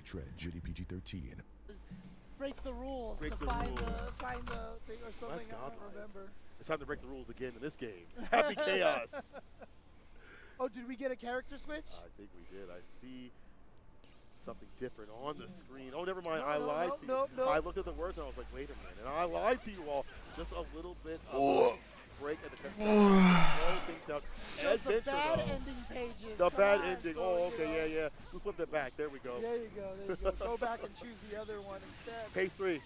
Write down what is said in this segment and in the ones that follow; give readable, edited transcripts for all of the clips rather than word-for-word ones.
tread. Judy PG-13. Break the rules Break to the find rules. the thing or something. That's I don't godlike. remember. It's time to break the rules again in this game. Happy chaos. Oh, did we get a character switch? I think we did. I see something different on the screen. Oh, never mind. No, I no, lied nope, to you. nope, nope. I looked at the words and I was like, wait a minute. And I lied to you all. Just a little bit of a break at the Because the Adventure, bad though. ending pages. The come bad on, ending. so, Oh, you okay. know. Yeah. We flipped it back. There we go. There you go. There you go. Go back and choose the other one instead. Case 3.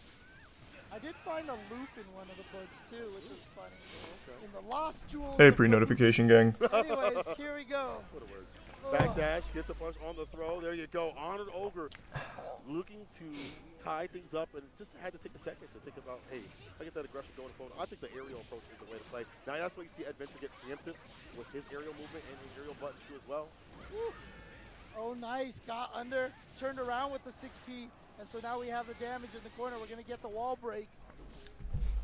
I did find a loop in one of the books too, which is funny. In the Lost Jewels. Hey, of pre-notification gang. Loop. Anyways, here we go. What a word. Oh. Backdash, gets a punch on the throw. There you go. Honored Ogre looking to tie things up and just had to take a second to think about, hey, if I get that aggression going forward, I think the aerial approach is the way to play. Now that's why you see Adventure get preempted with his aerial movement and his aerial buttons too as well. Woo. Oh, nice. Got under, turned around with the 6P, and so now we have the damage in the corner. We're going to get the wall break.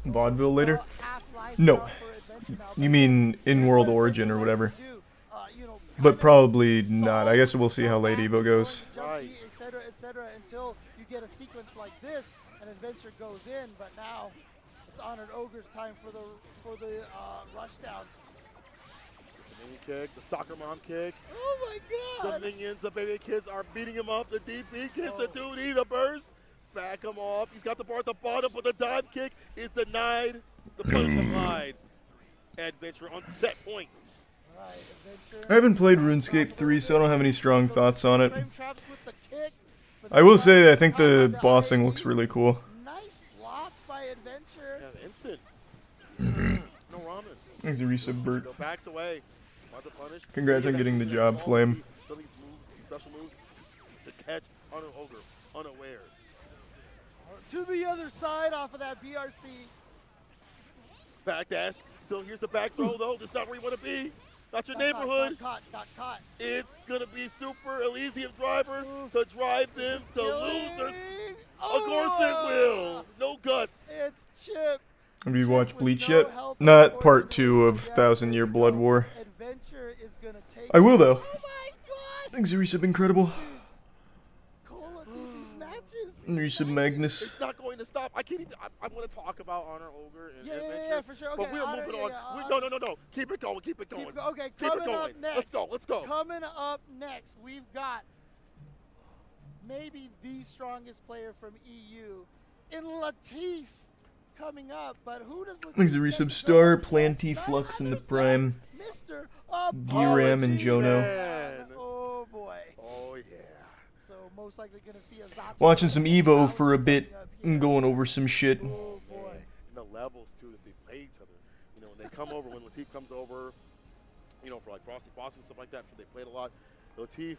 Vaudeville later? Well, half-life No. down for Adventure now, You but mean in here's World what Origin or Adventure likes whatever. to do. You know, But kinda probably stall, not. I guess we'll see how jump late back, Evo goes. jump Right. B, et cetera, until you get a sequence like this, and Adventure goes in. But now it's Honored Ogre's time for the rush down. The minion kick, the soccer mom kick. Oh my The God! minions, the baby kids are beating him up. The DP gets the Oh. duty, the burst. Back him off. He's got the bar at the bottom, but the dive kick is denied. The punish applied. Adventure on set point. Right, Adventure. I haven't played RuneScape 3, so I don't have any strong thoughts on it. Frame traps with the kick, but I will the say I think caught by the bossing IAD. looks really cool. Nice blocks by Adventure. Yeah, instant. No ramen. Thanks, Arisa Burt. Go backs away. Want to punish. Congrats on getting the job, Flame. Some of these moves, these special moves, to catch on an ogre unawares. To the other side off of that BRC. Backdash. So here's the back throw though. This is not where you want to be. Not your Got neighborhood. Got caught. It's gonna be Super Elysium Driver to drive them to losers. Of course it will. No guts. It's Chip. Have you Chip watched with Bleach no yet? health, Not part unfortunately, 2 of so yes, 1000 Year Blood War. Adventure is gonna take. I will though. Oh my God! Thanks, Arisa Incredible. Cola these matches. Arisa Magnus. It's not going to stop. I can't even. I want to talk about Honor Ogre and Yeah, Adventure. for sure. But Okay, we're Honor, moving yeah, on. yeah, No. Keep it going. Keep it going. Okay, Keep it coming going. up next. Let's go. Coming up next, we've got maybe the strongest player from EU in Latif coming up. But who does Latif Thanks, next Arisa go Star, against? Planty, Flux in the prime. Mr. Giram and Apology Jono. Man. Oh boy. Oh yeah. So most likely gonna see a Zato Watching some Evo Bowser for a bit coming up and here. going over some shit. Oh boy. And the levels too that they play each other. You know, when they come over, when Latif comes over, you know, for like Frosty Foss and stuff like that, they played a lot. Latif,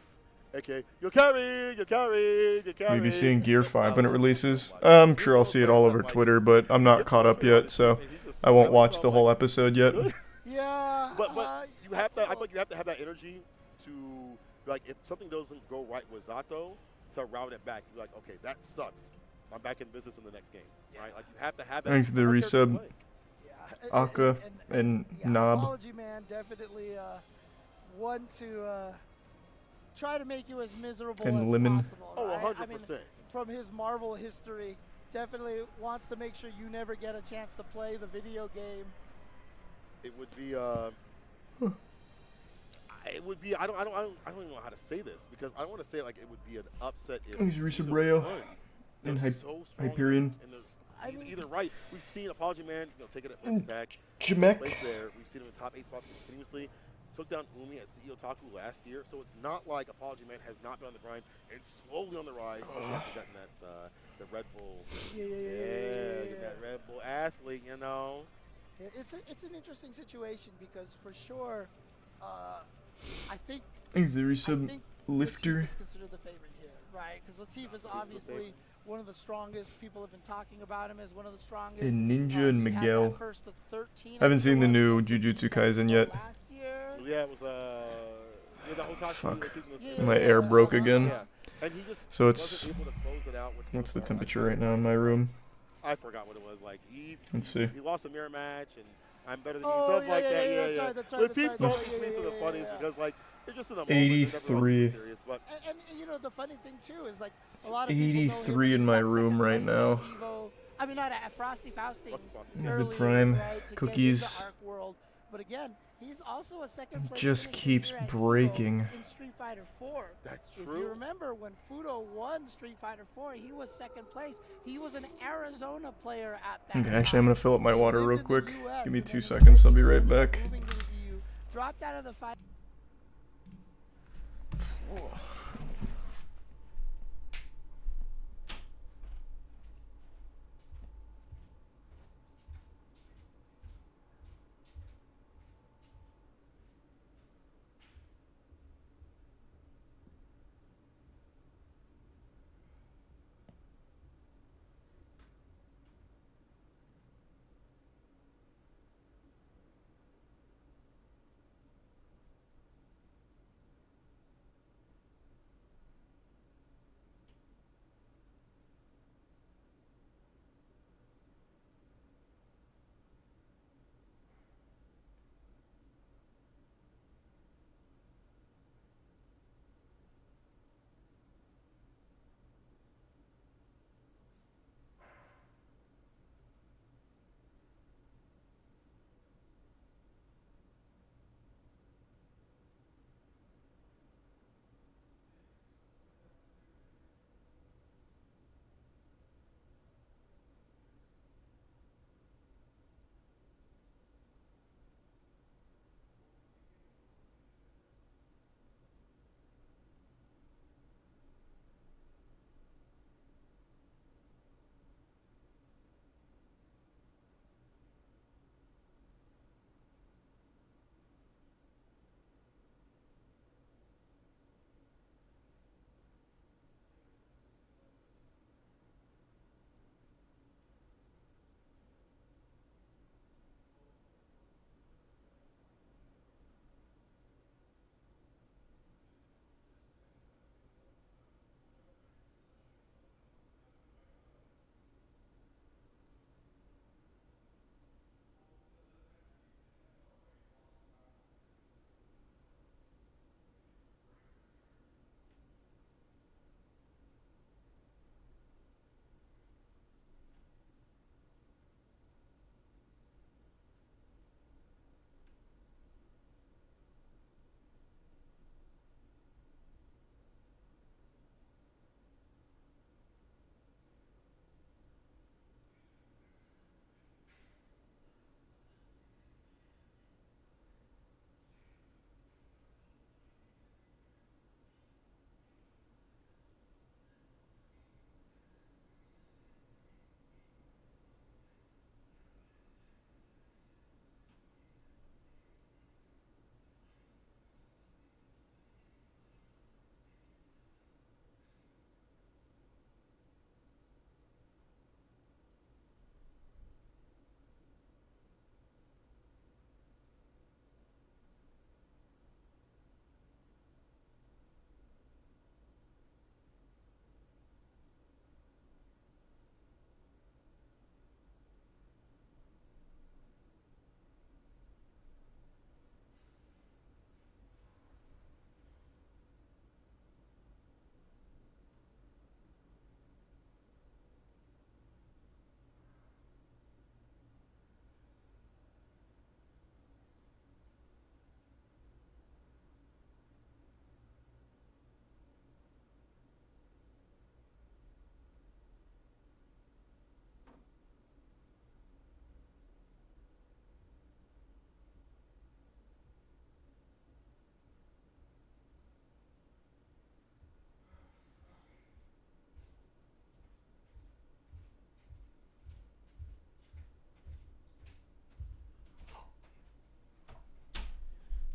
aka you carry. Will you be seeing Gear 5 when it releases? I'm sure I'll see it all over Twitter, but I'm not caught up yet, so I won't watch the whole episode yet. Yeah. But you have to. I think you have to have that energy to, like, if something doesn't go right with Zato, to route it back. You're like, okay, that sucks. I'm back in business in the next game, right? Like you have to have that. Thanks to the I don't care who resub. you play. Yeah, Aka and yeah, Knob. Apology Man, definitely one to try to make you as miserable And as Lemon. possible. Oh, right? 100%. I mean, from his Marvel history, definitely wants to make sure you never get a chance to play the video game. It would be. It would be. I don't even know how to say this because I don't want to say like it would be an upset if. Thanks, Risa either Breo. won. And They're so strong Hyperion. and there's I mean- either right. We've seen Apology Man, take it at first attack. Jamek. Place there. We've seen him in top 8 spots continuously. Took down Umi at CEO Taku last year, so it's not like Apology Man has not been on the grind and slowly on the rise. After getting that the Red Bull, Yeah. that Red Bull athlete, you know. It's an interesting situation because for sure, I think Thanks, the I resub. think Lifter. Latif is considered the favorite here, right? Because Latif is obviously one of the strongest. People have been talking about him as one of the strongest. And Ninja and He had Miguel. that first to 13, I haven't I think seen it the was, new against the Jujutsu team Kaisen yet. last year. Yeah, it was the Hotachi Fuck. was shooting the- Yeah, My air broke again. Yeah. And he just So it's- wasn't able to close it out with What's the him. temperature right now in my room? I forgot what it was. Like he Let's see. lost a mirror match and I'm better than you. Oh, Stuff yeah, like yeah, that. yeah, Yeah, that's yeah. right, that's right, The that's team right, stuff that's just right, means to the yeah, funniest yeah. because like they're just in a moment. They're never all 83. serious, but And you know the funny thing too is like a lot of people know him 83 in when my he got room second right place now. at Evo. I mean, not at Frosty Faustings Frosty Here's the earlier, prime right, to cookies. get into Arc World. But again, he's also a second place Just finisher keeps here at breaking. Evo in Street Fighter 4. that's If true. you remember when Fudo won Street Fighter 4, he was second place. He was an Arizona player at that Okay, time. actually, I'm gonna fill up my He water lived real in the quick. US Give me and 2 then seconds. I'll be eventually right back. moving to the EU, dropped out of the fight.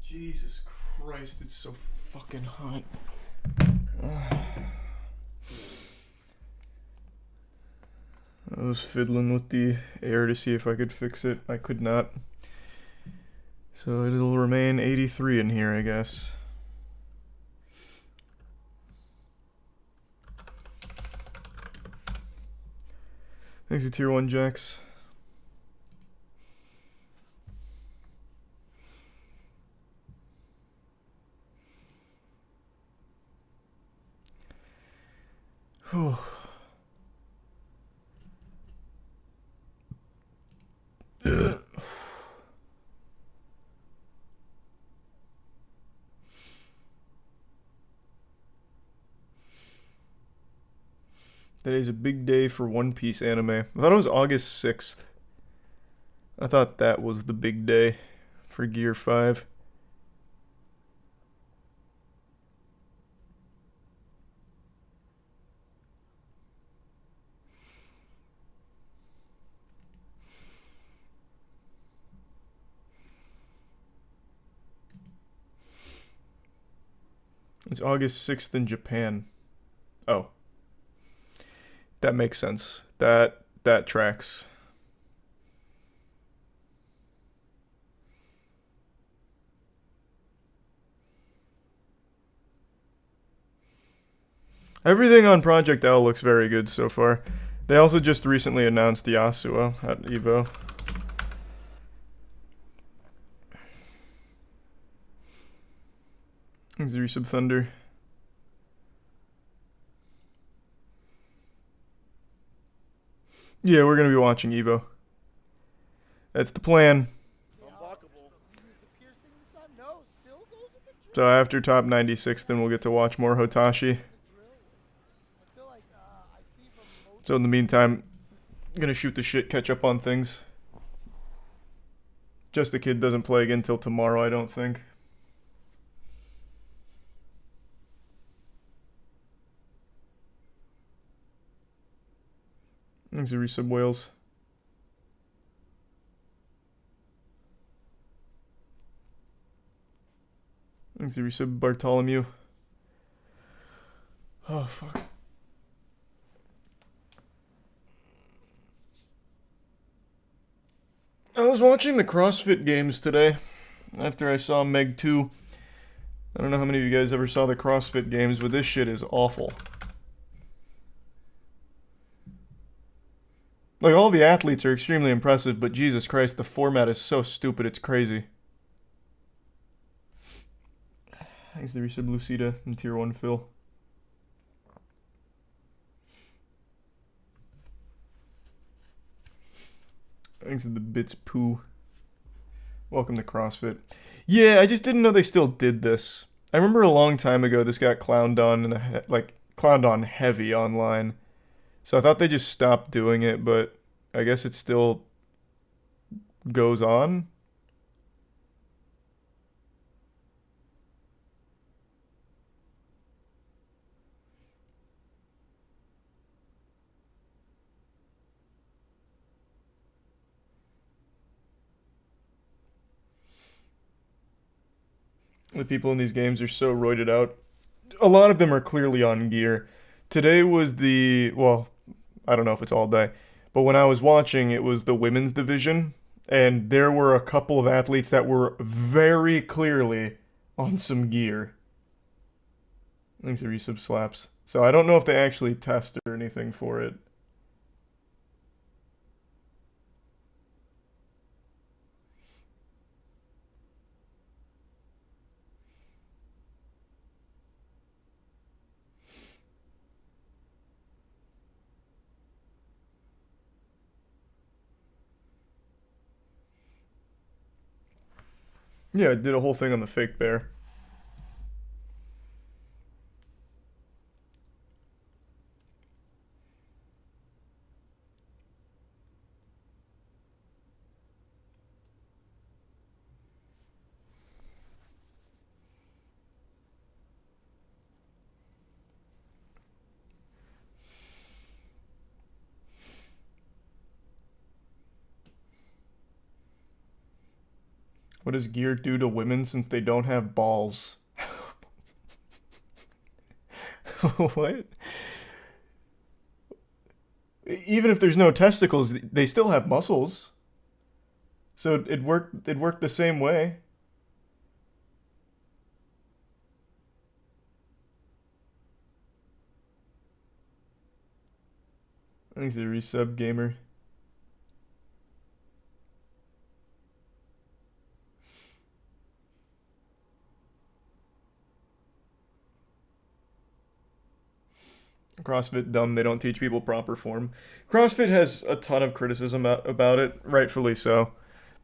Jesus Christ, it's so fucking hot. I was fiddling with the air to see if I could fix it. I could not. So it'll remain 83 in here, I guess. Thanks to Tier 1 Jax. Today's a big day for One Piece anime. I thought it was August 6th. I thought that was the big day for Gear 5. It's August 6th in Japan. Oh. That makes sense. That tracks. Everything on Project L looks very good so far. They also just recently announced Yasuo at EVO. Thanks, Resub Thunder. Yeah, we're going to be watching EVO. That's the plan. So after top 96, then we'll get to watch more Hotashi. So in the meantime, I'm going to shoot the shit, catch up on things. Just a Kid doesn't play again till tomorrow, I don't think. Thanks, Resub Wales. Thanks, Resub Bartholomew. Oh, fuck. I was watching the CrossFit Games today after I saw Meg 2. I don't know how many of you guys ever saw the CrossFit Games, but this shit is awful. Like, all the athletes are extremely impressive, but Jesus Christ, the format is so stupid, it's crazy. Thanks to Resub Lucida and Tier 1 Phil. Thanks to the Bits Poo. Welcome to CrossFit. Yeah, I just didn't know they still did this. I remember a long time ago this got clowned on, clowned on heavy online. So I thought they just stopped doing it, but I guess it still goes on. The people in these games are so roided out. A lot of them are clearly on gear. Today was well, I don't know if it's all day, but when I was watching, it was the women's division, and there were a couple of athletes that were very clearly on some gear. Thanks to Resub Slaps. So I don't know if they actually test or anything for it. Yeah, I did a whole thing on the fake bear. What does gear do to women since they don't have balls? What? Even if there's no testicles, they still have muscles. So it'd work the same way. Thanks, a resub gamer. CrossFit dumb. They don't teach people proper form. CrossFit has a ton of criticism about it, rightfully so.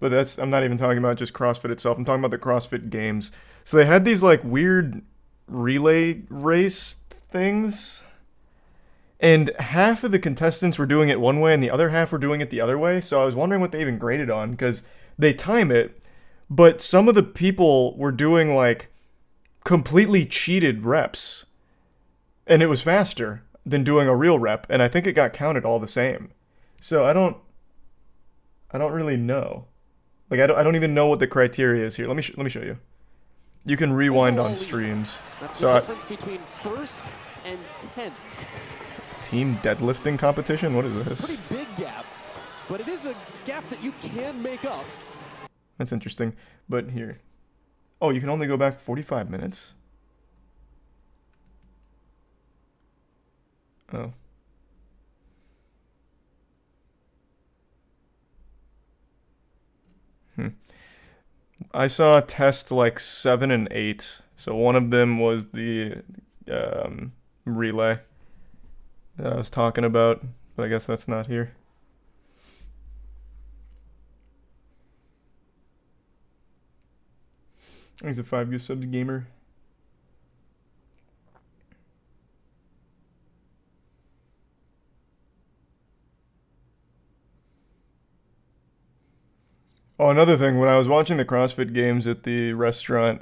But I'm not even talking about just CrossFit itself. I'm talking about the CrossFit Games. So they had these like weird relay race things, and half of the contestants were doing it one way and the other half were doing it the other way. So I was wondering what they even graded on, because they time it, but some of the people were doing like completely cheated reps, and it was faster than doing a real rep, and I think it got counted all the same. So I don't really know. Like I don't even know what the criteria is here. Let me show you. You can rewind on streams. That's So the difference between first and 10th. Team deadlifting competition? What is this? Pretty big gap, but it is a gap that you can make up. That's interesting. But here. Oh, you can only go back 45 minutes? Oh. I saw a test like 7 and 8. So one of them was the relay that I was talking about, but I guess that's not here. He's a 5 Goose Subs gamer. Oh, another thing, when I was watching the CrossFit Games at the restaurant,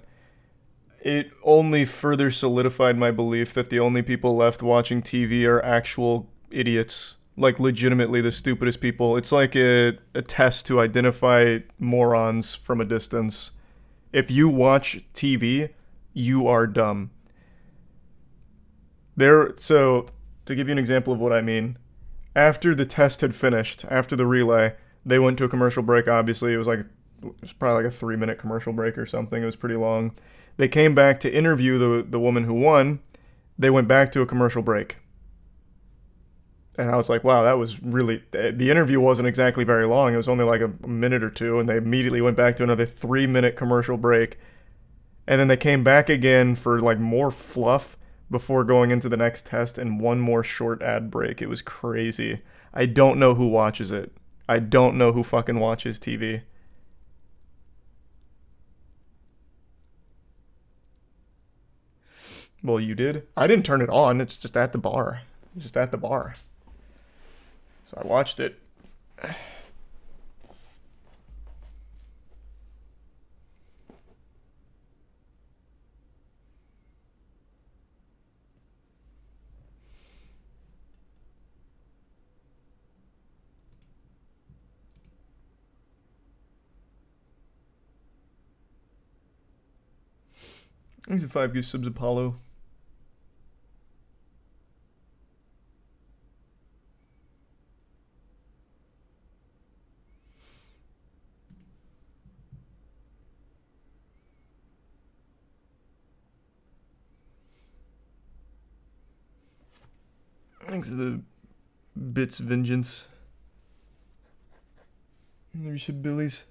it only further solidified my belief that the only people left watching TV are actual idiots. Like, legitimately the stupidest people. It's like a test to identify morons from a distance. If you watch TV, you are dumb. So, to give you an example of what I mean, after the test had finished, after the relay, they went to a commercial break, obviously. It was probably like a 3-minute commercial break or something. It was pretty long. They came back to interview the woman who won. They went back to a commercial break. And I was like, wow, that was really... The interview wasn't exactly very long. It was only like a minute or two, and they immediately went back to another 3-minute commercial break. And then they came back again for like more fluff before going into the next test and one more short ad break. It was crazy. I don't know who watches it. I don't know who fucking watches TV. Well, you did? I didn't turn it on. It's just at the bar. So I watched it. He's a 5 Goose Subs Apollo. Thanks to the Bits Vengeance. There's your Billies.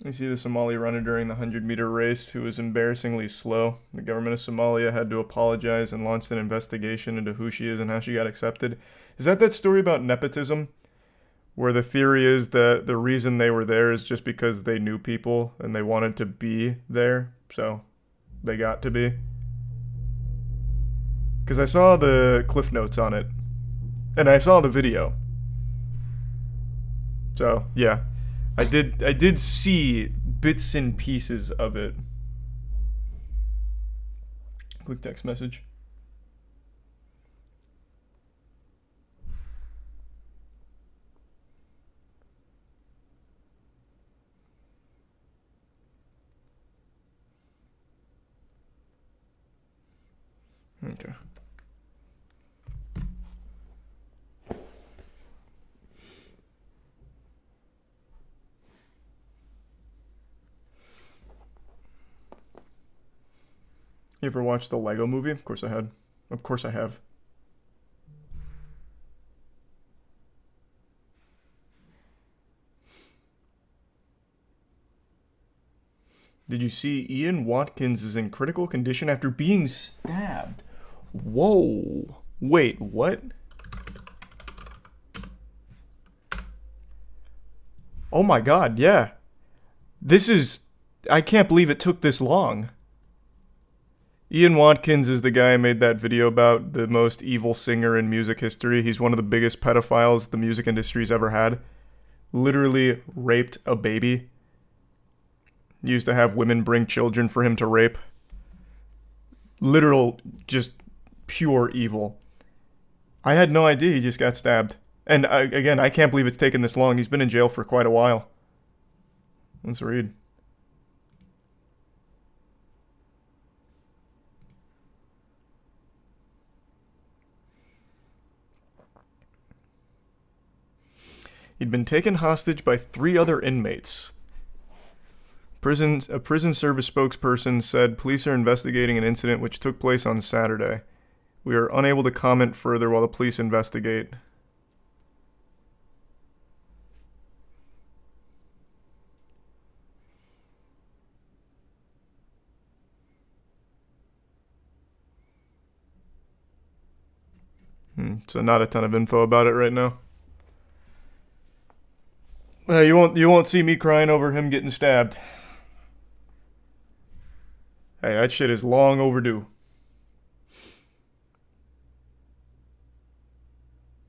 You see the Somali runner during the 100-meter race who was embarrassingly slow. The government of Somalia had to apologize and launched an investigation into who she is and how she got accepted. Is that story about nepotism? Where the theory is that the reason they were there is just because they knew people and they wanted to be there, so they got to be. Because I saw the Cliff Notes on it, and I saw the video. So, yeah. I did see bits and pieces of it. Quick text message. Okay. You ever watched the Lego Movie? Of course I had. Of course I have. Did you see Ian Watkins is in critical condition after being stabbed? Whoa. Wait, what? Oh my god, yeah. This is... I can't believe it took this long. Ian Watkins is the guy I made that video about, the most evil singer in music history. He's one of the biggest pedophiles the music industry's ever had. Literally raped a baby. Used to have women bring children for him to rape. Literal, just pure evil. I had no idea he just got stabbed. And again, I can't believe it's taken this long. He's been in jail for quite a while. Let's read. He'd been taken hostage by 3 other inmates. A prison service spokesperson said police are investigating an incident which took place on Saturday. We are unable to comment further while the police investigate. So not a ton of info about it right now. You won't see me crying over him getting stabbed. Hey, that shit is long overdue.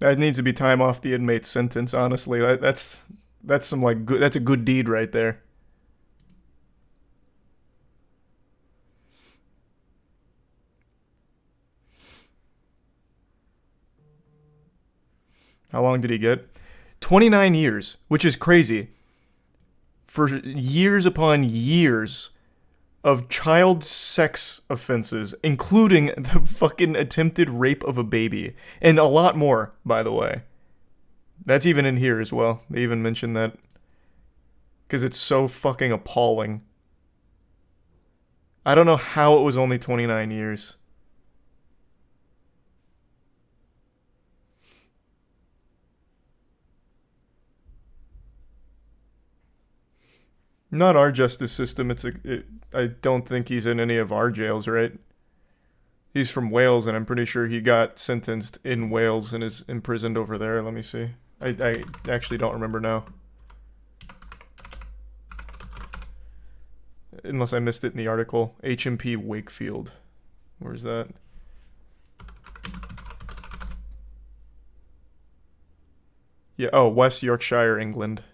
That needs to be time off the inmate's sentence, honestly. That's some like good, that's a good deed right there. How long did he get? 29 years, which is crazy. For years upon years of child sex offenses, including the fucking attempted rape of a baby. And a lot more, by the way. That's even in here as well. They even mentioned that. Because it's so fucking appalling. I don't know how it was only 29 years. Not our justice system. I don't think he's in any of our jails, right? He's from Wales, and I'm pretty sure he got sentenced in Wales and is imprisoned over there. Let me see. I actually don't remember now. Unless I missed it in the article. HMP Wakefield. Where's that? Yeah, oh, West Yorkshire, England.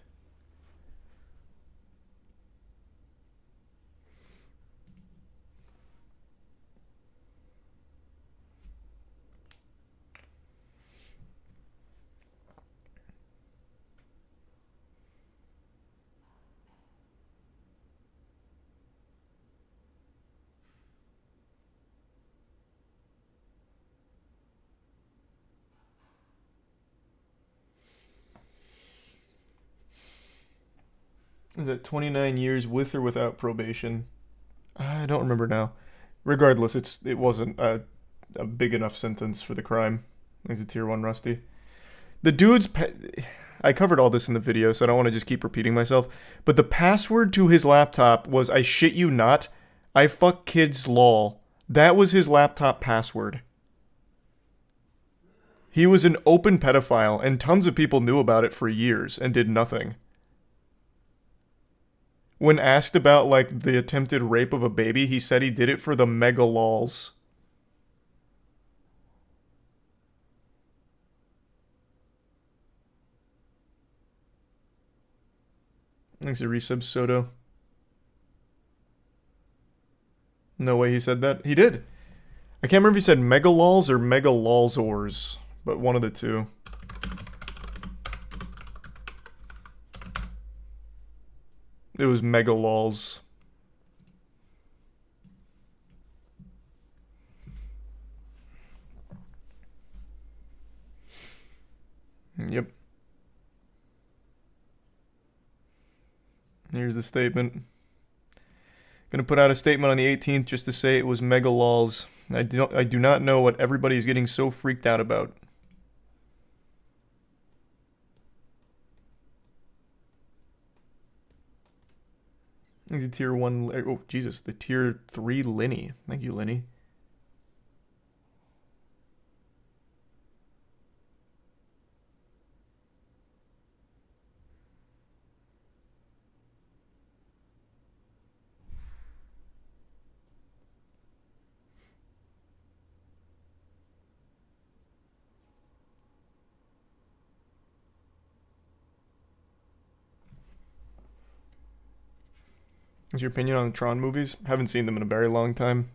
Is it 29 years with or without probation? I don't remember now. Regardless, it wasn't a big enough sentence for the crime. He's a tier 1 Rusty. The dude's... I covered all this in the video, so I don't want to just keep repeating myself. But the password to his laptop was, I shit you not, I fuck kids lol. That was his laptop password. He was an open pedophile, and tons of people knew about it for years and did nothing. When asked about, like, the attempted rape of a baby, he said he did it for the mega lols. Thanks to resub Soto. No way he said that. He did. I can't remember if he said mega lols or mega lolzors, but one of the two. It was mega lols. Yep. Here's the statement. Gonna put out a statement on the 18th just to say it was mega lols. I do not know what everybody's getting so freaked out about. He's a tier 1. Oh, Jesus. The tier 3 Linny. Thank you, Linny. What's your opinion on the Tron movies? Haven't seen them in a very long time.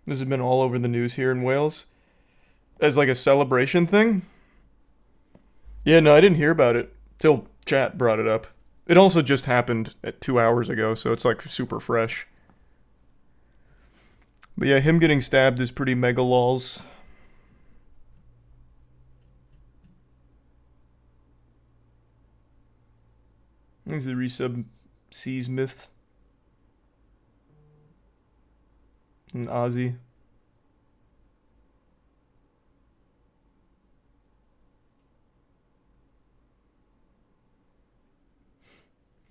This has been all over the news here in Wales. As like a celebration thing? Yeah, no, I didn't hear about it till chat brought it up. It also just happened at 2 hours ago, so it's like super fresh. But yeah, him getting stabbed is pretty mega lols. Thanks to the resub Seasmith. And Ozzy.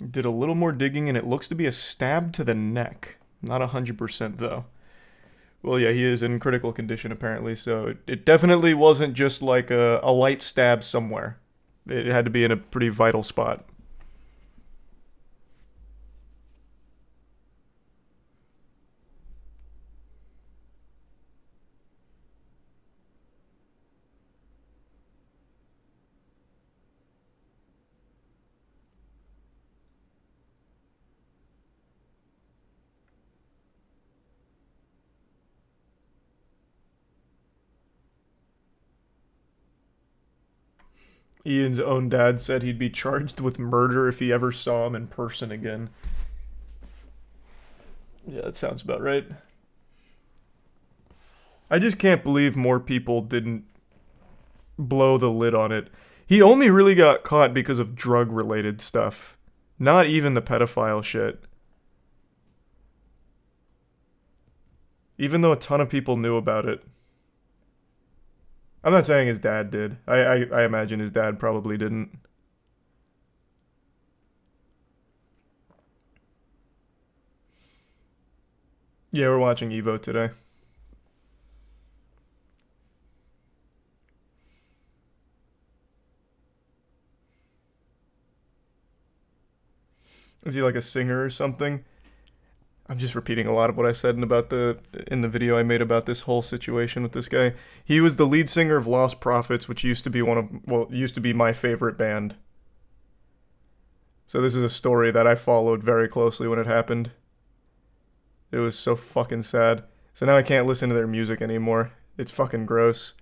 Did a little more digging, and it looks to be a stab to the neck. Not 100% though. Well, yeah, he is in critical condition apparently, so it definitely wasn't just like a light stab somewhere. It had to be in a pretty vital spot. Ian's own dad said he'd be charged with murder if he ever saw him in person again. Yeah, that sounds about right. I just can't believe more people didn't blow the lid on it. He only really got caught because of drug-related stuff. Not even the pedophile shit. Even though a ton of people knew about it. I'm not saying his dad did. I imagine his dad probably didn't. Yeah, we're watching Evo today. Is he like a singer or something? I'm just repeating a lot of what I said in the video I made about this whole situation with this guy. He was the lead singer of Lost Prophets, which used to be my favorite band. So this is a story that I followed very closely when it happened. It was so fucking sad. So now I can't listen to their music anymore. It's fucking gross.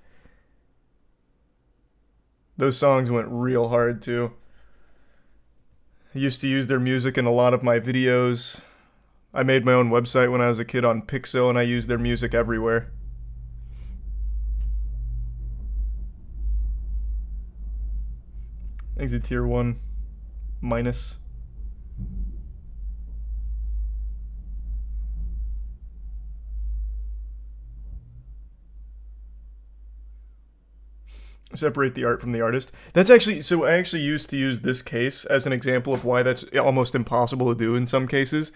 Those songs went real hard too. I used to use their music in a lot of my videos. I made my own website when I was a kid on Pixel, and I used their music everywhere. Exit tier 1 minus. Separate the art from the artist. That's actually, so I actually used to use this case as an example of why that's almost impossible to do in some cases.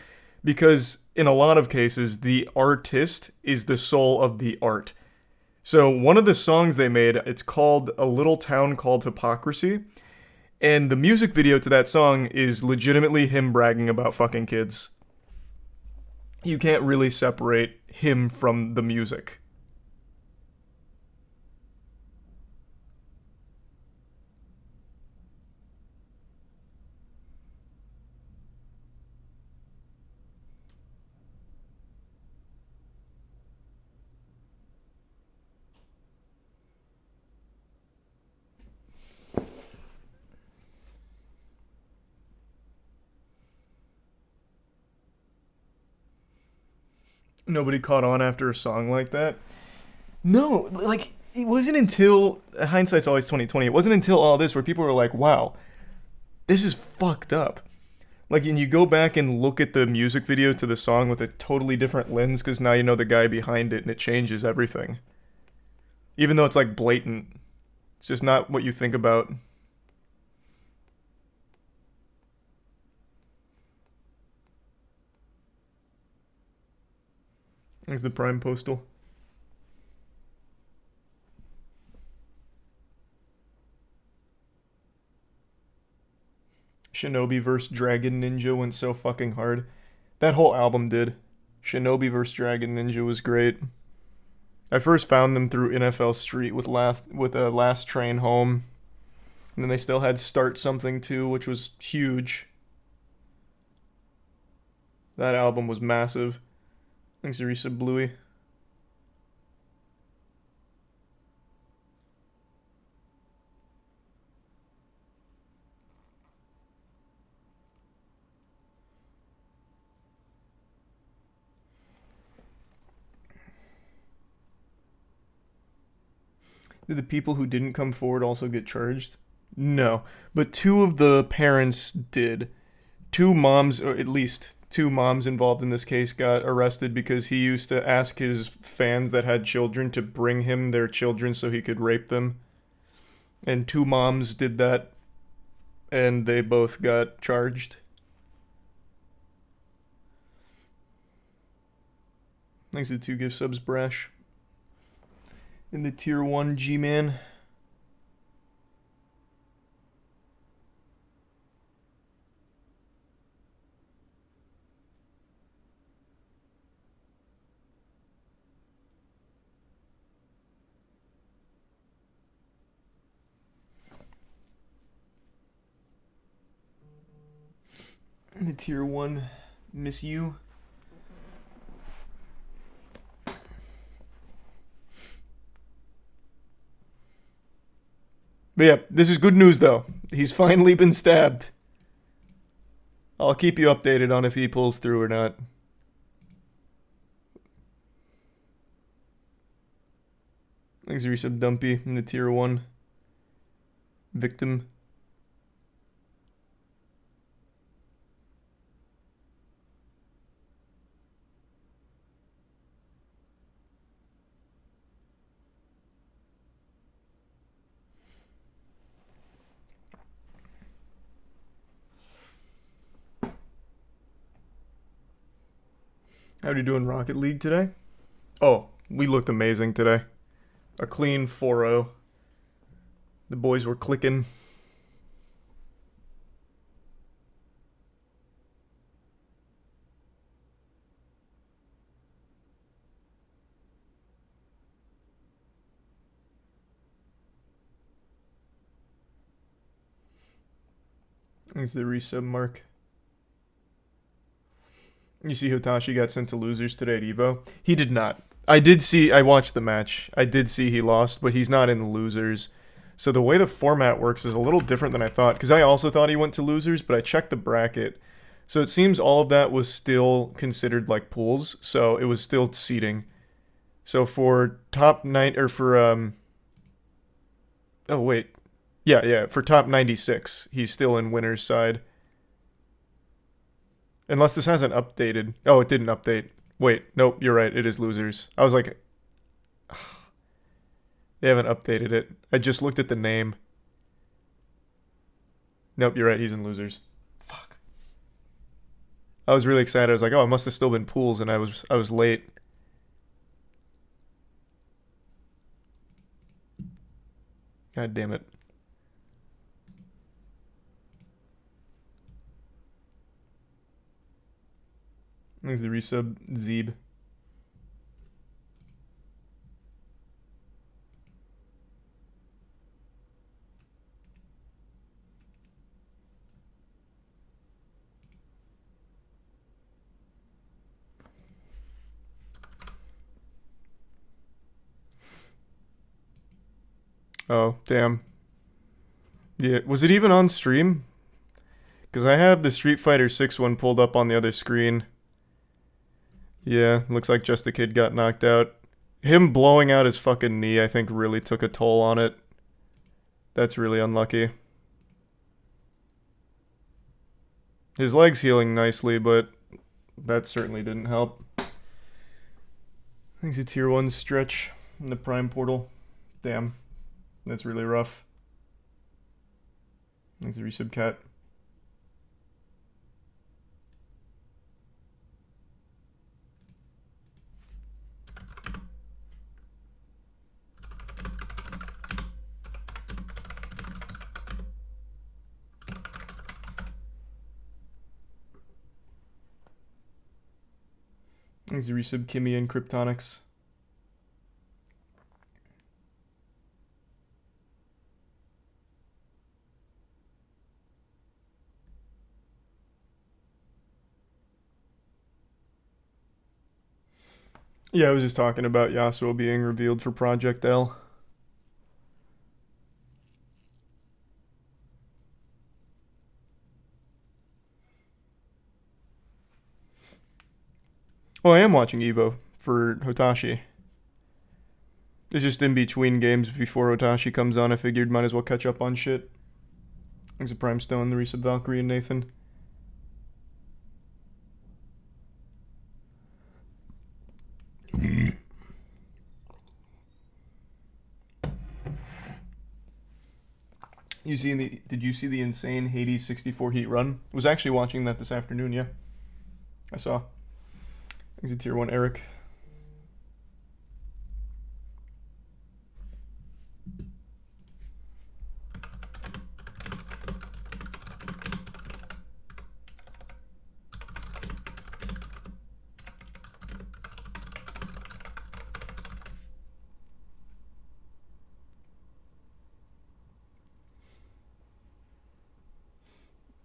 Because in a lot of cases, the artist is the soul of the art. So one of the songs they made, it's called A Little Town Called Hypocrisy. And the music video to that song is legitimately him bragging about fucking kids. You can't really separate him from the music. Nobody caught on after a song like that. No, like, it wasn't until, hindsight's always 20/20, it wasn't until all this where people were like, wow, this is fucked up. Like, and you go back and look at the music video to the song with a totally different lens because now you know the guy behind it and it changes everything. Even though it's like blatant. It's just not what you think about. There's the Prime Postal. Shinobi vs. Dragon Ninja went so fucking hard. That whole album did. Shinobi vs. Dragon Ninja was great. I first found them through NFL Street with Last Train Home. And then they still had Start Something too, which was huge. That album was massive. Thanks, Arisa Bluey. Did the people who didn't come forward also get charged? No, but two of the parents did. Two moms, or at least two moms involved in this case, got arrested because he used to ask his fans that had children to bring him their children so he could rape them. And two moms did that, and they both got charged. Thanks to 2 gift subs, Brash. In the tier 1 G-Man. In the tier 1 Miss You. But yeah, this is good news though. He's finally been stabbed. I'll keep you updated on if he pulls through or not. Thanks, Resub Dumpy in the tier 1. Victim. How are you doing Rocket League today? Oh, we looked amazing today. A clean 4-0. The boys were clicking. Thanks the resub, Mark. You see Hitachi got sent to losers today at EVO? He did not. I watched the match. I did see he lost, but he's not in the losers. So the way the format works is a little different than I thought, because I also thought he went to losers, but I checked the bracket. So it seems all of that was still considered like pools, so it was still seeding. So for top 9, or for, oh wait. Yeah, for top 96, he's still in winner's side. Unless this hasn't updated. Oh, it didn't update. Wait, nope, you're right. It is losers. I was like, they haven't updated it. I just looked at the name. Nope, you're right. He's in losers. Fuck. I was really excited. I was like, oh, it must have still been pools, and I was late. God damn it. Thanks the resub, Zeeb. Oh, damn. Yeah, was it even on stream? Because I have the Street Fighter 6 one pulled up on the other screen. Yeah, looks like Just a Kid got knocked out. Him blowing out his fucking knee, I think, really took a toll on it. That's really unlucky. His leg's healing nicely, but that certainly didn't help. I think it's a tier 1 stretch in the Prime portal. Damn. That's really rough. Thanks, the resub cat. Thanks, the resub Kimmy and Kryptonics. Yeah, I was just talking about Yasuo being revealed for Project L. Well, I am watching Evo for Hotashi. It's just in between games before Hotashi comes on. I figured might as well catch up on shit. Thanks to Prime Stone, the resub Valkyrie, and Nathan. Did you see the insane Hades 64 heat run? I was actually watching that this afternoon, yeah. I saw. Thanks to tier 1 Eric.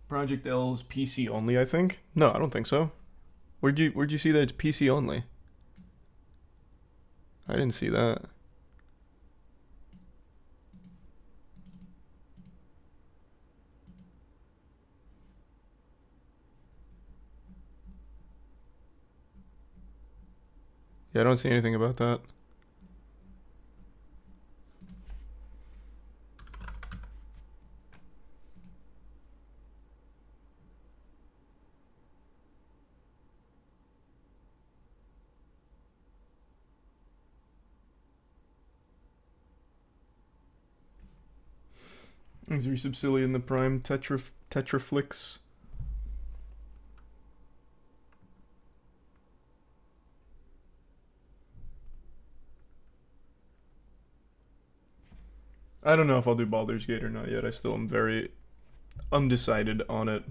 Project L's PC only, I think. No, I don't think so. Where'd you see that it's PC only? I didn't see that. Yeah, I don't see anything about that. Thanks for resub in the Prime Tetraflix. I don't know if I'll do Baldur's Gate or not yet. I still am very undecided on it.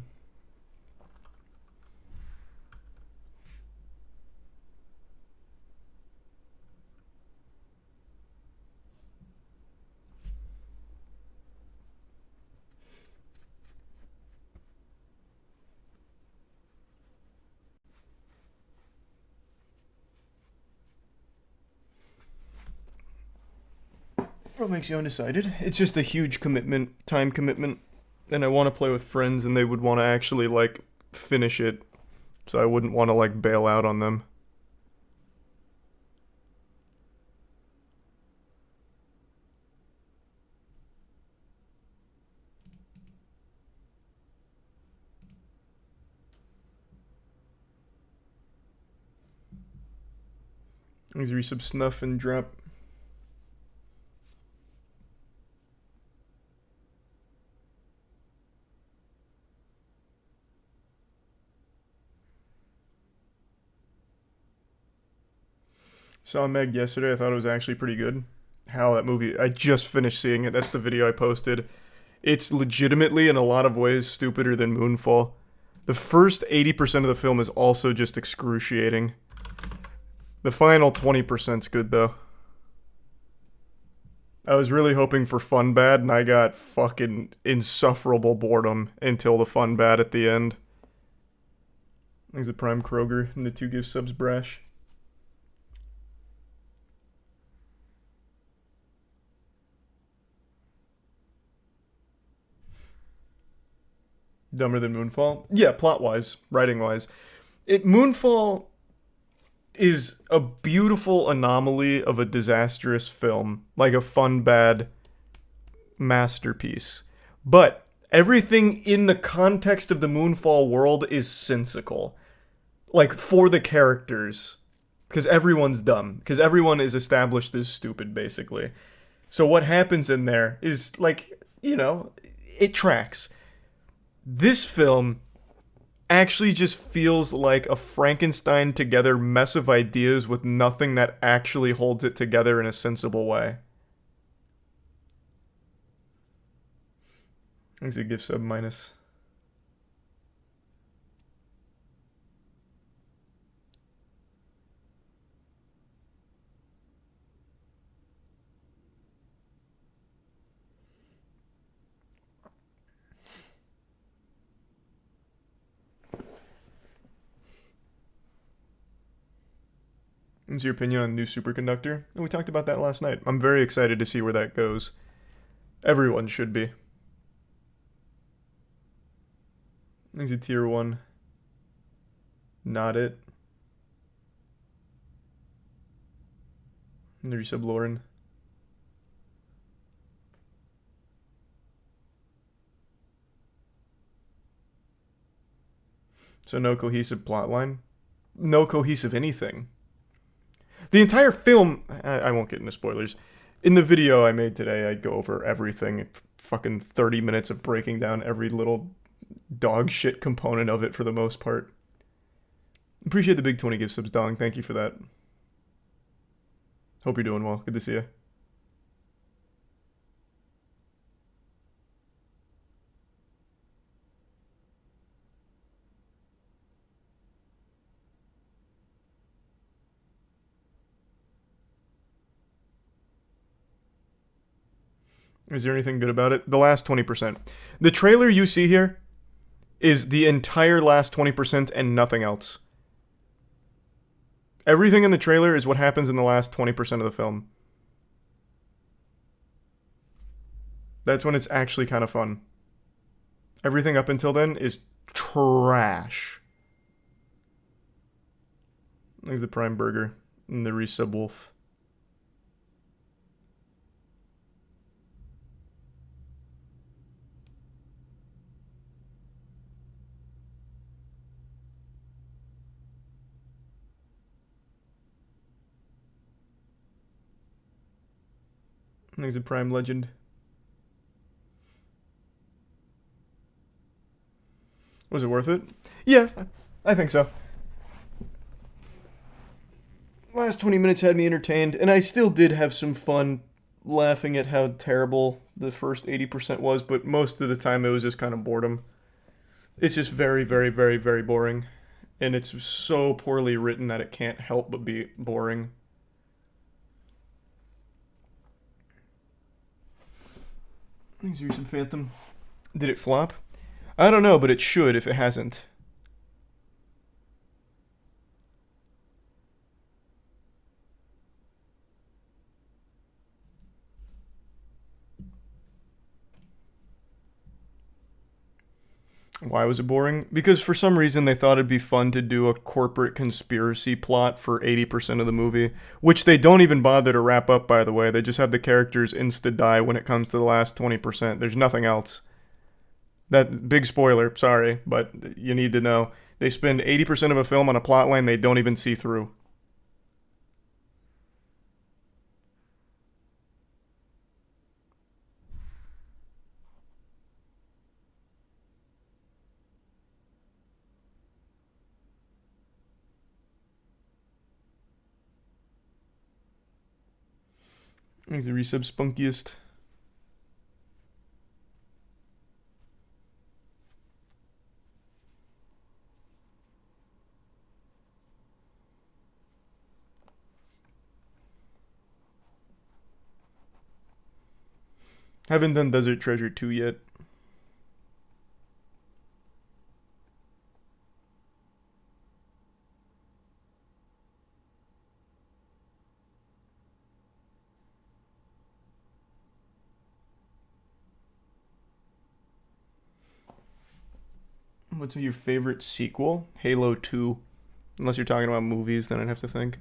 What makes you undecided? It's just a huge commitment, time commitment, and I want to play with friends and they would want to actually, like, finish it, so I wouldn't want to, like, bail out on them. These resub Snuff and Drop. Saw Meg yesterday. I thought it was actually pretty good. How that movie... I just finished seeing it. That's the video I posted. It's legitimately, in a lot of ways, stupider than Moonfall. The first 80% of the film is also just excruciating. The final 20%'s good, though. I was really hoping for fun bad, and I got fucking insufferable boredom until the fun bad at the end. There's a Prime Kroger and the 2 gift subs Brash. Dumber than Moonfall? Yeah, plot-wise, writing-wise. Moonfall is a beautiful anomaly of a disastrous film. Like a fun, bad masterpiece. But Everything in the context of the Moonfall world is sensical. Like, for the characters. Because everyone's dumb. Because everyone is established as stupid, basically. So what happens in there is, like, you know, it tracks. This film actually just feels like a Frankenstein together mess of ideas with nothing that actually holds it together in a sensible way. Thanks a gift sub minus. What's your opinion on new superconductor? And we talked about that last night. I'm very excited to see where that goes. Everyone should be. He's a tier 1. Not it. And resub Lauren. So no cohesive plotline? No cohesive anything. The entire film, I won't get into spoilers. In the video I made today, I go over everything. Fucking 30 minutes of breaking down every little dog shit component of it for the most part. Appreciate the big 20 gift subs, Dong. Thank you for that. Hope you're doing well. Good to see you. Is there anything good about it? The last 20%. The trailer you see here is the entire last 20% and nothing else. Everything in the trailer is what happens in the last 20% of the film. That's when it's actually kind of fun. Everything up until then is trash. There's the Prime Burger and the resub Wolf. There's a Prime Legend. Was it worth it? Yeah, I think so. Last 20 minutes had me entertained, and I still did have some fun laughing at how terrible the first 80% was, but most of the time it was just kind of boredom. It's just very, very, very, very boring. And it's so poorly written that it can't help but be boring. Thanks, Recent Phantom. Did it flop? I don't know, but it should if it hasn't. Why was it boring? Because for some reason they thought it'd be fun to do a corporate conspiracy plot for 80% of the movie, which they don't even bother to wrap up, by the way. They just have the characters insta-die when it comes to the last 20%. There's nothing else. That big spoiler, sorry, but you need to know. They spend 80% of a film on a plotline they don't even see through. He's the resub spunkiest. Haven't done Desert Treasure 2 yet. What's your favorite sequel? Halo 2. Unless you're talking about movies, then I'd have to think.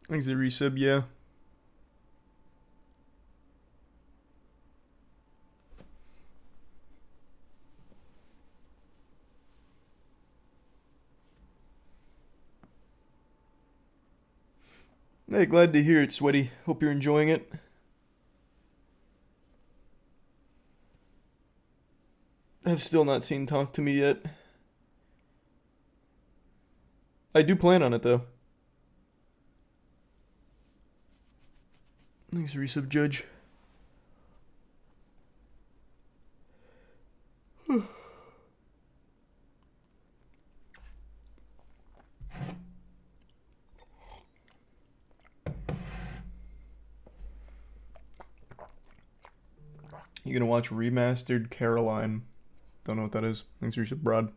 Thanks the resub, yeah. Hey, glad to hear it, Sweaty. Hope you're enjoying it. I've still not seen Talk to Me yet. I do plan on it, though. Thanks, Resub Judge. You gonna watch Remastered Caroline? Don't know what that is. Thanks, Resub Broad.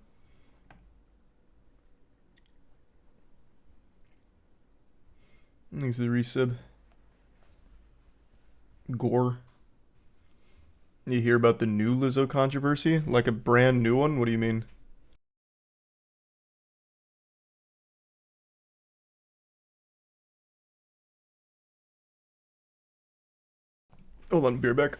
Thanks, the Resub. Gore. You hear about the new Lizzo controversy? Like a brand new one? What do you mean? Hold on, beer back.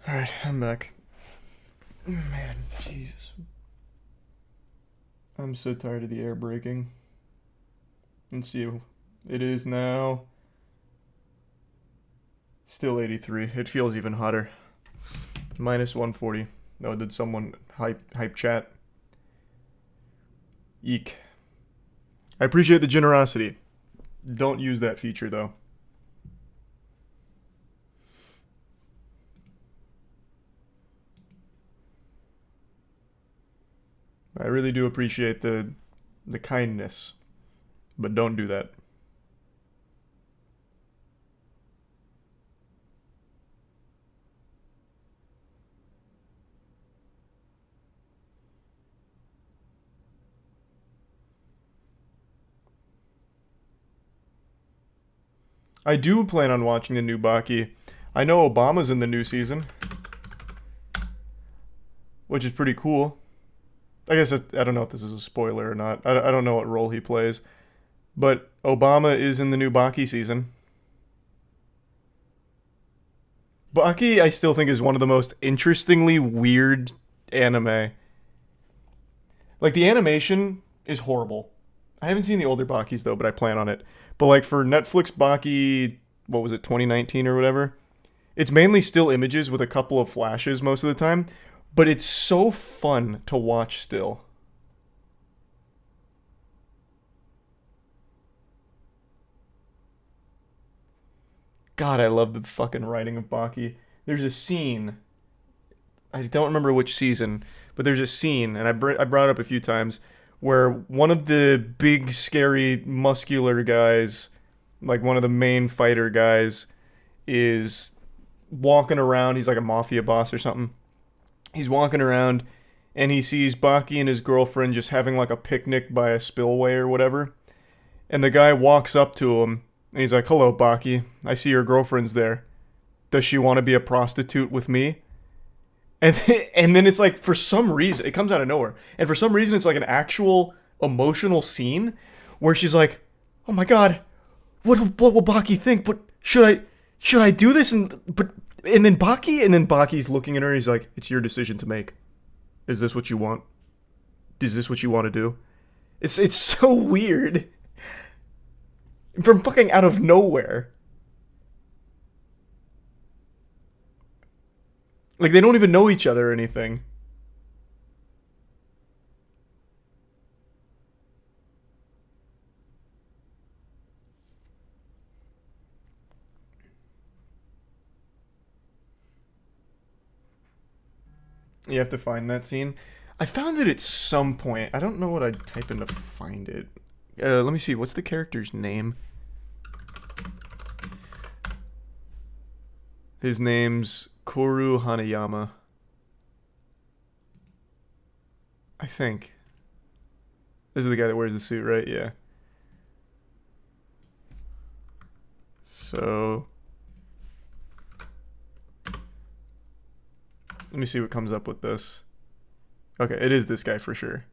Alright, I'm back. Man, Jesus. I'm so tired of the air braking. Let's see. It is now still 83. It feels even hotter. Minus 140. Oh, did someone hype chat? Eek. I appreciate the generosity. Don't use that feature, though. I really do appreciate the kindness, but don't do that. I do plan on watching the new Baki. I know Obama's in the new season, which is pretty cool. I guess I don't know if this is a spoiler or not. I don't know what role he plays. But Obama is in the new Baki season. Baki, I still think, is one of the most interestingly weird anime. Like, the animation is horrible. I haven't seen the older Bakis, though, but I plan on it. But, like, for Netflix Baki, what was it, 2019 or whatever? It's mainly still images with a couple of flashes most of the time. But it's so fun to watch still. God, I love the fucking writing of Baki. There's a scene. I don't remember which season, but there's a scene, and I brought it up a few times, where one of the big, scary, muscular guys, like one of the main fighter guys, is walking around. He's like a mafia boss or something. He's walking around, and he sees Baki and his girlfriend just having like a picnic by a spillway or whatever. And the guy walks up to him, And he's like, "Hello, Baki. I see your girlfriend's there. Does she want to be a prostitute with me?" And then it's like, for some reason, it comes out of nowhere. And for some reason, it's like an actual emotional scene where she's like, "Oh my god, what will Baki think? But should I do this?" And then Baki's looking at her. And he's like, "It's your decision to make. Is this what you want? Is this what you want to do?" It's so weird. From fucking out of nowhere. Like, they don't even know each other or anything. You have to find that scene. I found it at some point. I don't know what I'd type in to find it. Let me see. What's the character's name? His name's Koru Hanayama. I think. This is the guy that wears the suit, right? Yeah. So... let me see what comes up with this. Okay, it is this guy for sure.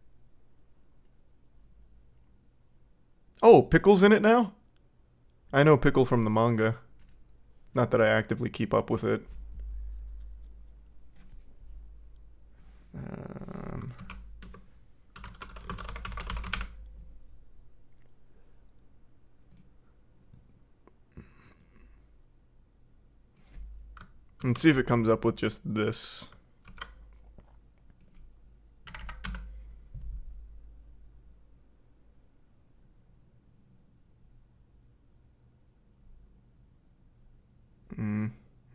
Oh, Pickle's in it now? I know Pickle from the manga. Not that I actively keep up with it. Let's see if it comes up with just this.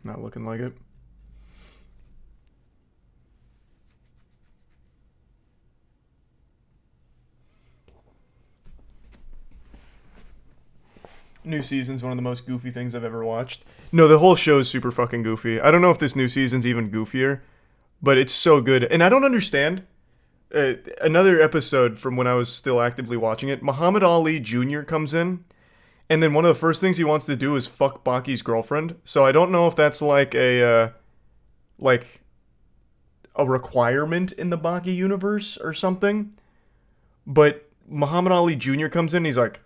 Not looking like it. New season's one of the most goofy things I've ever watched. No, the whole show's super fucking goofy. I don't know if this new season's even goofier, but it's so good. And I don't understand. Another episode from when I was still actively watching it, Muhammad Ali Jr. comes in, and then one of the first things he wants to do is fuck Baki's girlfriend. So I don't know if that's like a requirement in the Baki universe or something. But Muhammad Ali Jr. comes in and he's like,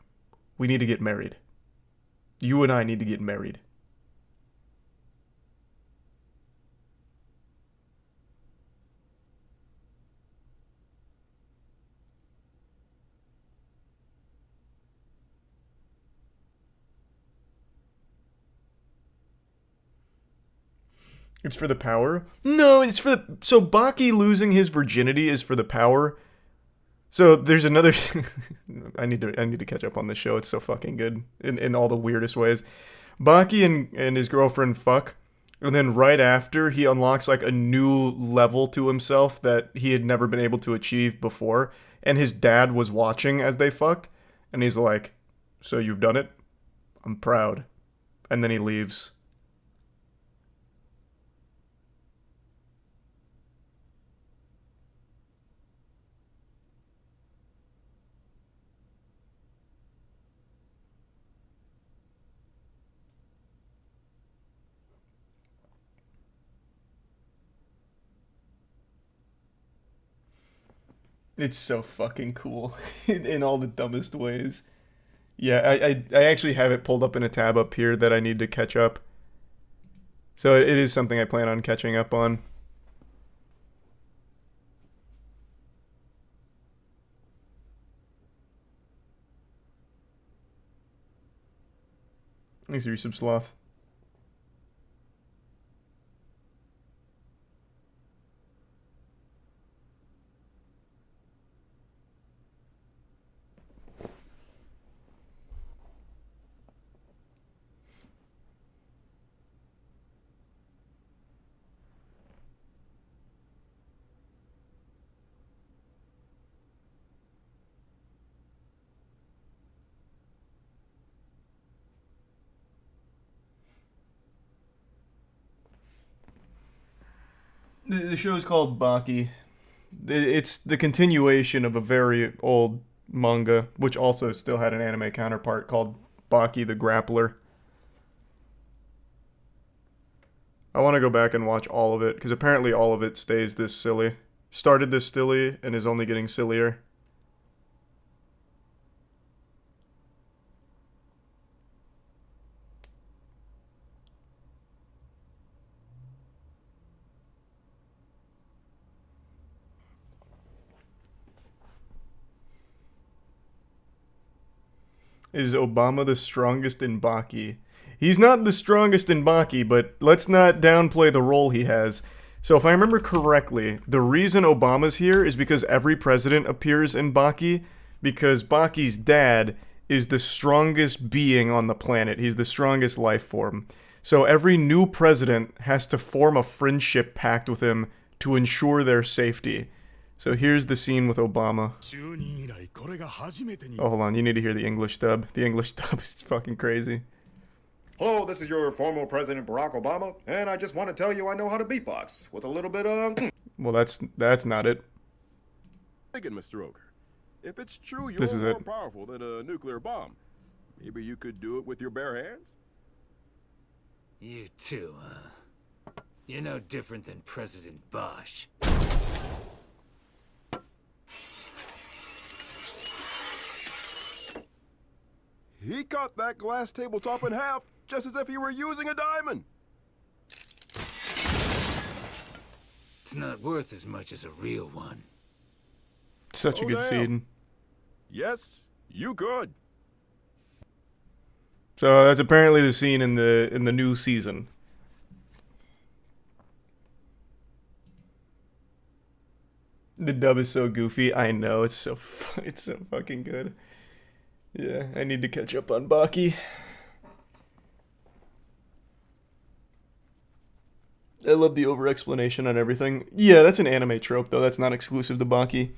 "We need to get married. You and I need to get married." It's for the power? No, it's for the... So Baki losing his virginity is for the power. So there's another... I need to catch up on this show. It's so fucking good in all the weirdest ways. Baki and his girlfriend fuck, and then right after he unlocks like a new level to himself that he had never been able to achieve before, and his dad was watching as they fucked, and he's like, "So you've done it? I'm proud." And then he leaves. It's so fucking cool in all the dumbest ways. Yeah, I actually have it pulled up in a tab up here that I need to catch up. So it is something I plan on catching up on. Thanks, Resub Sloth. The show is called Baki. It's the continuation of a very old manga, which also still had an anime counterpart called Baki the grappler. I want to go back and watch all of it, because apparently all of it stays this silly. Started this silly and is only getting sillier. Is Obama the strongest in Baki? He's not the strongest in Baki, but let's not downplay the role he has. So if I remember correctly, the reason Obama's here is because every president appears in Baki, because Baki's dad is the strongest being on the planet. He's the strongest life form. So every new president has to form a friendship pact with him to ensure their safety. So here's the scene with Obama. Oh, hold on. You need to hear the English dub. The English dub is fucking crazy. Hello, this is your former President Barack Obama, and I just want to tell you I know how to beatbox with a little bit of... Well, that's not it. Thinking, Mr. Ogre, if it's true you're This is more it. powerful than a nuclear bomb, maybe you could do it with your bare hands? You too, huh? You're no different than President Bosch. He cut that glass tabletop in half, just as if he were using a diamond. It's not worth as much as a real one. Such a Oh, good damn. scene. Yes, you could. So that's apparently the scene in the new season. The dub is so goofy. I know, it's so fucking good. Yeah, I need to catch up on Baki. I love the over-explanation on everything. Yeah, that's an anime trope, though. That's not exclusive to Baki.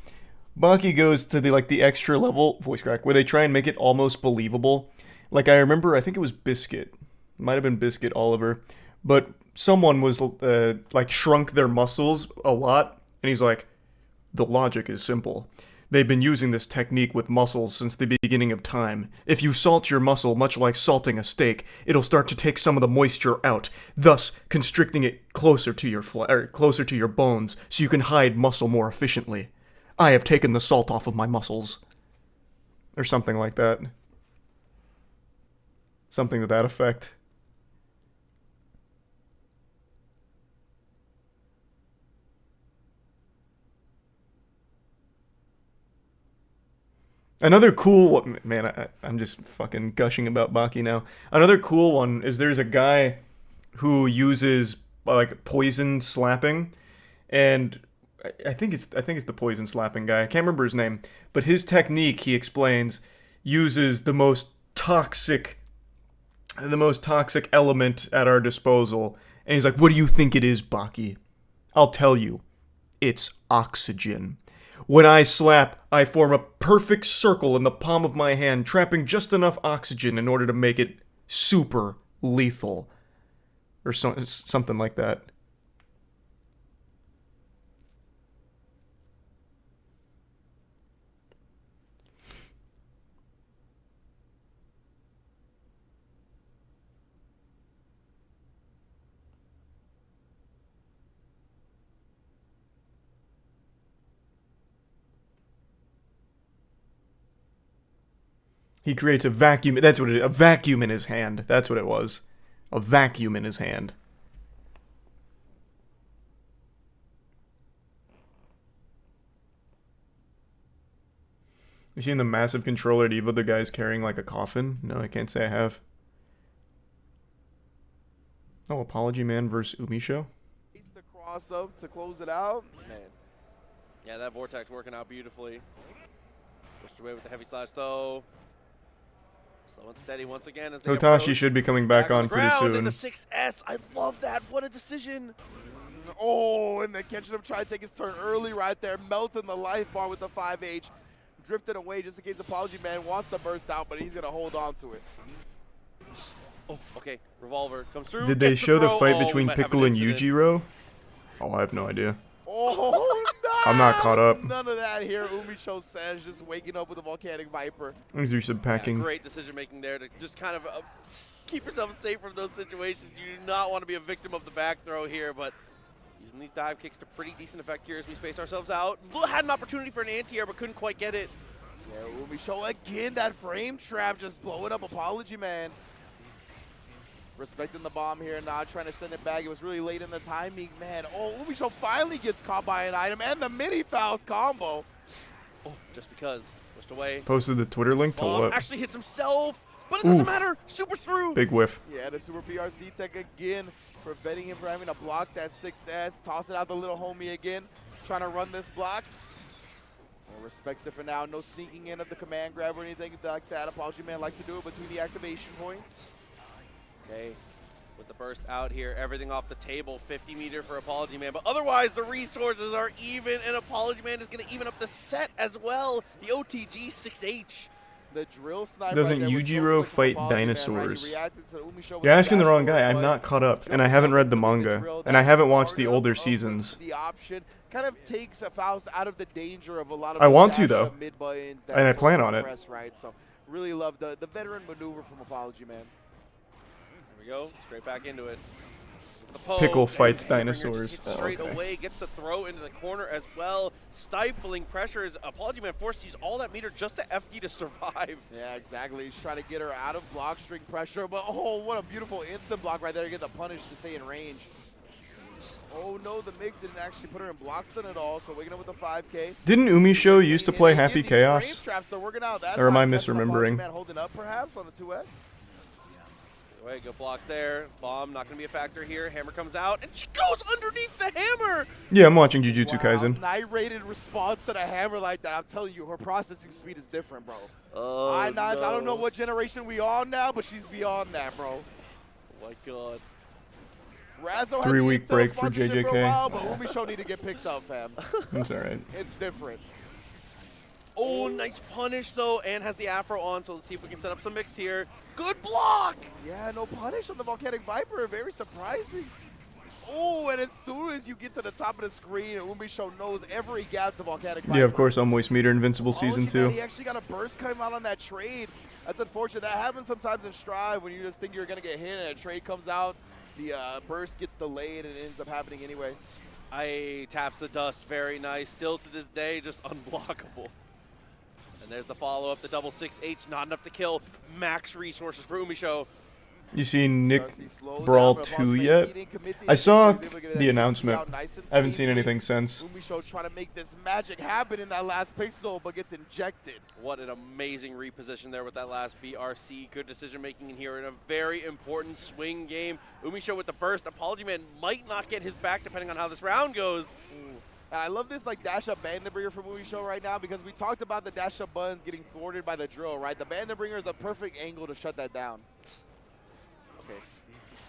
Baki goes to the extra level, voice crack, where they try and make it almost believable. Like, I remember, I think it was Biscuit. Might have been Biscuit Oliver. But someone was, shrunk their muscles a lot. And he's like, the logic is simple. They've been using this technique with muscles since the beginning of time. If you salt your muscle, much like salting a steak, it'll start to take some of the moisture out, thus constricting it closer to your bones, so you can hide muscle more efficiently. I have taken the salt off of my muscles. Or something like that. Something to that effect. Another cool one, man, I'm just fucking gushing about Baki now. Another cool one is there's a guy who uses poison slapping, and I think it's the poison slapping guy. I can't remember his name, but his technique, he explains, uses the most toxic element at our disposal. And he's like, "What do you think it is, Baki?" I'll tell you, it's oxygen. When I slap, I form a perfect circle in the palm of my hand, trapping just enough oxygen in order to make it super lethal. Or something like that. He creates a vacuum. That's what it is. A vacuum in his hand. That's what it was. A vacuum in his hand. You seen the massive controller at Evo the guy's carrying like a coffin? No, I can't say I have. Oh, Apology Man versus Umisho. The cross up to close it out. Man. Yeah, that Vortex working out beautifully. Pushed away with the heavy slash though. Slow and steady once again as they Hotashi approach. should be coming back on pretty ground in soon. the 6S. I love that. What a decision. Oh, and then catching him trying to take his turn early right there. Melting the life bar with the 5H. Drifted away just in case Apology Man wants to burst out, but he's going to hold on to it. Oh, okay. Revolver comes through. Did they gets show the throw. fight Oh, we between might have an Piccolo and incident. Yujiro? Oh, I have no idea. Oh, I'm not caught up. None of that here. Umisho says just waking up with a Volcanic Viper. Exusive packing. Great decision making there to just kind of keep yourself safe from those situations. You do not want to be a victim of the back throw here, but using these dive kicks to pretty decent effect here as we space ourselves out. Had an opportunity for an anti-air, but couldn't quite get it. Yeah, Umisho again, that frame trap just blowing up Apology Man. Respecting the bomb here, not trying to send it back. It was really late in the timing, man. Oh, Umisho finally gets caught by an item and the mini Faust combo. Oh, just because. Pushed away. Posted the Twitter link to Bomb what? actually hits himself, but it doesn't Oof. matter. Super through. Big whiff. Yeah, the Super PRC tech again, preventing him from having to block that 6S. Tossing out the little homie again, trying to run this block. Well, respects it for now. No sneaking in of the command grab or anything like that. Apology Man likes to do it between the activation points. Okay, with the burst out here, everything off the table, 50 meter for Apology Man, but otherwise the resources are even, and Apology Man is going to even up the set as well. The OTG 6H. The drill sniper. Doesn't right there was so Yujiro slick from fight Apology Man, right? dinosaurs? He reacted to Umisho with You're the asking the dash wrong guy. forward I'm button. not caught up, and I Jumping haven't up read the with manga, drill, and I that haven't watched the startup older of seasons. The option kind of takes a Faust out of the danger of a lot of I those want to, dash though. up mid buttons that And I sort plan of on it. press, right? So really love the veteran maneuver from Apology Man. There we go, straight back into it. The poke, Pickle and fights Seabringer dinosaurs. just hits Oh, straight okay. away, gets the throw into the corner as well. Stifling pressure as Apology Man forced to use all that meter just to FD to survive. Yeah, exactly. He's trying to get her out of block string pressure, but oh, what a beautiful instant block right there to get the punish to stay in range. Oh no, the mix didn't actually put her in block stun at all, so waking up with the 5K. Didn't Umisho used to play Happy Again, these frame Chaos? traps, they're working out that Or am I time. That's what Apology misremembering? Man holding up perhaps on the 2S. Way, good blocks there. Bomb not going to be a factor here. Hammer comes out, and she goes underneath the hammer. Yeah, I'm watching Jujutsu Kaisen. Night-rated response to the hammer like that. I'm telling you, her processing speed is different, bro. I don't know what generation we on now, but she's beyond that, bro. Oh my God. Razzo had the 3-week Intel break for sponsorship For a JJK. while, but Umisho need to get picked up, fam. It's alright. It's different. Oh, nice punish, though, and has the Afro on, so let's see if we can set up some mix here. Good block! Yeah, no punish on the Volcanic Viper. Very surprising. Oh, and as soon as you get to the top of the screen, Umisho knows every gap to Volcanic Viper. Yeah, of course, Moist Meter Invincible Season Apology Man, 2. He actually got a burst come out on that trade. That's unfortunate. That happens sometimes in Strive when you just think you're going to get hit and a trade comes out. The burst gets delayed and it ends up happening anyway. I taps the dust. Very nice. Still to this day, just unblockable. And there's the follow-up, the double 6H, not enough to kill. Max resources for Umisho. You seen Nick Brawl 2 yet? I saw the announcement. I haven't seen anything since. Umisho trying to make this magic happen in that last pixel, but gets injected. What an amazing reposition there with that last BRC. Good decision making in here in a very important swing game. Umisho with the burst. Apology Man might not get his back depending on how this round goes. And I love this like dash up Band the Bringer from Umisho right now because we talked about the dash up buttons getting thwarted by the drill, right? The Band the Bringer is a perfect angle to shut that down. Okay,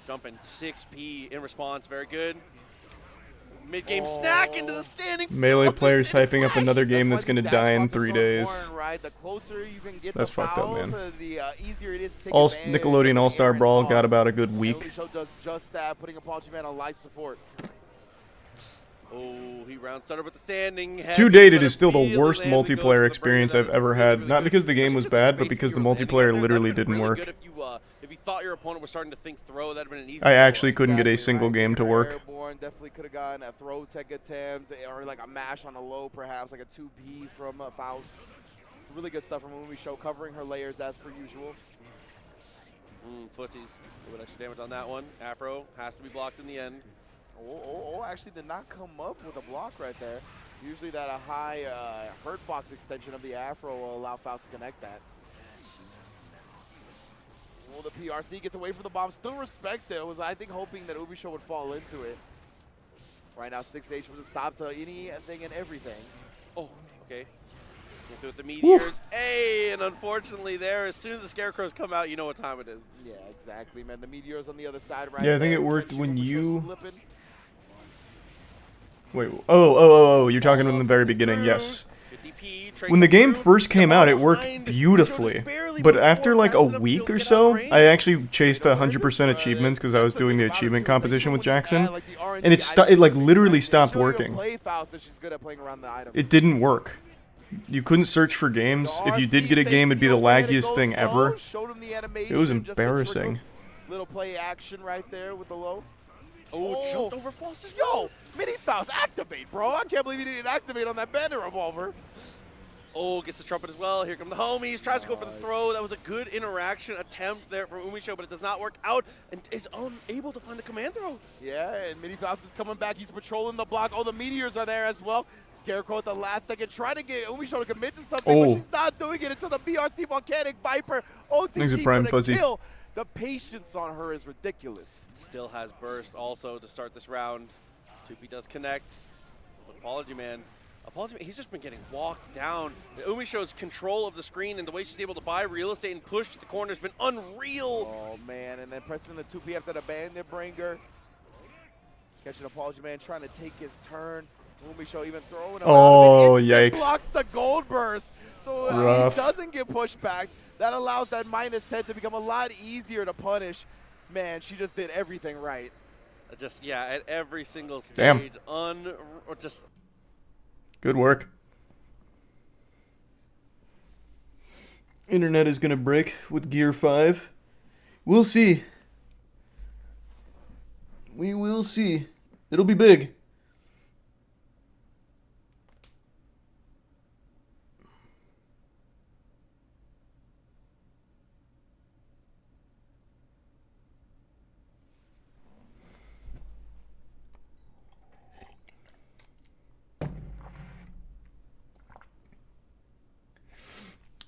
jumping 6P in response, very good. Mid-game snack into the standing. Melee Phillips players and a hyping up slash. another game That's that's why going to these die in dash spots are 3 so days. important, right? The closer you can get That's the fucked up, fouls, man. the easier it is to take All advantage of Nickelodeon the All-Star errant Brawl toss. got about a good And week. Umisho does just that, putting Apology Man on life support. Oh, he round started with the standing. To date, it is still the worst multiplayer experience I've ever had. Not because the game was bad, but because the multiplayer literally didn't work. If you thought your opponent was starting to think throw, that'd have been an easy. I actually couldn't get a Exactly single right. game to work. Airborne definitely could have gotten a throw tech attempt or like a mash on a low, perhaps like a 2P from Faust. Really good stuff from Umisho, covering her layers as per usual. Footsies, a little bit extra damage on that one. Afro has to be blocked in the end. Oh, actually did not come up with a block right there. Usually that a high hurt box extension of the Afro will allow Faust to connect that. Well, the PRC gets away from the bomb, still respects it. It was, I think, hoping that Umisho would fall into it. Right now, 6H was a stop to anything and everything. Oh, okay. Get through with the meteors. Hey, and unfortunately there, as soon as the scarecrows come out, you know what time it is. Yeah, exactly, man. The meteors on the other side right Yeah, I think there. it worked Catching when Umisho you... slipping. Wait, oh, you're talking from the very beginning, yes. Good When the game first came out, it worked beautifully. But after like a week or so, I actually chased 100% achievements because I was doing the achievement competition with Jackson, and it like literally stopped working. It didn't work. You couldn't search for games. If you did get a game, it'd be the laggiest thing ever. It was embarrassing. Little play action right there with the low. Oh, jumped over Foster's. Yo, Mini Faust, activate, bro. I can't believe he didn't activate on that Bandit revolver. Oh, gets the trumpet as well. Here come the homies. Tries to go for the throw. That was a good interaction attempt there from Umisho, but it does not work out and is unable to find the command throw. Yeah, and Mini Faust is coming back. He's patrolling the block. Oh, the meteors are there as well. Scarecrow at the last second trying to get Umisho to commit to something, but she's not doing it until the BRC Volcanic Viper OTG for the kill. The patience on her is ridiculous. Still has burst also to start this round. Tupi does connect. But Apology Man, he's just been getting walked down. Umisho's control of the screen and the way she's able to buy real estate and push to the corner has been unreal. Oh, man, and then pressing the 2P after the Bandit Bringer. Catching Apology Man, trying to take his turn. Umisho even throwing him out. Yikes. Blocks the gold burst, so he doesn't get pushed back. That allows that -10 to become a lot easier to punish. Man, she just did everything right. At every single stage. Damn. Good work. Internet is gonna break with Gear 5. We'll see. We will see. It'll be big.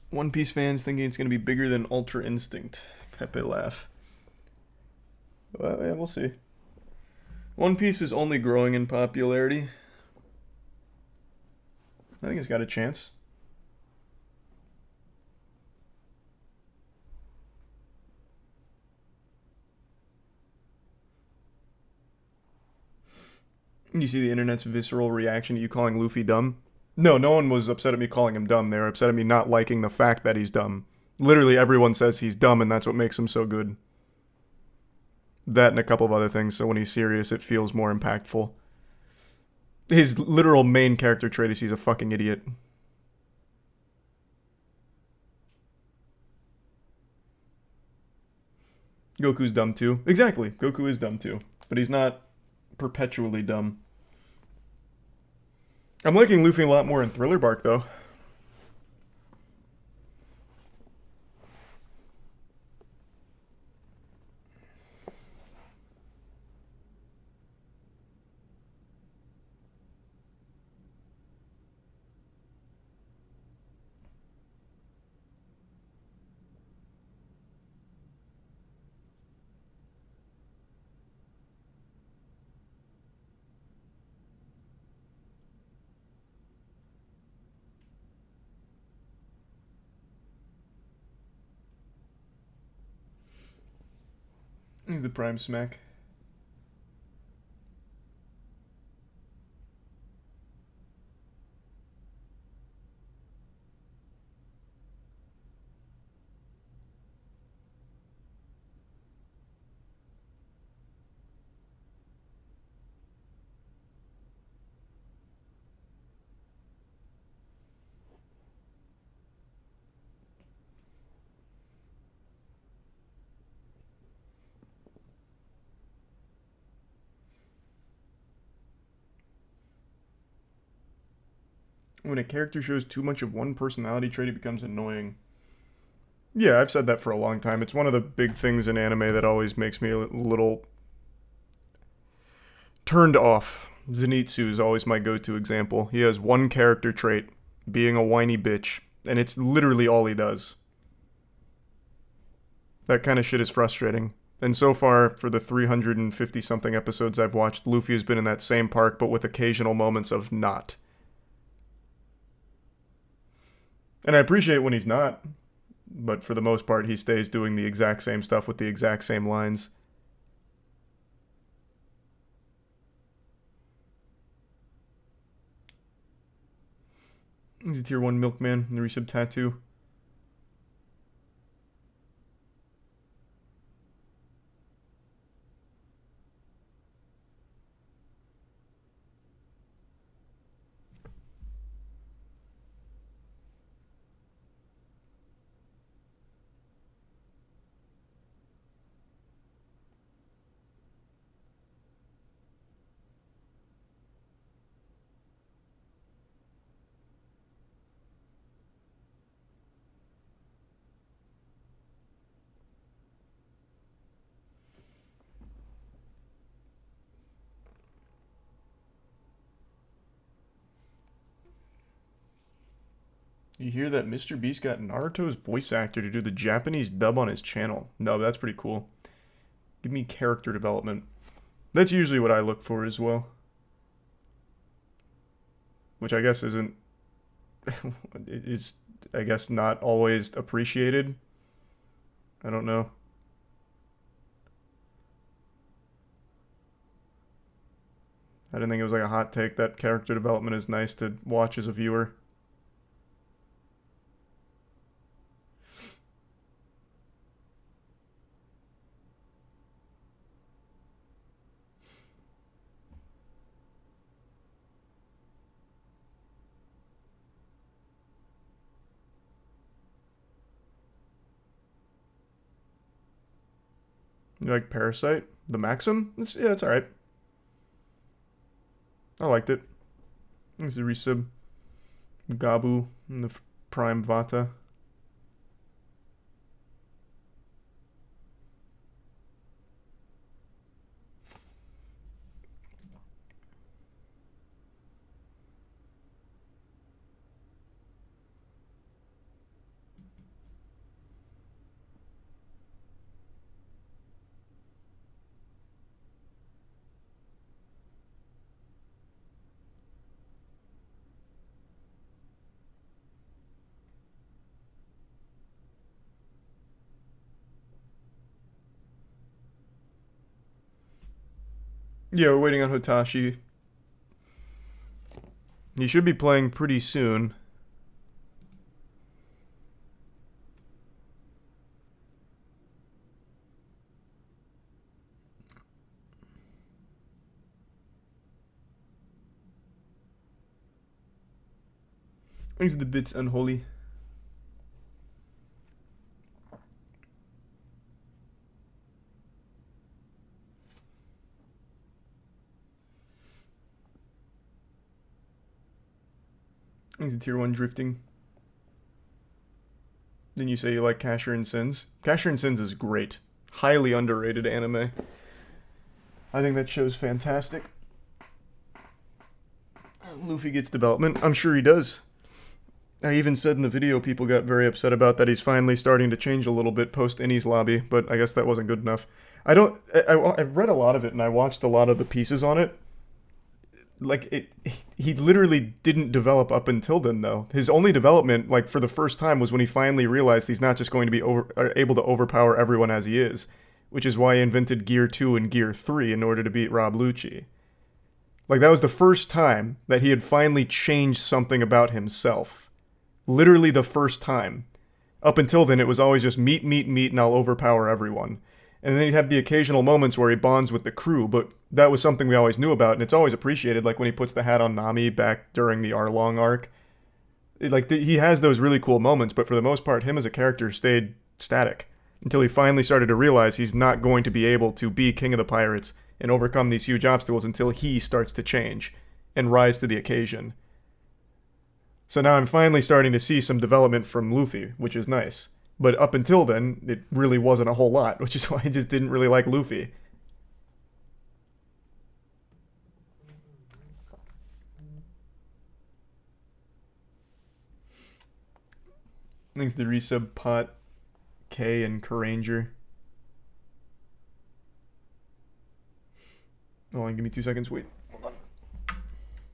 One Piece fans thinking it's going to be bigger than Ultra Instinct. Pepe laugh. Well, yeah, we'll see. One Piece is only growing in popularity. I think it's got a chance. You see the internet's visceral reaction to you calling Luffy dumb? No one was upset at me calling him dumb. They were upset at me not liking the fact that he's dumb. Literally everyone says he's dumb and that's what makes him so good. That and a couple of other things, so when he's serious it feels more impactful. His literal main character trait is he's a fucking idiot. Goku's dumb too. Exactly, Goku is dumb too. But he's not perpetually dumb. I'm liking Luffy a lot more in Thriller Bark, though. He's the prime smack. When a character shows too much of one personality trait, it becomes annoying. Yeah, I've said that for a long time. It's one of the big things in anime that always makes me a little turned off. Zenitsu is always my go-to example. He has one character trait, being a whiny bitch, and it's literally all he does. That kind of shit is frustrating. And so far, for the 350-something episodes I've watched, Luffy has been in that same park, but with occasional moments of not. And I appreciate when he's not, but for the most part, he stays doing the exact same stuff with the exact same lines. He's a tier 1 milkman in the resub tattoo. You hear that Mr. Beast got Naruto's voice actor to do the Japanese dub on his channel? No, that's pretty cool. Give me character development. That's usually what I look for as well. Which I guess isn't... is, I guess, not always appreciated. I don't know. I didn't think it was like a hot take that character development is nice to watch as a viewer. You like Parasite? The Maxim? Yeah, it's alright. I liked it. This is a resub. Gabu and the Prime Vata. Yeah, we're waiting on Hotashi. He should be playing pretty soon. These are the bits unholy. He's a tier 1 drifting. Then you say you like Casher and Sins. Casher and Sins is great. Highly underrated anime. I think that show's fantastic. Luffy gets development. I'm sure he does. I even said in the video people got very upset about that he's finally starting to change a little bit post Innie's lobby, but I guess that wasn't good enough. I read a lot of it and I watched a lot of the pieces on it. Like, he literally didn't develop up until then, though. His only development, like, for the first time was when he finally realized he's not just going to be able to overpower everyone as he is, which is why he invented Gear 2 and Gear 3 in order to beat Rob Lucci. Like, that was the first time that he had finally changed something about himself. Literally the first time. Up until then, it was always just meet, and I'll overpower everyone. And then he'd have the occasional moments where he bonds with the crew, but that was something we always knew about, and it's always appreciated, like when he puts the hat on Nami back during the Arlong arc. He has those really cool moments, but for the most part, him as a character stayed static, until he finally started to realize he's not going to be able to be King of the Pirates and overcome these huge obstacles until he starts to change and rise to the occasion. So now I'm finally starting to see some development from Luffy, which is nice. But up until then, it really wasn't a whole lot, which is why I just didn't really like Luffy. Thanks to the resub Pot, K, and Karanger. Hold on, give me 2 seconds, wait. Hold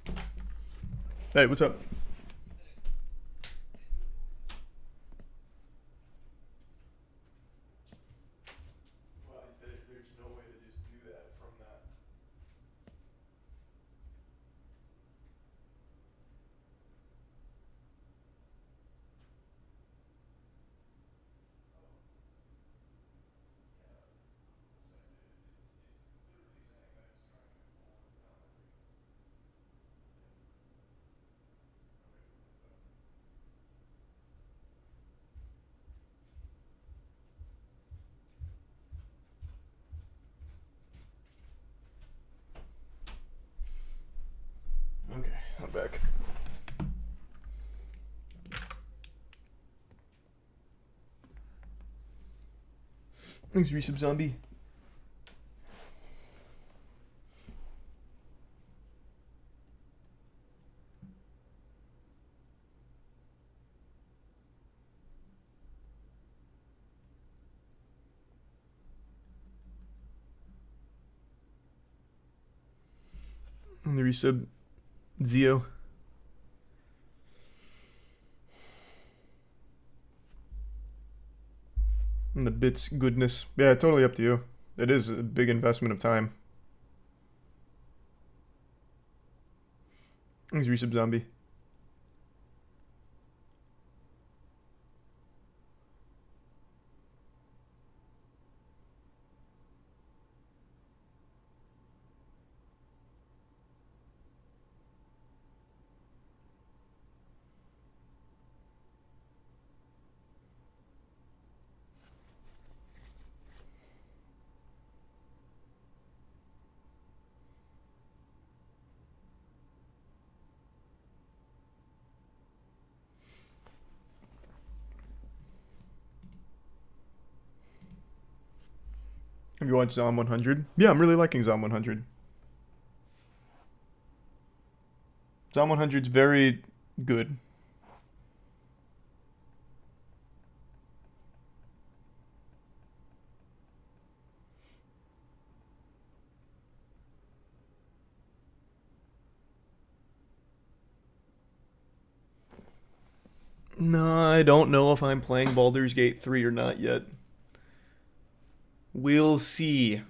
on. Hey, what's up? I'm back. Thanks, Resub Zombie. And the resub Zio. And the bits goodness. Yeah, totally up to you. It is a big investment of time. Thanks, Resub Zombie. Have you watched Zom 100? Yeah, I'm really liking Zom 100. Zom 100's very good. No, I don't know if I'm playing Baldur's Gate 3 or not yet. We'll see.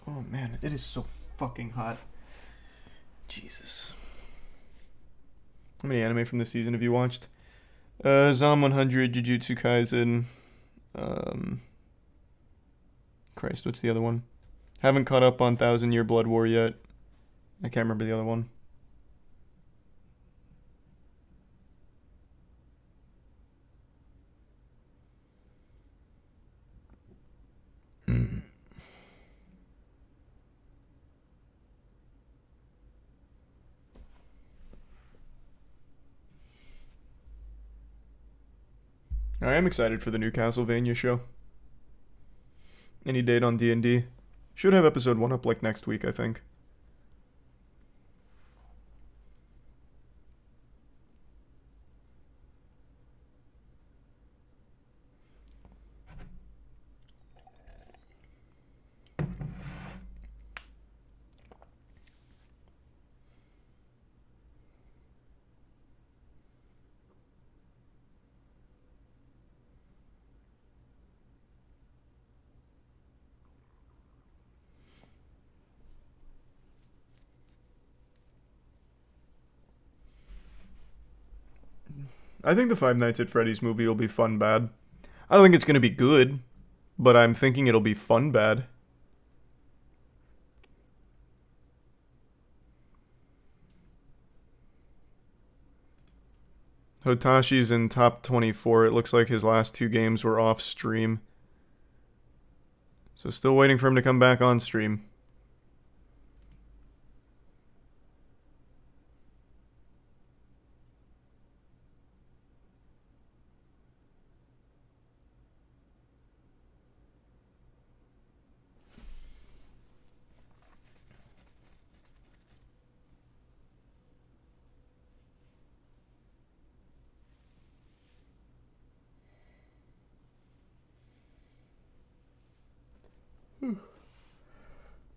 Oh man, it is so fucking hot. Jesus. How many anime from this season have you watched? Zom 100, Jujutsu Kaisen. Christ, what's the other one? Haven't caught up on 1,000 Year Blood War yet. I can't remember the other one. I am excited for the new Castlevania show. Any date on D&D? Should have episode 1 up like next week, I think. I think the Five Nights at Freddy's movie will be fun bad. I don't think it's going to be good, but I'm thinking it'll be fun bad. Hotashi's in top 24. It looks like his last 2 games were off stream. So still waiting for him to come back on stream.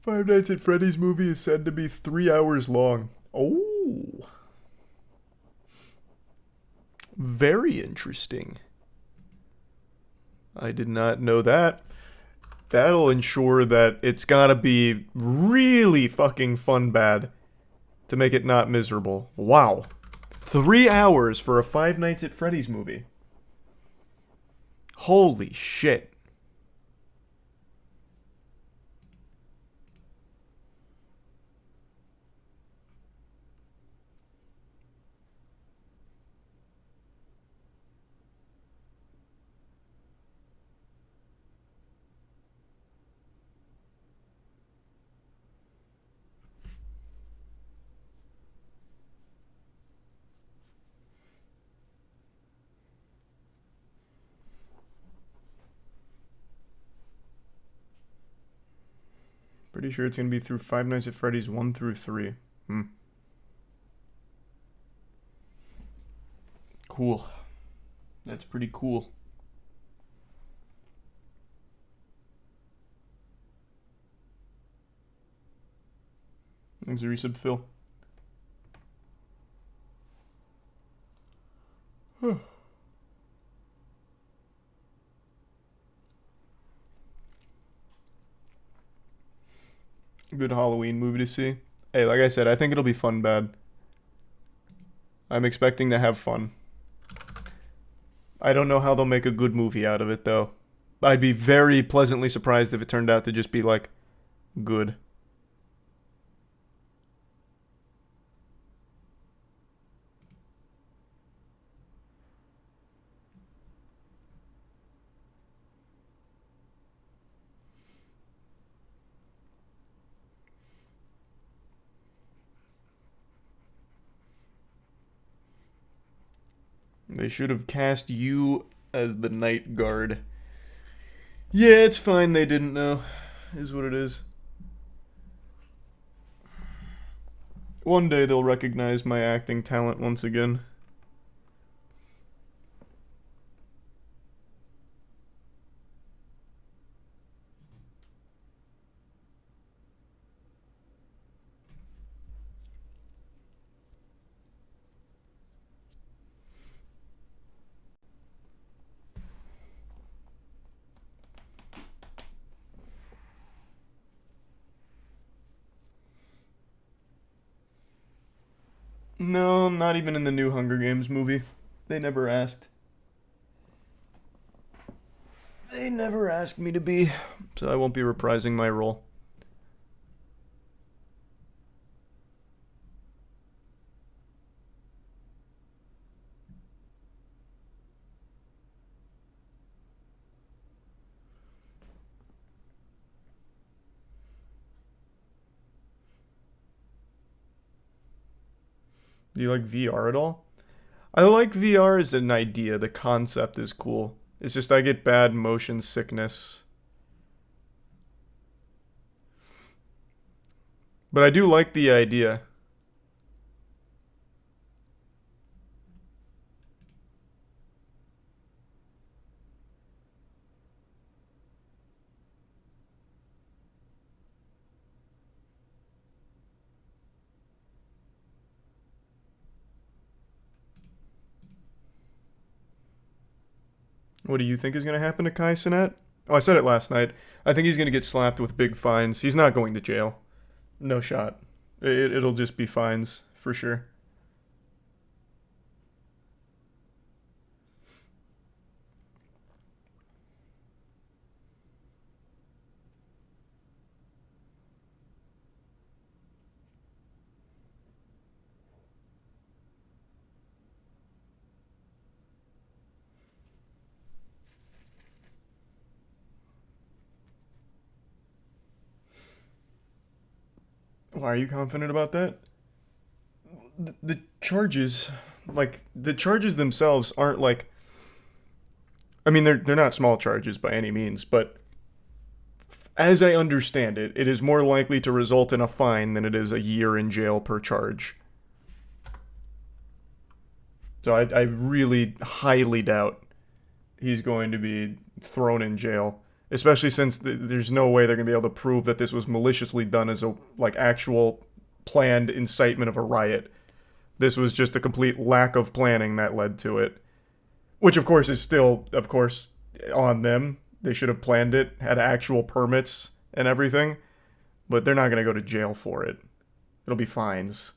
Five Nights at Freddy's movie is said to be 3 hours long. Oh. Very interesting. I did not know that. That'll ensure that it's gotta be really fucking fun bad to make it not miserable. Wow. 3 hours for a Five Nights at Freddy's movie. Holy shit. Pretty sure it's going to be through Five Nights at Freddy's 1 through 3. Cool. That's pretty cool. Thanks for resub, Phil. Good Halloween movie to see. Hey, like I said, I think it'll be fun bad. I'm expecting to have fun. I don't know how they'll make a good movie out of it, though. I'd be very pleasantly surprised if it turned out to just be, like, good. They should have cast you as the night guard. Yeah, it's fine they didn't know. Is what it is. One day they'll recognize my acting talent once again. No, I'm not even in the new Hunger Games movie. They never asked. They never asked me to be, so I won't be reprising my role. Do you like VR at all? I like VR as an idea. The concept is cool. It's just I get bad motion sickness. But I do like the idea. What do you think is going to happen to Kai Cenat? Oh, I said it last night. I think he's going to get slapped with big fines. He's not going to jail. No shot. It'll just be fines, for sure. Why are you confident about that? The charges, like, the charges themselves aren't like... I mean, they're not small charges by any means, but as I understand it, it is more likely to result in a fine than it is a year in jail per charge. So I really highly doubt he's going to be thrown in jail. Especially since there's no way they're going to be able to prove that this was maliciously done as a, like, actual planned incitement of a riot. This was just a complete lack of planning that led to it. Which, of course, is still, of course, on them. They should have planned it, had actual permits and everything. But they're not going to go to jail for it. It'll be fines.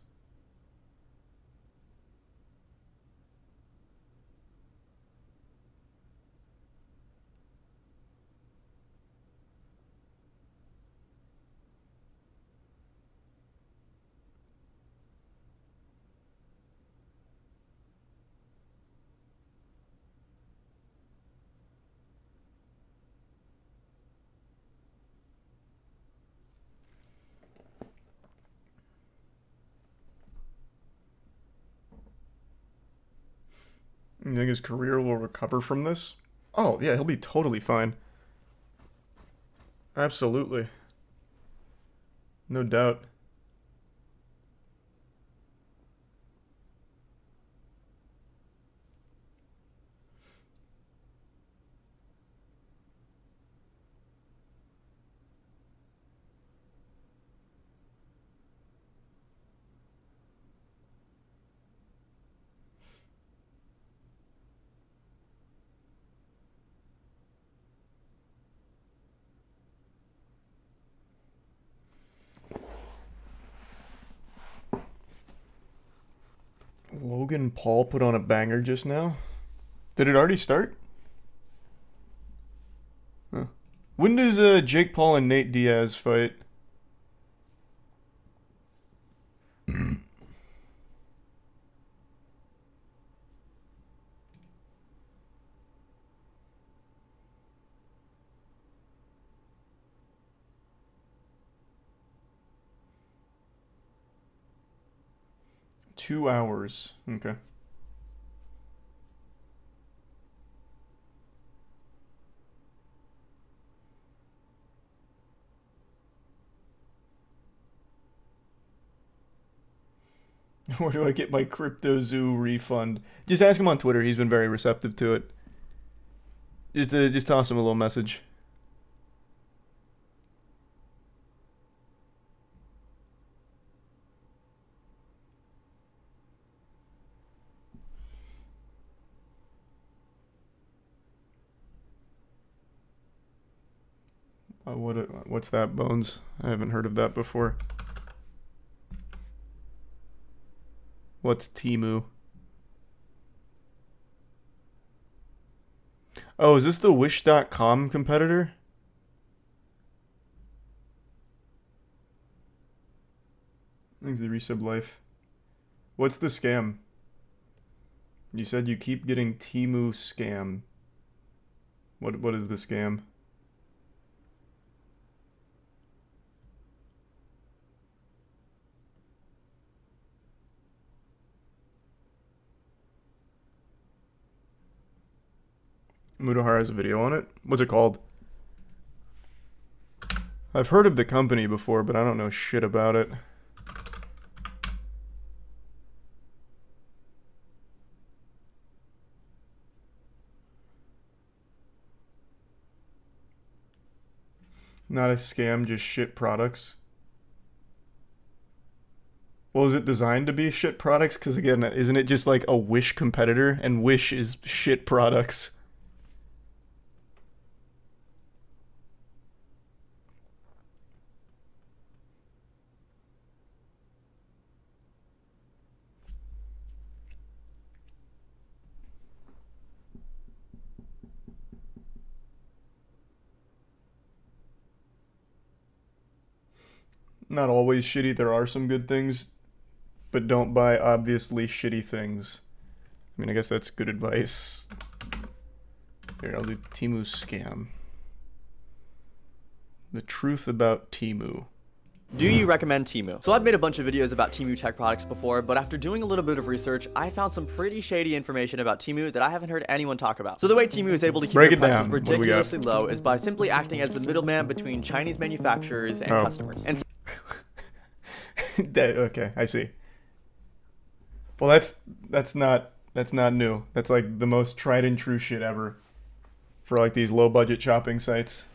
You think his career will recover from this? Oh, yeah, he'll be totally fine. Absolutely. No doubt. Logan Paul put on a banger just now. Did it already start? Huh. When does Jake Paul and Nate Diaz fight? $2. Okay. Where do I get my CryptoZoo refund? Just ask him on Twitter. He's been very receptive to it. Just toss him a little message. What's that, Bones? I haven't heard of that before. What's Temu? Oh, is this the Wish.com competitor? Thanks, the resub life. What's the scam? You said you keep getting Temu scam. What is the scam? Mudahara has a video on it. What's it called? I've heard of the company before, but I don't know shit about it. Not a scam, just shit products. Well, is it designed to be shit products? Because again, isn't it just like a Wish competitor? And Wish is shit products. Not always shitty, there are some good things, but don't buy obviously shitty things. I mean, I guess that's good advice. Here, I'll do Temu scam. The truth about Temu. Do you recommend Temu? So I've made a bunch of videos about Temu tech products before, but after doing a little bit of research, I found some pretty shady information about Temu that I haven't heard anyone talk about. So the way Temu is able to keep their prices ridiculously low is by simply acting as the middleman between Chinese manufacturers and customers. And okay, I see. Well, that's not new. That's like the most tried and true shit ever for like these low budget shopping sites.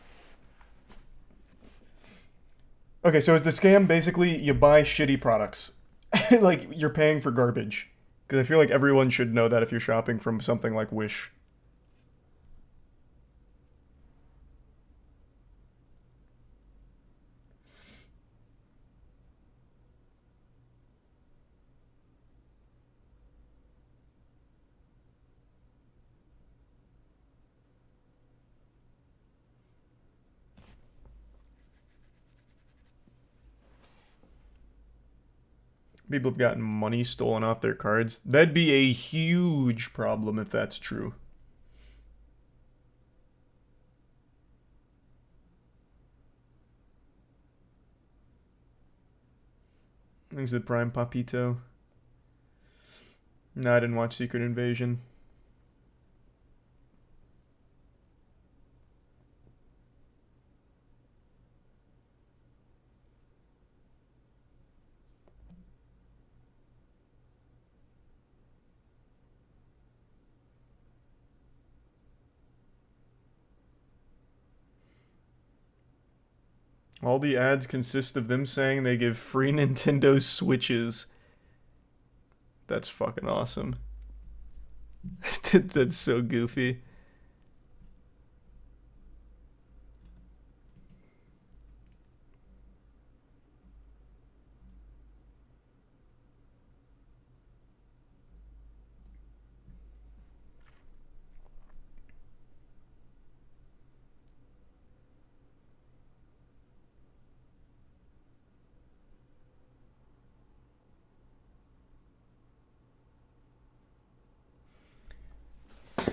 Okay, so is the scam basically you buy shitty products? Like you're paying for garbage? Because I feel like everyone should know that if you're shopping from something like Wish. People have gotten money stolen off their cards. That'd be a huge problem if that's true. Thanks to Prime Papito. No, I didn't watch Secret Invasion. All the ads consist of them saying they give free Nintendo Switches. That's fucking awesome. That's so goofy.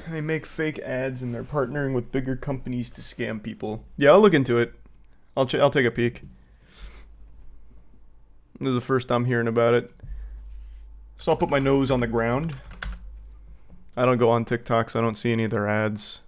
They make fake ads and they're partnering with bigger companies to scam people. Yeah, I'll look into it. I'll take a peek. This is the first I'm hearing about it. So I'll put my nose on the ground. I don't go on TikTok, so I don't see any of their ads.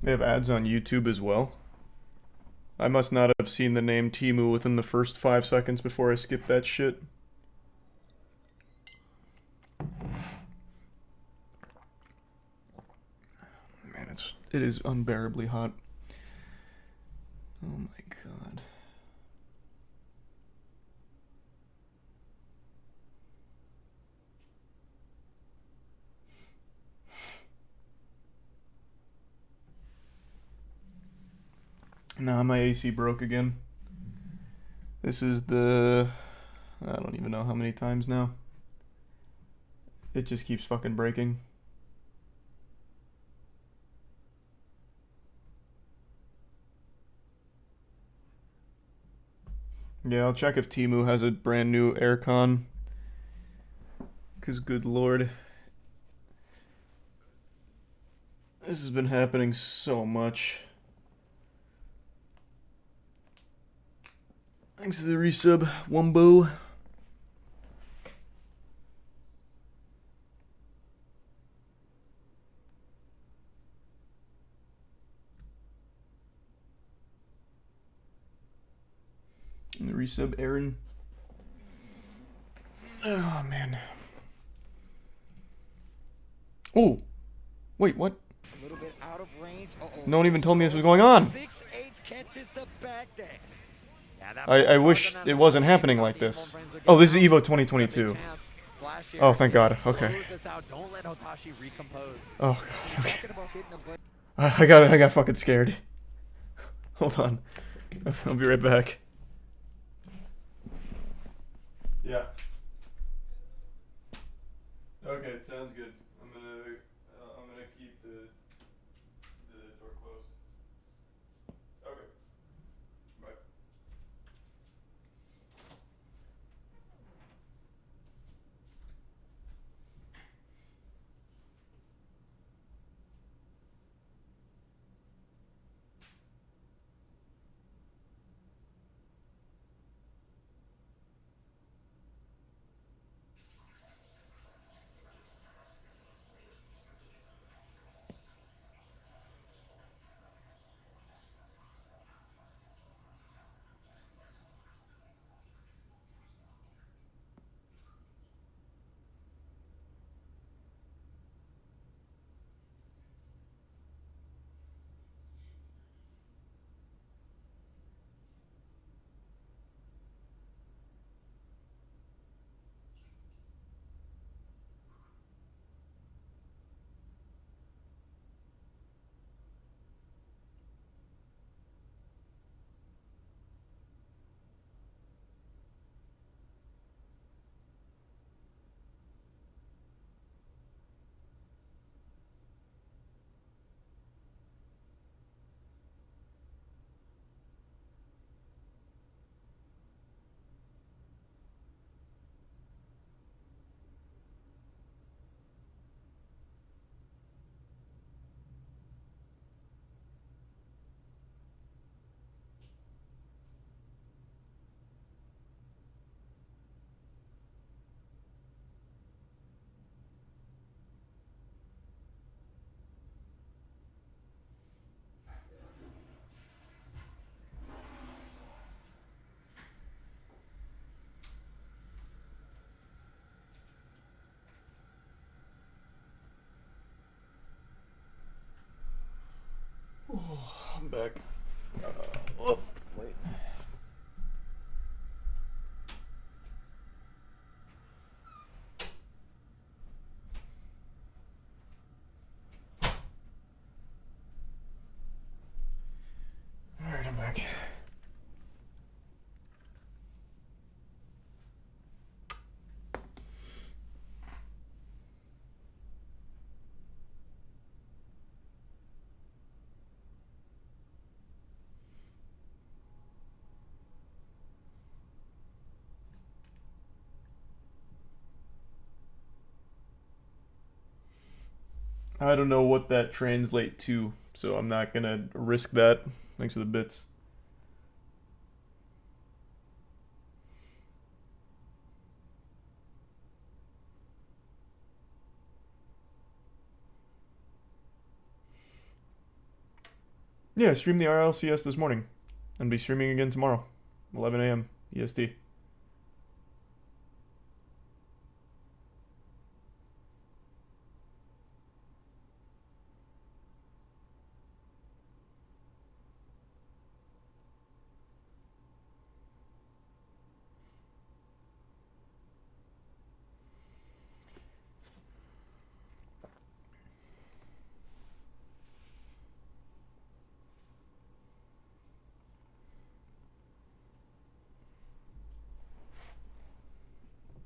They have ads on YouTube as well. I must not have seen the name Temu within the first 5 seconds before I skipped that shit. Man, it is unbearably hot. Oh my god. Nah, my AC broke again. This is the... I don't even know how many times now. It just keeps fucking breaking. Yeah, I'll check if Temu has a brand new aircon. 'Cause good lord. This has been happening so much. Thanks to the resub, Wumbo. And the resub, Aaron. Oh, man. Oh! Wait, what? A little bit out of range. No one even told me this was going on. 6-8 catches the back dash. I wish it wasn't happening like this. Oh, this is EVO 2022. Oh, thank God. Okay. Oh, God. Okay. I got fucking scared. Hold on. I'll be right back. Yeah. Okay, sounds good. I'm gonna keep the door closed. Okay. Bye. back. Wait. Alright, I'm back. I don't know what that translates to, so I'm not gonna risk that. Thanks for the bits. Yeah, I streamed the RLCS this morning, and be streaming again tomorrow, 11 a.m. EST.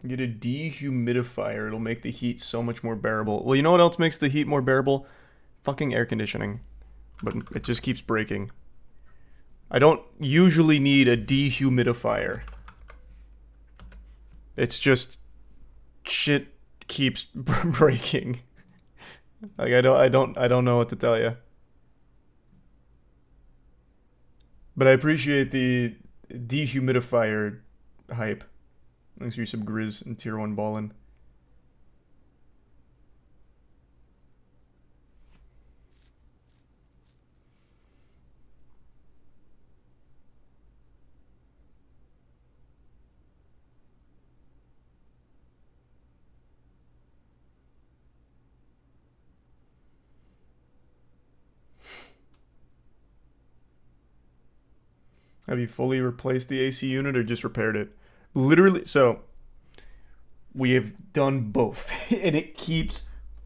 Get a dehumidifier. It'll make the heat so much more bearable. Well, you know what else makes the heat more bearable? Fucking air conditioning. But it just keeps breaking. I don't usually need a dehumidifier. It's just shit keeps breaking. Like I don't know what to tell you. But I appreciate the dehumidifier hype. Thanks for your sub Grizz and tier 1 ballin'. Have you fully replaced the AC unit or just repaired it? Literally, so we have done both and it keeps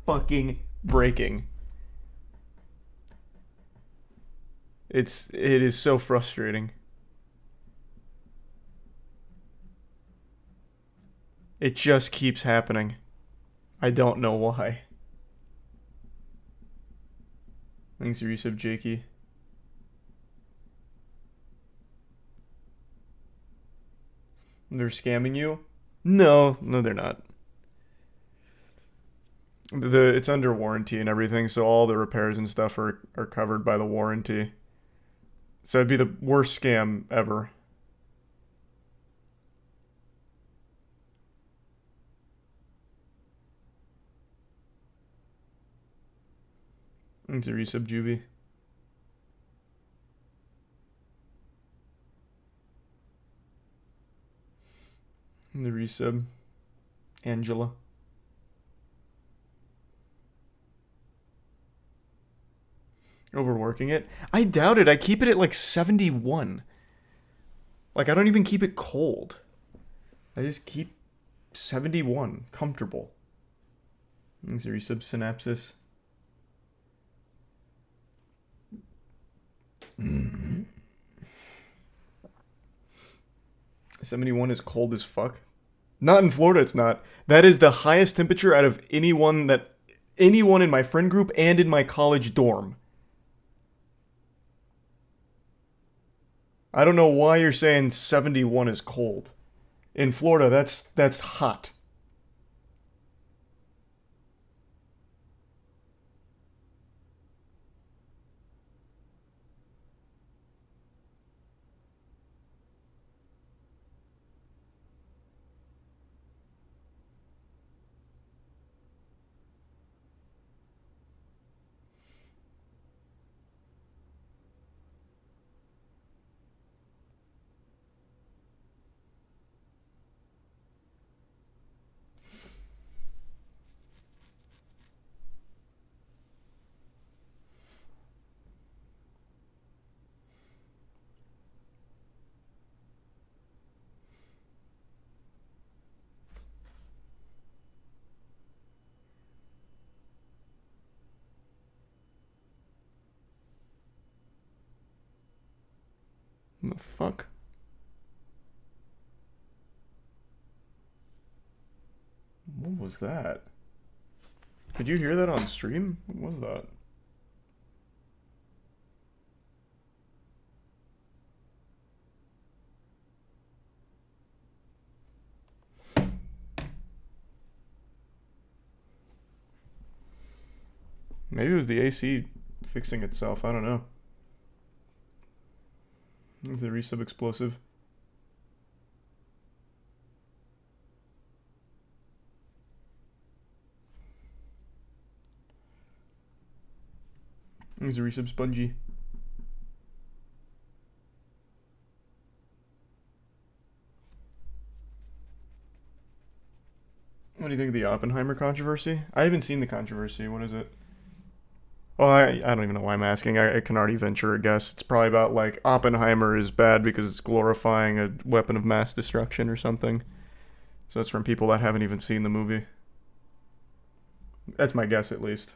fucking breaking. It is so frustrating. It just keeps happening. I don't know why. Thanks for your resub, Jakey. They're scamming you? No, they're not. It's under warranty and everything, so all the repairs and stuff are covered by the warranty. So it'd be the worst scam ever. It's a resub, Juvie. The resub, Angela. Overworking it? I doubt it. I keep it at like 71. Like, I don't even keep it cold. I just keep 71. Comfortable. Thanks, resub, Synapsis. 71 is cold as fuck. Not in Florida, it's not. That is the highest temperature out of anyone in my friend group and in my college dorm. I don't know why you're saying 71 is cold. In Florida, that's hot. What the fuck? What was that? Did you hear that on stream? What was that? Maybe it was the AC fixing itself. I don't know. Is the resub explosive? Is the resub spongy? What do you think of the Oppenheimer controversy? I haven't seen the controversy. What is it? Well, I don't even know why I'm asking. I can already venture a guess. It's probably about, like, Oppenheimer is bad because it's glorifying a weapon of mass destruction or something. So it's from people that haven't even seen the movie. That's my guess, at least.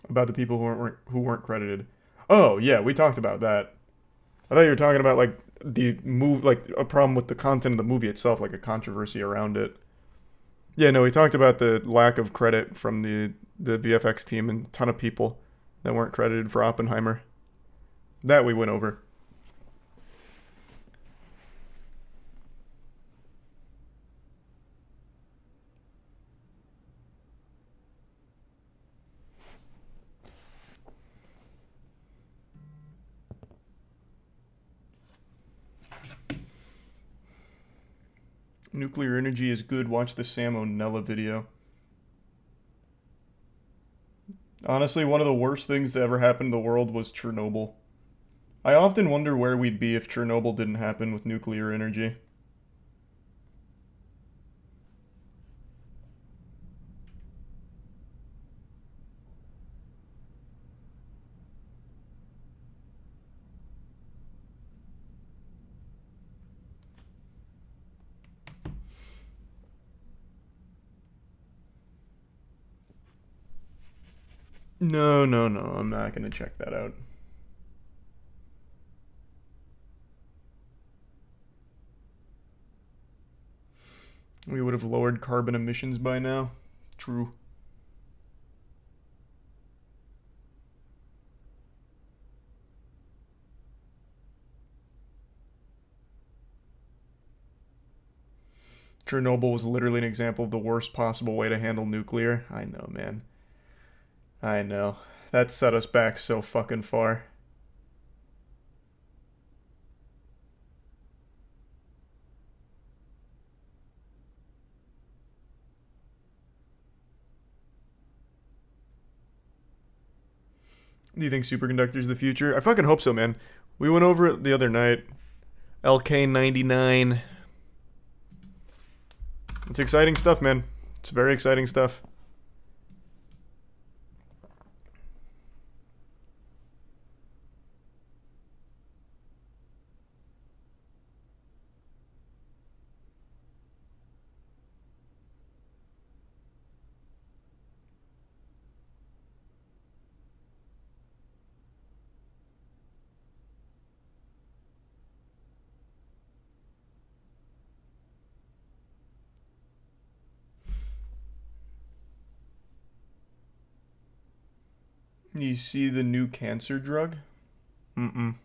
About the people who weren't credited. Oh yeah, we talked about that. I thought you were talking about like the like a problem with the content of the movie itself, like a controversy around it. Yeah, no, we talked about the lack of credit from the VFX team and a ton of people that weren't credited for Oppenheimer. That we went over. Nuclear energy is good. Watch the Sam O'Nella video. Honestly, one of the worst things to ever happen to the world was Chernobyl. I often wonder where we'd be if Chernobyl didn't happen with nuclear energy. No, I'm not gonna check that out. We would have lowered carbon emissions by now. True. Chernobyl was literally an example of the worst possible way to handle nuclear. I know, man. I know. That set us back so fucking far. Do you think superconductors the future? I fucking hope so, man. We went over it the other night. LK99. It's exciting stuff, man. It's very exciting stuff. You see the new cancer drug? I don't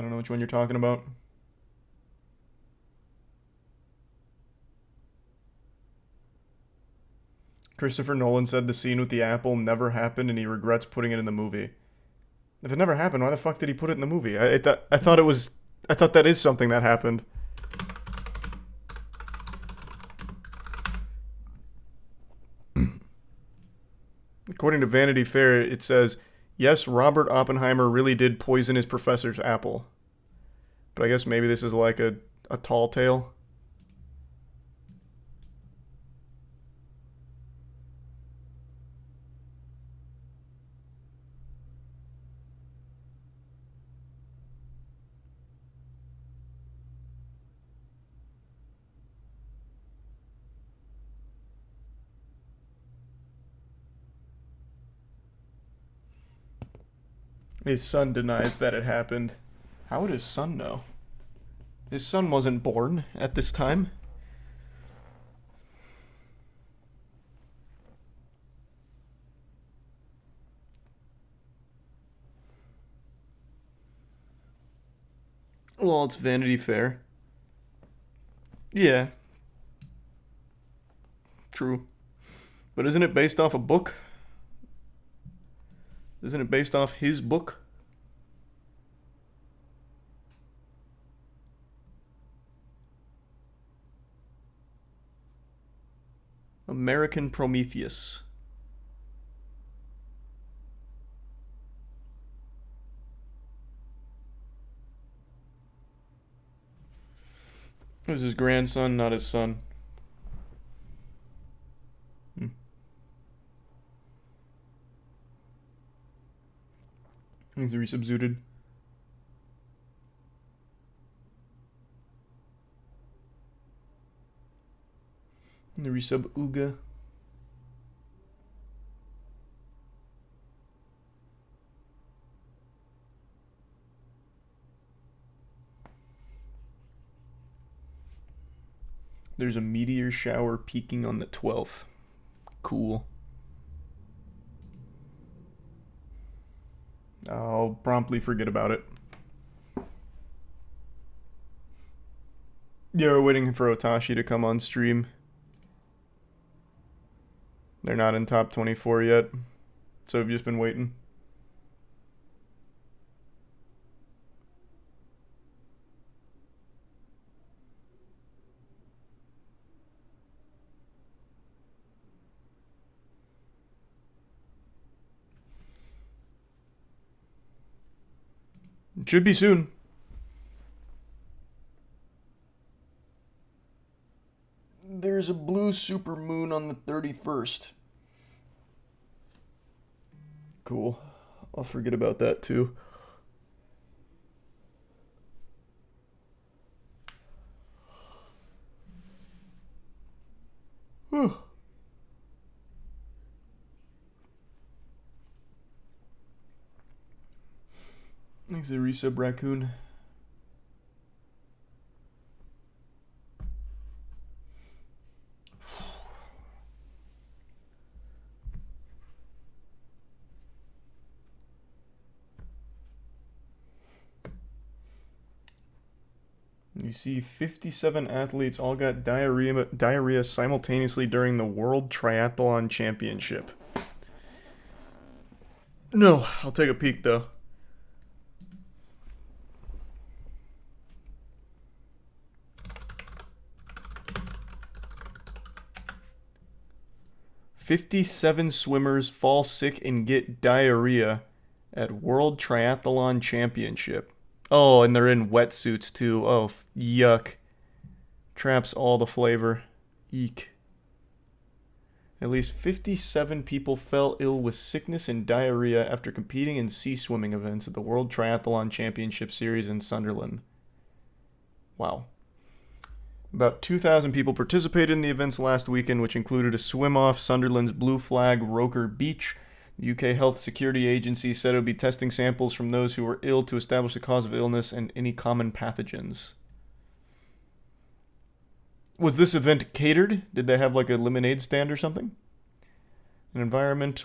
know which one you're talking about. Christopher Nolan said the scene with the apple never happened and he regrets putting it in the movie. If it never happened, why the fuck did he put it in the movie? I thought that is something that happened. According to Vanity Fair, it says, yes, Robert Oppenheimer really did poison his professor's apple. But I guess maybe this is like a tall tale. His son denies that it happened. How would his son know? His son wasn't born at this time. Well, it's Vanity Fair. Yeah. True. But isn't it based off a book? Isn't it based off his book? American Prometheus. It was his grandson, not his son. He's resubdued. The resub Uga. There's a meteor shower peaking on the 12th. Cool. I'll promptly forget about it. Yeah, we're waiting for Otashi to come on stream. They're not in top 24 yet, so I've just been waiting. It should be soon. There's a blue supermoon on the 31st. Cool. I'll forget about that too. Whew. Thanks, a resub raccoon. You see 57 athletes all got diarrhea simultaneously during the World Triathlon Championship. No, I'll take a peek though. "57 swimmers fall sick and get diarrhea at World Triathlon Championship." Oh, and they're in wetsuits too. Oh, yuck. Traps all the flavor. Eek. At least 57 people fell ill with sickness and diarrhea after competing in sea swimming events at the World Triathlon Championship Series in Sunderland. Wow. About 2,000 people participated in the events last weekend, which included a swim-off Sunderland's Blue Flag Roker Beach. The UK Health Security Agency said it would be testing samples from those who were ill to establish the cause of illness and any common pathogens. Was this event catered? Did they have like a lemonade stand or something? An environment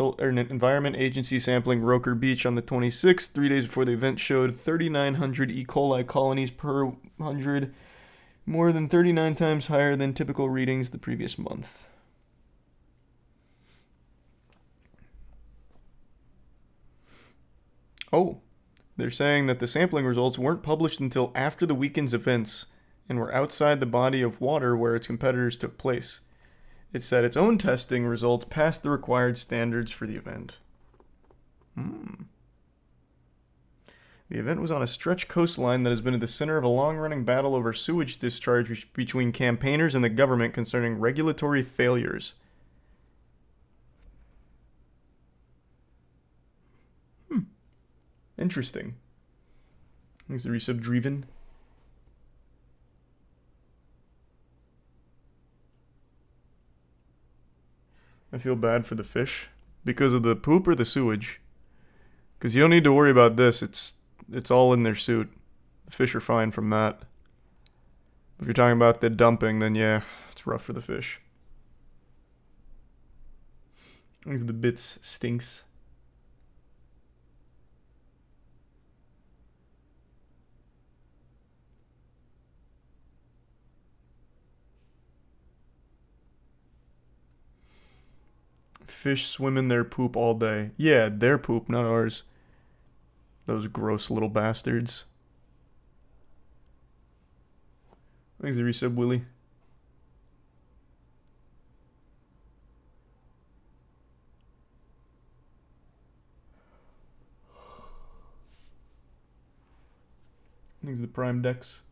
agency sampling Roker Beach on the 26th, 3 days before the event, showed 3,900 E. coli colonies per 100, more than 39 times higher than typical readings the previous month. Oh, they're saying that the sampling results weren't published until after the weekend's events and were outside the body of water where its competitors took place. It said its own testing results passed the required standards for the event. The event was on a stretch coastline that has been at the center of a long-running battle over sewage discharge between campaigners and the government concerning regulatory failures. Interesting. Thanks to resub Dreven. I feel bad for the fish. Because of the poop or the sewage? Because you don't need to worry about this. It's all in their suit. The fish are fine from that. If you're talking about the dumping, then yeah, it's rough for the fish. These are the bits stinks. Fish swim in their poop all day. Yeah, their poop, not ours. Those gross little bastards. Thanks for the resub, Willie. Thanks for the Prime Dex.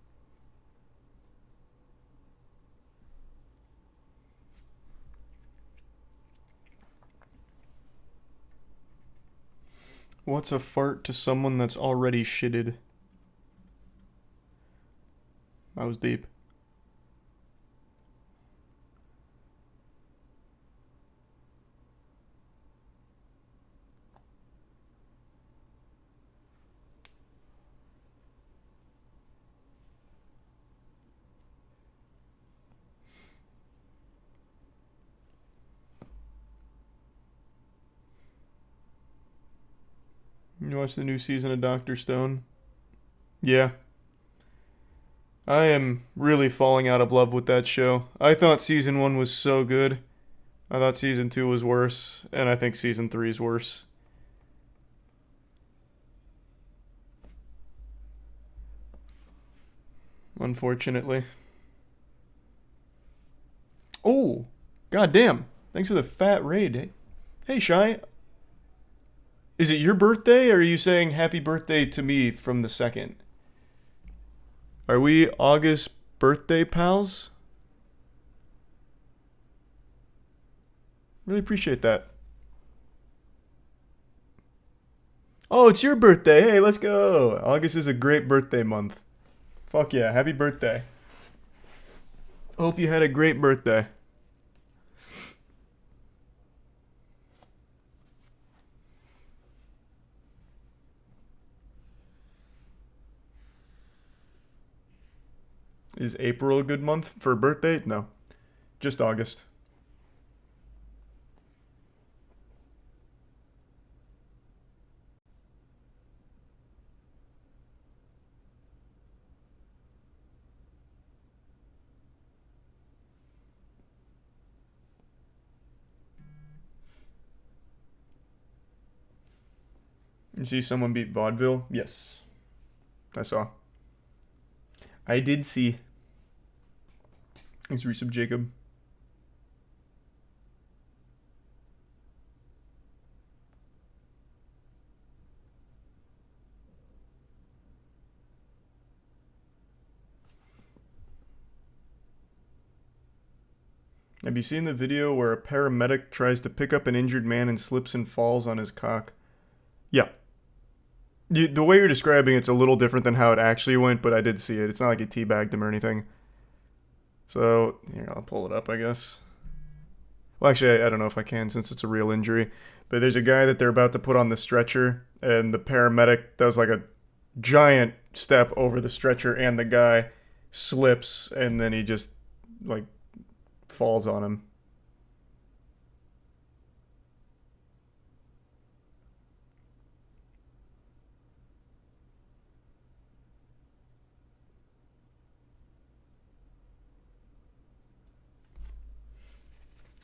What's a fart to someone that's already shitted? That was deep. You watch the new season of Dr. Stone? Yeah. I am really falling out of love with that show. I thought season 1 was so good. I thought season 2 was worse, and I think season 3 is worse. Unfortunately. Oh, goddamn. Thanks for the fat raid. Hey, Shy. Is it your birthday, or are you saying happy birthday to me from the 2nd? Are we August birthday pals? Really appreciate that. Oh, it's your birthday. Hey, let's go. August is a great birthday month. Fuck yeah, happy birthday. Hope you had a great birthday. Is April a good month for a birthday? No. Just August. You see someone beat Vaudeville? Yes. I saw. I did see. Thanks, Resub Jacob. Have you seen the video where a paramedic tries to pick up an injured man and slips and falls on his cock? Yeah. The way you're describing it's a little different than how it actually went, but I did see it. It's not like it teabagged him or anything. So, here, I'll pull it up, I guess. Well, actually, I don't know if I can since it's a real injury. But there's a guy that they're about to put on the stretcher, and the paramedic does like a giant step over the stretcher, and the guy slips, and then he just, like, falls on him.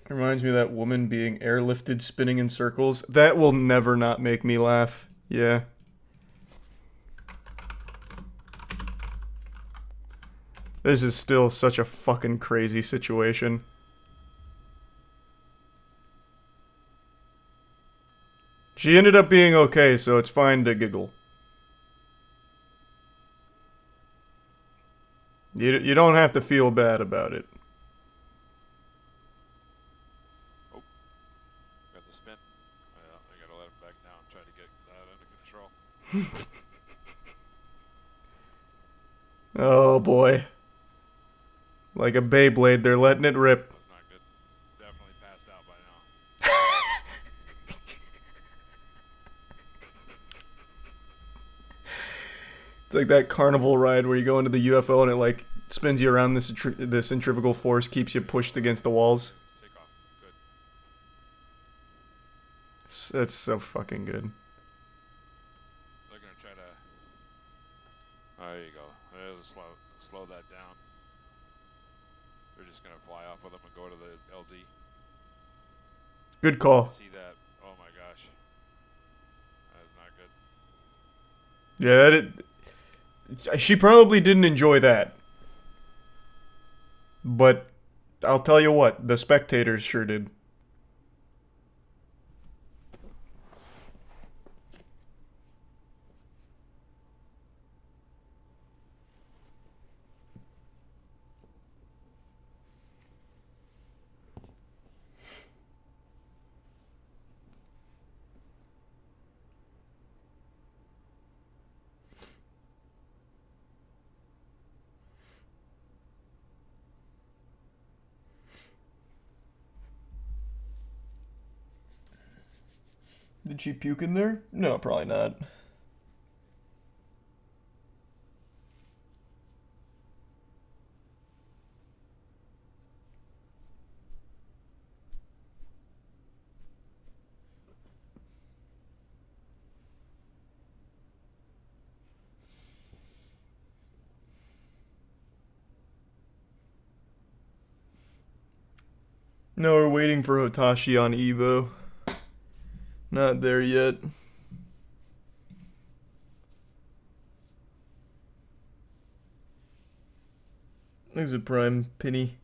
Reminds me of that woman being airlifted spinning in circles. That will never not make me laugh. Yeah. This is still such a fucking crazy situation. She ended up being okay, so it's fine to giggle. You don't have to feel bad about it. Oh boy. Like a Beyblade, they're letting it rip. That's not good. Definitely passed out by now. like that carnival ride where you go into the UFO and it like spins you around. The centrifugal force keeps you pushed against the walls. Take off. Good. That's so fucking good. They're gonna try to. Oh, there you go. There's slow that down. They're just gonna fly off with them and go to the LZ. Good call. See that? Oh my gosh. That is not good. Yeah, she probably didn't enjoy that. But I'll tell you what, the spectators sure did. Did she puke in there? No, probably not. No, we're waiting for Hotashi on Evo. Not there yet. There's a prime penny.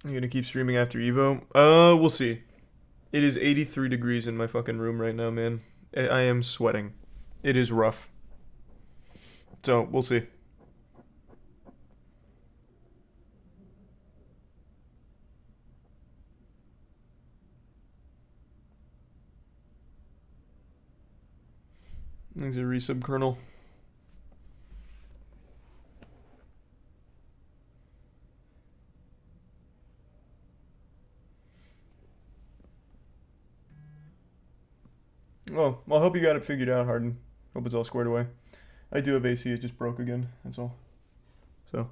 You gonna keep streaming after Evo? We'll see. It is 83 degrees in my fucking room right now, man. I am sweating. It is rough. So, we'll see. There's a resub, Colonel. Well, I hope you got it figured out, Harden. Hope it's all squared away. I do have AC, it just broke again, that's all. So.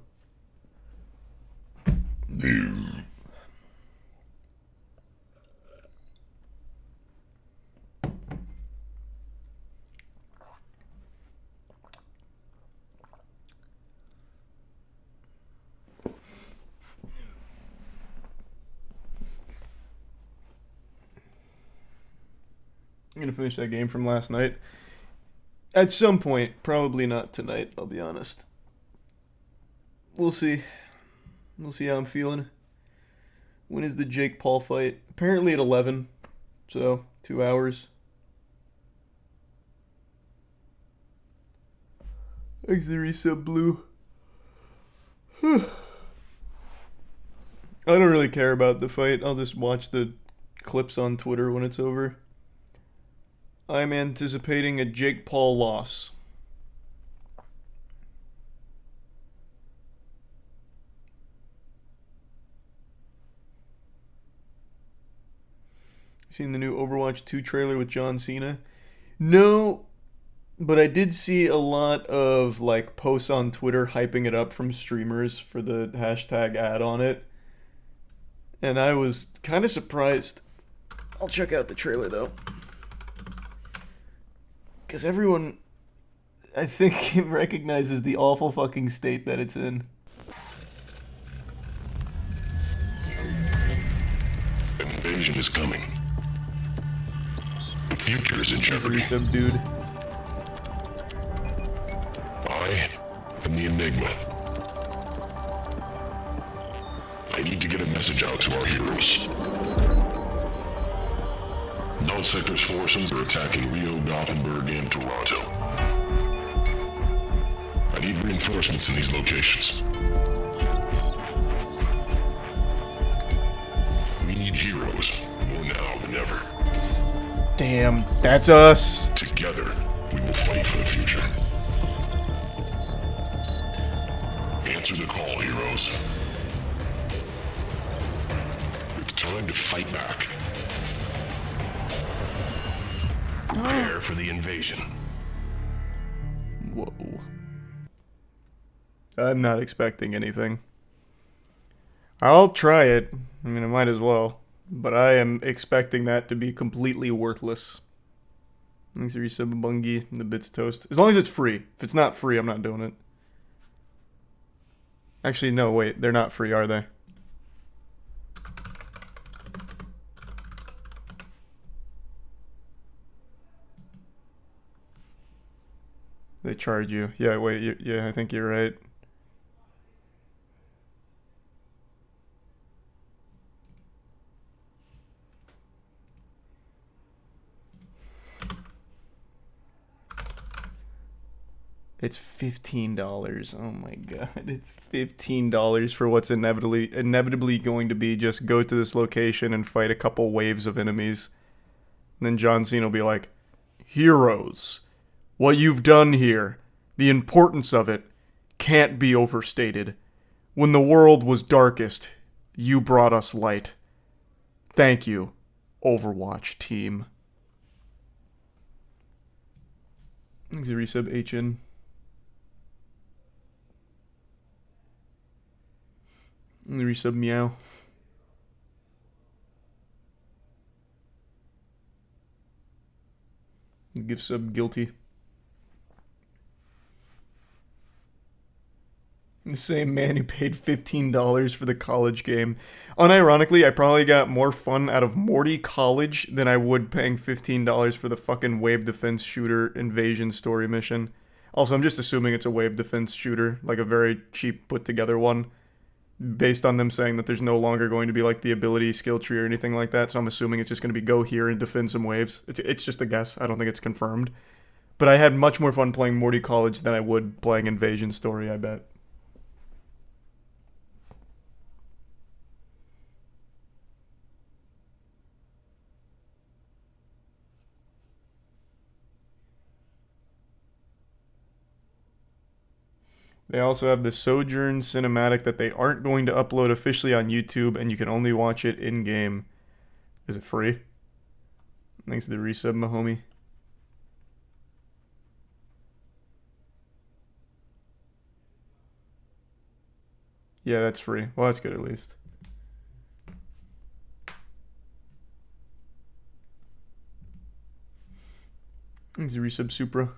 I'm gonna finish that game from last night. At some point, probably not tonight, I'll be honest. We'll see. We'll see how I'm feeling. When is the Jake Paul fight? Apparently at 11. So, 2 hours. Thanks the resub, Blue. I don't really care about the fight. I'll just watch the clips on Twitter when it's over. I'm anticipating a Jake Paul loss. Seen the new Overwatch 2 trailer with John Cena? No, but I did see a lot of like posts on Twitter hyping it up from streamers for the hashtag ad on it. And I was kind of surprised. I'll check out the trailer though. Because everyone, I think, recognizes the awful fucking state that it's in. An invasion is coming. The future is in jeopardy. Resub, dude. I am the Enigma. I need to get a message out to our heroes. Null Sector's forces are attacking Rio, Gothenburg, and Toronto. I need reinforcements in these locations. We need heroes, more now than ever. Damn, that's us. Together, we will fight for the future. Answer the call, heroes. It's time to fight back. Prepare for the invasion. Whoa. I'm not expecting anything. I'll try it. I mean, I might as well. But I am expecting that to be completely worthless. Thanks for resub, Bungie, and the Bits Toast. As long as it's free. If it's not free, I'm not doing it. Actually, no, wait. They're not free, are they? They charge you. Yeah, wait. Yeah, I think you're right. It's $15. Oh my god. It's $15 for what's inevitably going to be just go to this location and fight a couple waves of enemies. And then John Cena will be like, heroes, what you've done here, the importance of it, can't be overstated. When the world was darkest, you brought us light. Thank you, Overwatch team. Thanks a resub, HN. And the resub, meow. Give sub, guilty. The same man who paid $15 for the college game. Unironically, I probably got more fun out of Morty College than I would paying $15 for the fucking wave defense shooter invasion story mission. Also, I'm just assuming it's a wave defense shooter, like a very cheap put together one, based on them saying that there's no longer going to be like the ability skill tree or anything like that. So I'm assuming it's just going to be go here and defend some waves. It's just a guess. I don't think it's confirmed. But I had much more fun playing Morty College than I would playing Invasion Story, I bet. They also have the Sojourn cinematic that they aren't going to upload officially on YouTube, and you can only watch it in-game. Is it free? Thanks to the resub, my homie. Yeah, that's free. Well, that's good at least. Thanks to the resub, Supra.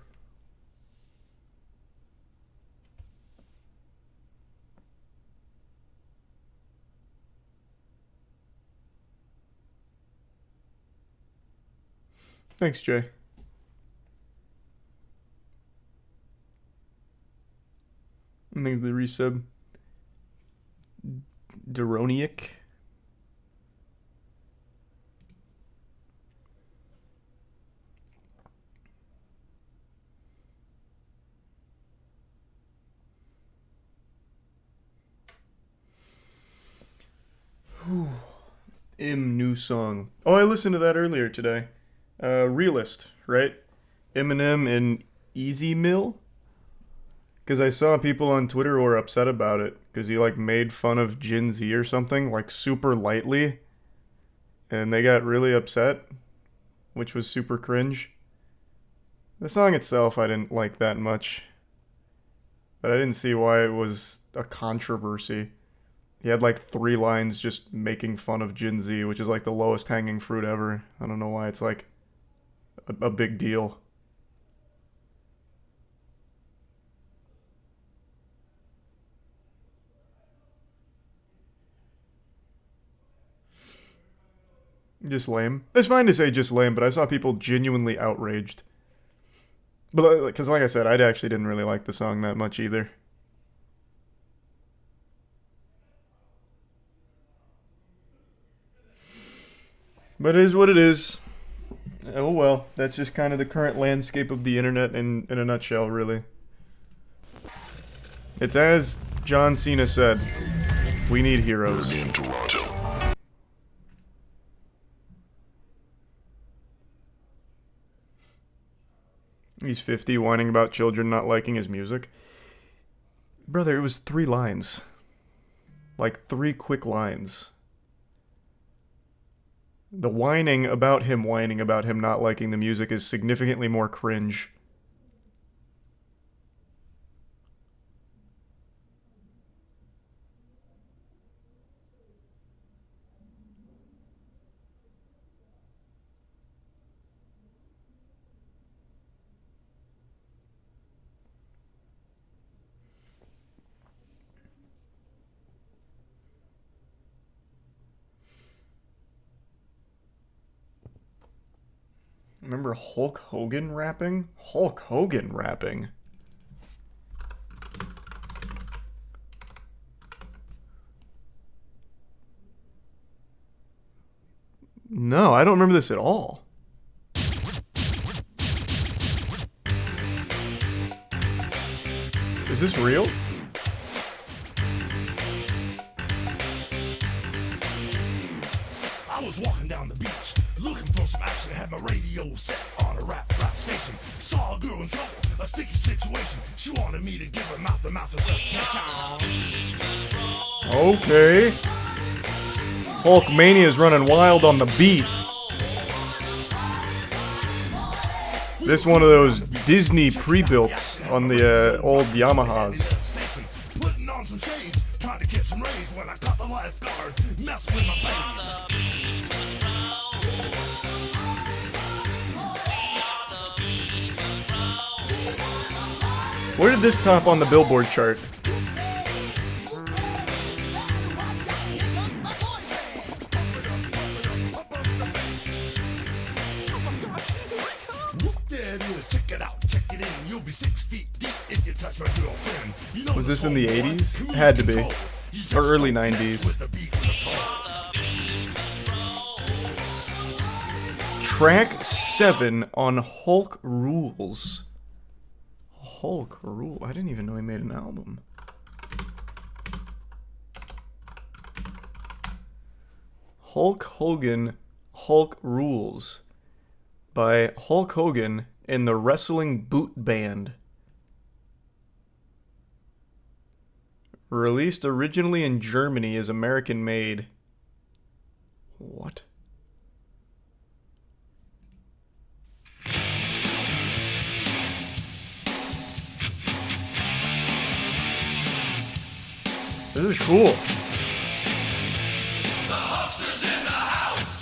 Thanks, Jay. And thanks to the resub. Deroniac. New song. Oh, I listened to that earlier today. Realist, right? Eminem and Easy Mill? Because I saw people on Twitter who were upset about it. Because he, like, made fun of Gen Z or something, like, super lightly. And they got really upset. Which was super cringe. The song itself I didn't like that much. But I didn't see why it was a controversy. He had, like, 3 lines just making fun of Gen Z, which is, like, the lowest hanging fruit ever. I don't know why it's, like, a big deal. Just lame. It's fine to say just lame, but I saw people genuinely outraged. But, because like I said, I actually didn't really like the song that much either. But it is what it is. Oh well, that's just kind of the current landscape of the internet in a nutshell, really. It's as John Cena said, we need heroes. In Toronto. He's 50, whining about children not liking his music. Brother, it was 3 lines. Like 3 quick lines. The whining about him not liking the music is significantly more cringe. Remember Hulk Hogan rapping? Hulk Hogan rapping. No, I don't remember this at all. Is this real? I was walking down the beach, looking for some action. Had my radio set on a rap station. Saw a girl in trouble, a sticky situation. She wanted me to give her mouth-to-mouth resuscitation. Okay. Hulkmania's running wild on the beat. This one of those Disney pre-builts on the old Yamahas. Putting on some shades, trying to catch some rays when I caught the lifeguard. Mess with my baby. Where did this top on the Billboard chart? There it is, check it out, check it in. You'll be 6 feet deep if you touch my girlfriend. You know Was this in the 80s? Had to be. Or early 90s. Track 7 on Hulk Rules. Hulk Rule. I didn't even know he made an album. Hulk Hogan, Hulk Rules by Hulk Hogan and the Wrestling Boot Band. Released originally in Germany as American made. What? This is cool. The Hulkster's in the house.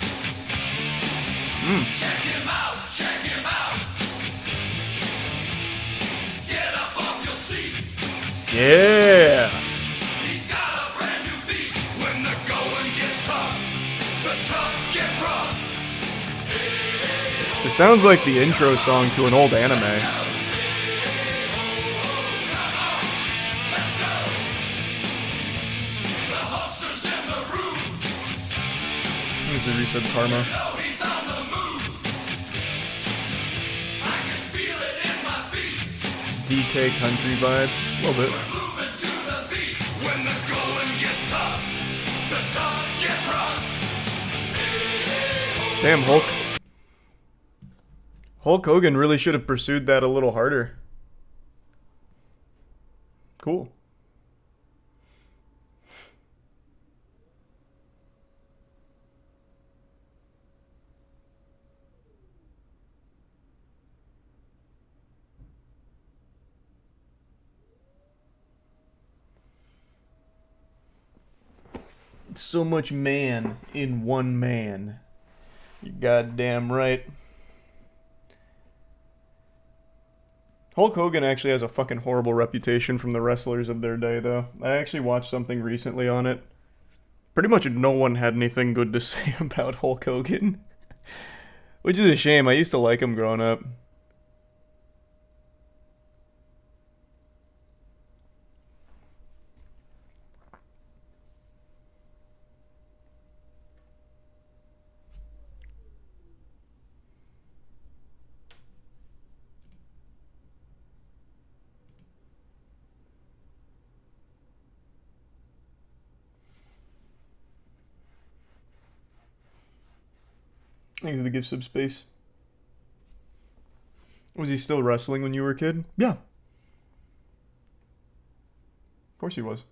Check him out, check him out. Get up off your seat. Yeah. He's got a brand new beat. When the going gets tough, the tough get rough. It sounds like the intro song to an old anime. Here's the reset Karma. DK country vibes, a little bit. When the going gets tough, the tough get rough. Damn, Hulk. Hulk Hogan really should have pursued that a little harder. Cool. So much man in one man. You're goddamn right. Hulk Hogan actually has a fucking horrible reputation from the wrestlers of their day, though. I actually watched something recently on it. Pretty much no one had anything good to say about Hulk Hogan. Which is a shame. I used to like him growing up. Thanks for the gift subspace. Was he still wrestling when you were a kid? Yeah. Of course he was.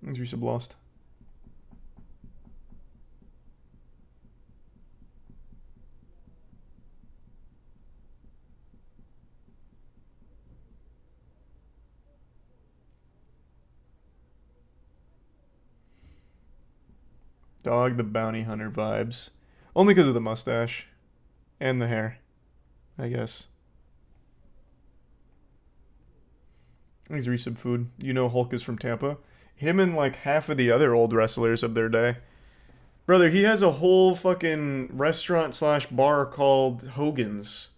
Things Resub lost. Dog the Bounty Hunter vibes. Only because of the mustache. And the hair. I guess. He's Resub food. You know Hulk is from Tampa? Him and like half of the other old wrestlers of their day. Brother, he has a whole fucking restaurant / bar called Hogan's.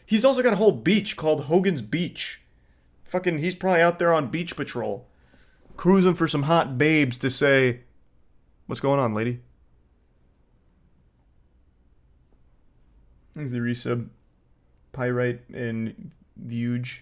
He's also got a whole beach called Hogan's Beach. Fucking, he's probably out there on beach patrol. Cruising for some hot babes to say, what's going on, lady? Here's the Resub. Pyrite and Vuge.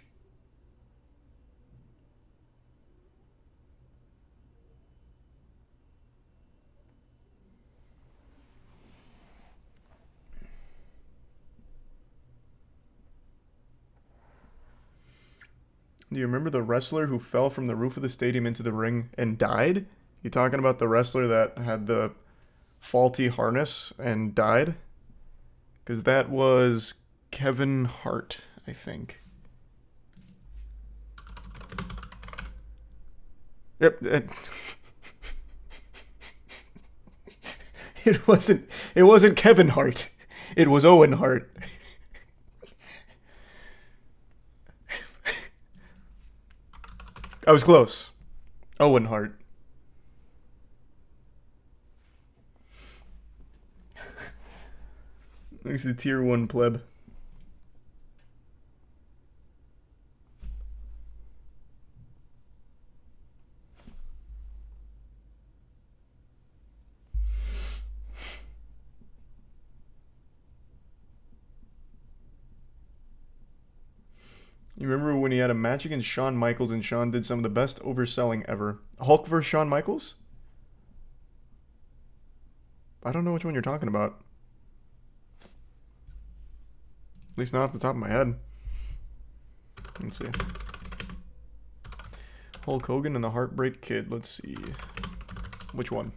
Do you remember the wrestler who fell from the roof of the stadium into the ring and died? You talking about the wrestler that had the faulty harness and died? Because that was Kevin Hart, I think. Yep. It wasn't Kevin Hart. It was Owen Hart. I was close. Owen Hart. There's the tier 1 pleb. You remember when he had a match against Shawn Michaels and Shawn did some of the best overselling ever? Hulk vs. Shawn Michaels? I don't know which one you're talking about. At least not off the top of my head. Let's see. Hulk Hogan and the Heartbreak Kid. Let's see. Which one?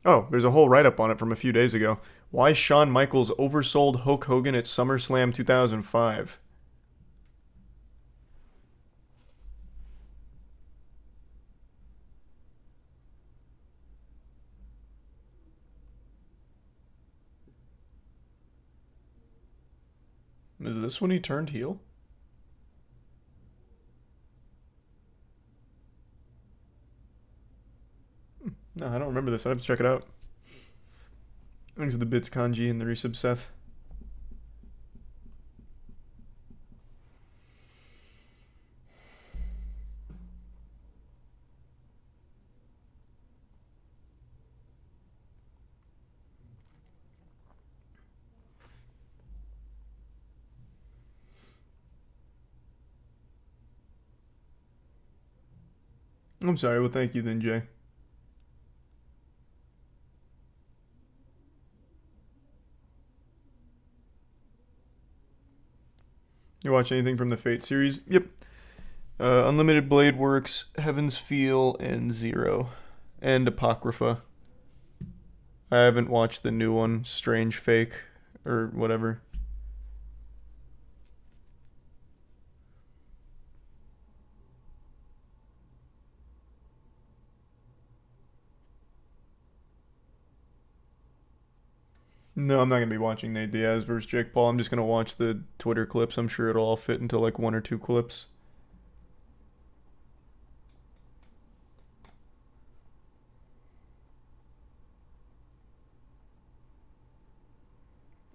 Oh, there's a whole write-up on it from a few days ago. Why Shawn Michaels oversold Hulk Hogan at SummerSlam 2005. Is this when he turned heel? No, I don't remember this. I'd have to check it out. Thanks to the bits, Kanji, and the resub Seth. I'm sorry. Well, thank you then, Jay. You watch anything from the Fate series? Yep. Unlimited Blade Works, Heaven's Feel, and Zero. And Apocrypha. I haven't watched the new one, Strange Fake, or whatever. No, I'm not going to be watching Nate Diaz versus Jake Paul. I'm just going to watch the Twitter clips. I'm sure it'll all fit into like 1 or 2 clips.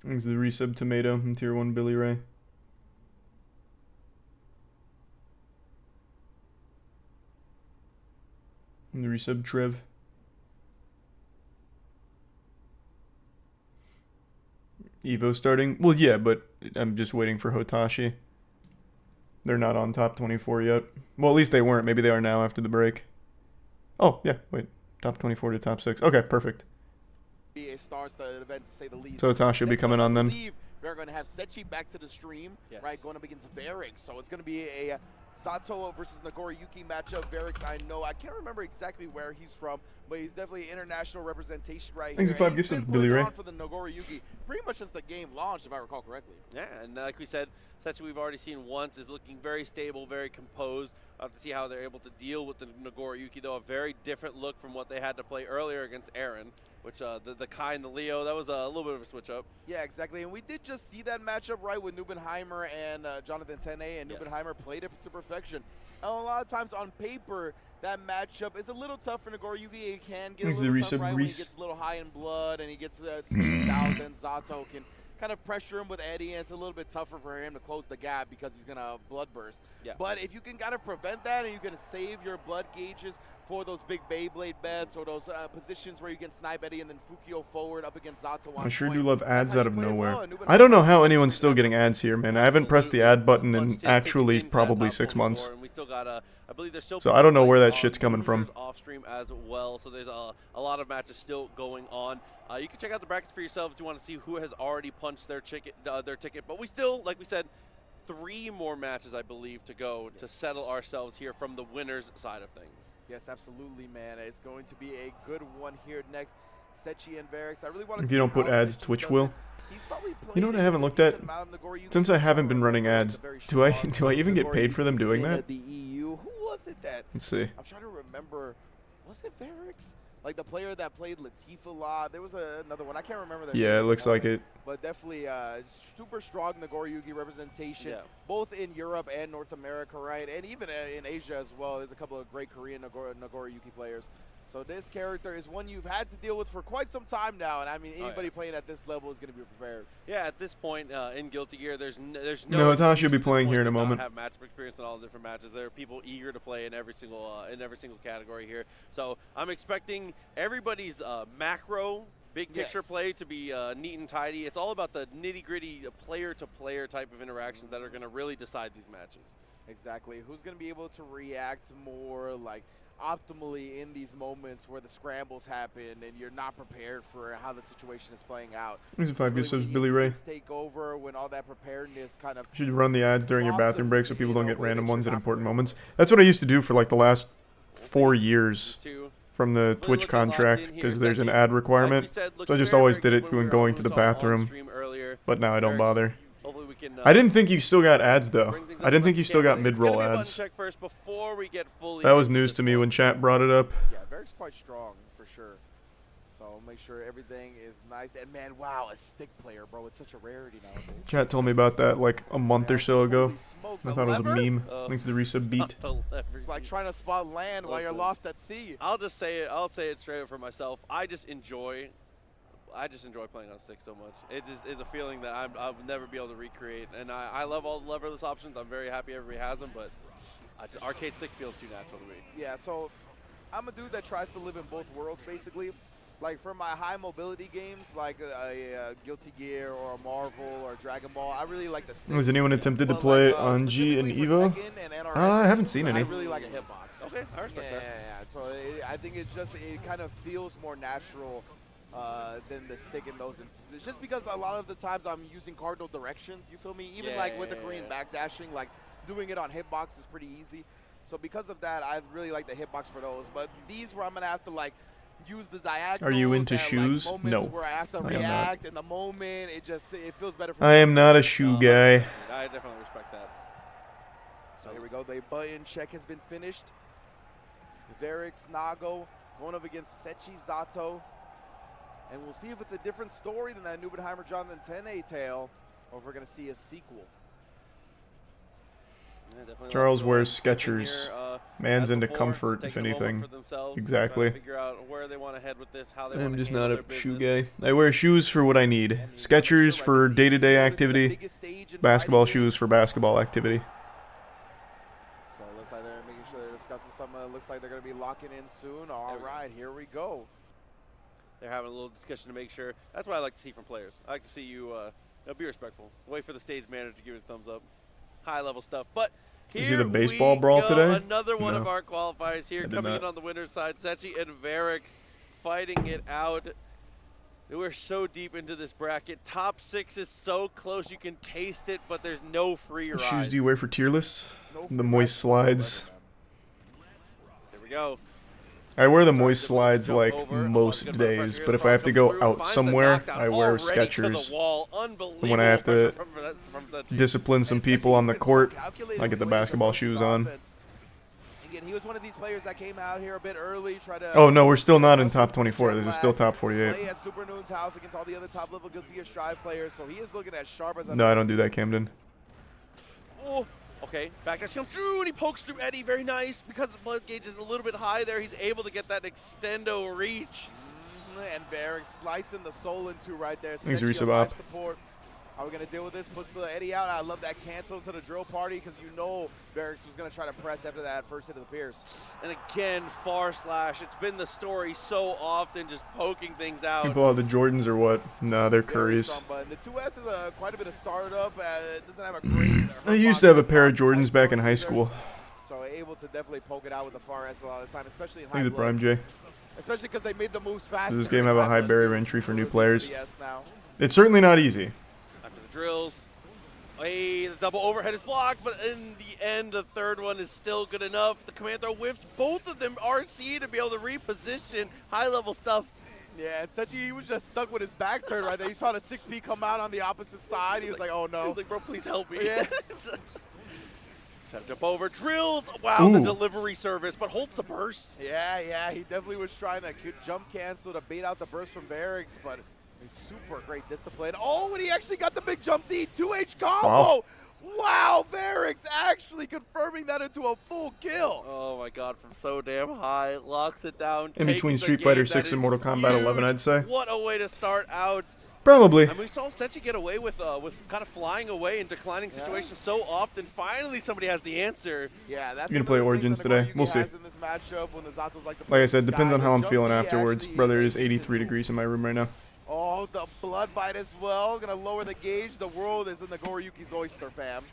There's the resub Tomato and Tier 1 Billy Ray. And the resub Trev. Evo starting? Well, yeah, but I'm just waiting for Hotashi. They're not on top 24 yet. Well, at least they weren't. Maybe they are now after the break. Oh, yeah, wait. Top 24 to top 6. Okay, perfect. be a star-studded event to say the least. So Tasha will be Next coming up, on I then. believe We're going to have Sechi back to the stream, Yes. right, going up against Varix. So it's going to be a Sato versus Nagoriyuki matchup. Varix, I know, I can't remember exactly where he's from, but he's definitely international representation right Thanks here. for 5 And gifts he's of been Billy putting Ray. on for the Nagoriyuki pretty much since the game launched, if I recall correctly. Yeah, and like we said, Sechi we've already seen once is looking very stable, very composed. We'll have to see how they're able to deal with the Nagoriyuki, though. A very different look from what they had to play earlier against Aaron, which the Kai and the Leo, that was a little bit of a switch up. Yeah, exactly. And we did just see that matchup, right, with Nubenheimer and Jonathan Tene, and Yes. Nubenheimer played it to perfection. And a lot of times on paper, that matchup is a little tough for Nagoriyuki. It can get Thanks a to the little tough, resub right, when he grease. gets a little high in blood and he gets squeezed out. Then Zato can kind of pressure him with Eddie, and it's a little bit tougher for him to close the gap because he's going to blood burst. Yeah. But if you can kind of prevent that and you can save your blood gauges for those big Beyblade bets or those positions where you can snipe Eddie and then Fukio forward up against Zato on I sure point, do love that's ads how out you of play it nowhere. well, and Nubenheimer I don't know how anyone's still getting ads here, man. I haven't pressed the ad button in actually probably 6 months. And we still got I believe there's still So I don't know where that playing shit's on coming from. Losers off stream as well. So there's a lot of matches still going on. You can check out the brackets for yourself if you want to see who has already punched their ticket. But we still, like we said, 3 more matches, I believe, to go to settle ourselves here from the winners side of things. Yes, absolutely, man. It's going to be a good one here next. Sechi and Varix. I really want to If you don't put ads, Twitch will. You know what I haven't looked at? Since I haven't been running ads, do I even get paid for them doing that? The EU. Who was it that? Let's see. I'm trying to remember. Was it Varix? Like the player that played Latif a lot. There was another one. I can't remember their Yeah, name it looks like it. But definitely super strong Nagoriyuki representation, Yeah. both in Europe and North America, right? And even in Asia as well. There's a couple of great Korean Nagoriyuki players. So this character is one you've had to deal with for quite some time now. And I mean, anybody playing at this level is going to be prepared. Yeah, at this point in Guilty Gear, there's no No, Tasha excuse will be at this playing point here in to a not moment. Have matchup experience in all the different matches. There are people eager to play in every single category here. So I'm expecting everybody's macro big picture play to be neat and tidy. It's all about the nitty gritty player-to-player type of interactions that are going to really decide these matches. Exactly. Who's going to be able to react more like optimally in these moments where the scrambles happen and you're not prepared for how the situation is playing out. These are 5 It's gift subs, when Billy Ray. instincts take over, when all that preparedness kind of You should run the ads during your bathroom break so blossoms, people you don't know, get way random that ones you're at not important prepared. moments. That's what I used to do for like the last 4 years from the Really Twitch looking locked contract in here. because there's an Essentially, ad like we requirement. said, So I looking just very, always very did good it when when we going were to the on bathroom. stream earlier. But now I don't Very- bother. Hopefully we can, I didn't think you still got ads though. bring things I up didn't to think you still got scale. It's gonna mid-roll be a button ads. check first before we get fully That was into news this to me one. when chat brought it up. Yeah, Varic's quite strong for sure. So make sure everything is nice. And man, wow, a stick player, bro. It's such a rarity nowadays. Chat told me about that like a month or so ago. Holy smokes, I a thought it was a lever? meme. Thanks to the resub beat. It's like trying to spot land while you're Listen, lost at sea. I'll just say it. I'll say it straight up for myself. I just enjoy playing on stick so much. It just is a feeling that I'll never be able to recreate. And I love all the leverless options. I'm very happy everybody has them, but arcade stick feels too natural to me. Yeah, so I'm a dude that tries to live in both worlds, basically. Like for my high mobility games, like a Guilty Gear or a Marvel or Dragon Ball, I really like the stick. Has anyone attempted to But play like, Anji and specifically for Evo? Tekken and NRS I haven't games, seen I any. really like a hitbox. Okay, I respect yeah, that. Yeah. So I think it kind of feels more natural than the stick in those instances. Just because a lot of the times I'm using cardinal directions, you feel me? Even like with the Korean backdashing, like doing it on hitbox is pretty easy. So because of that, I really like the hitbox for those. But these where I'm gonna have to like use the diagonals. Are you into at, like, shoes? moments No, Where I have to I am not. react in the moment. It feels better for I me. am not a shoe guy. I definitely respect that. So here we go. The button check has been finished. Varix Nago going up against Sechi Zato. And we'll see if it's a different story than that Nubenheimer Jonathan Tene tale, or if we're going to see a sequel. Yeah, definitely Charles like wears going in Skechers. here, Man's as into before, comfort, if taking a moment anything. for themselves, Exactly. trying to figure out where they want to head with this, how they I'm want to just handle not a their shoe business. guy. I wear shoes for what I need. Skechers for day-to-day activity. Basketball shoes for basketball activity. So it looks like they're making sure they're discussing something. It looks like they're going to be locking in soon. All right, here we go. They're having a little discussion to make sure. That's what I like to see from players. I like to see you be respectful. Wait for the stage manager to give it a thumbs up. High-level stuff. But Is he here the baseball we brawl go. today? Another one of No. our qualifiers here I did coming not. in on the winner's side. Sechi and Varix fighting it out. We're so deep into this bracket. Top 6 is so close you can taste it, but there's no free rides. What shoes do you wear for tier lists? The moist slides. There we go. I wear the moist slides like most days, but if I have to go out somewhere, I wear Skechers. When I have to discipline some people on the court, I get the basketball shoes on. Again, he was one of these players that came out here a bit early, tried to. Oh no, we're still not in top 24. This is still top 48. Play at Super Noon's house against all the other top-level Guilty Gear Strive players, so he is looking as sharp as. No, I don't do that, Camden. Oh, okay. Backdash comes through, and he pokes through Eddie. Very nice. Because the blood gauge is a little bit high there, he's able to get that extendo reach. And Barrick slicing the soul into right there. Thanks, Senchi Risabop. life support. How are we going to deal with this? Puts the Eddie out. I love that cancel to the drill party because you know Barracks was going to try to press after that first hit of the Pierce. And again, far slash. It's been the story so often, just poking things out. People are the Jordans or what? Nah, they're Currys. And the 2S is quite a bit of startup. It doesn't have a great. I used to have a pair of Jordans back in high school. So able to definitely poke it out with the far S a lot of the time, especially in high Thanks, blow. Prime J. Especially because they made the moves fast. Does this game have a high barrier of entry for new players? It's certainly not easy. After the drills. Hey, the double overhead is blocked, but in the end, the third one is still good enough. The command throw whiffs both of them RC to be able to reposition high-level stuff. Yeah, and Senchi, he was just stuck with his back turn right there. You saw the 6P come out on the opposite side. He was like, oh no. He was like, bro, please help me. Yeah. Trying to jump over, drills. Wow, Ooh. the delivery service, but holds the burst. Yeah, he definitely was trying to jump cancel to bait out the burst from Barracks, but super great discipline. Oh, and he actually got the big jump D, 2H combo. Wow, Barracks actually confirming that into a full kill. Oh my god, from so damn high, locks it down. In between Street Fighter 6 and Mortal Kombat 11, I'd say. What a way to start out. Probably. And we saw Senchi get away with kind of flying away in declining situations so often. Finally, somebody has the answer. Yeah, that's You're gonna play Origins today. We'll see. Like I said, depends on how I'm feeling afterwards. Brother, it is 83 degrees in my room right now. Oh, the blood bite as well. Gonna lower the gauge. The world is in the Goriyuki's oyster, fam.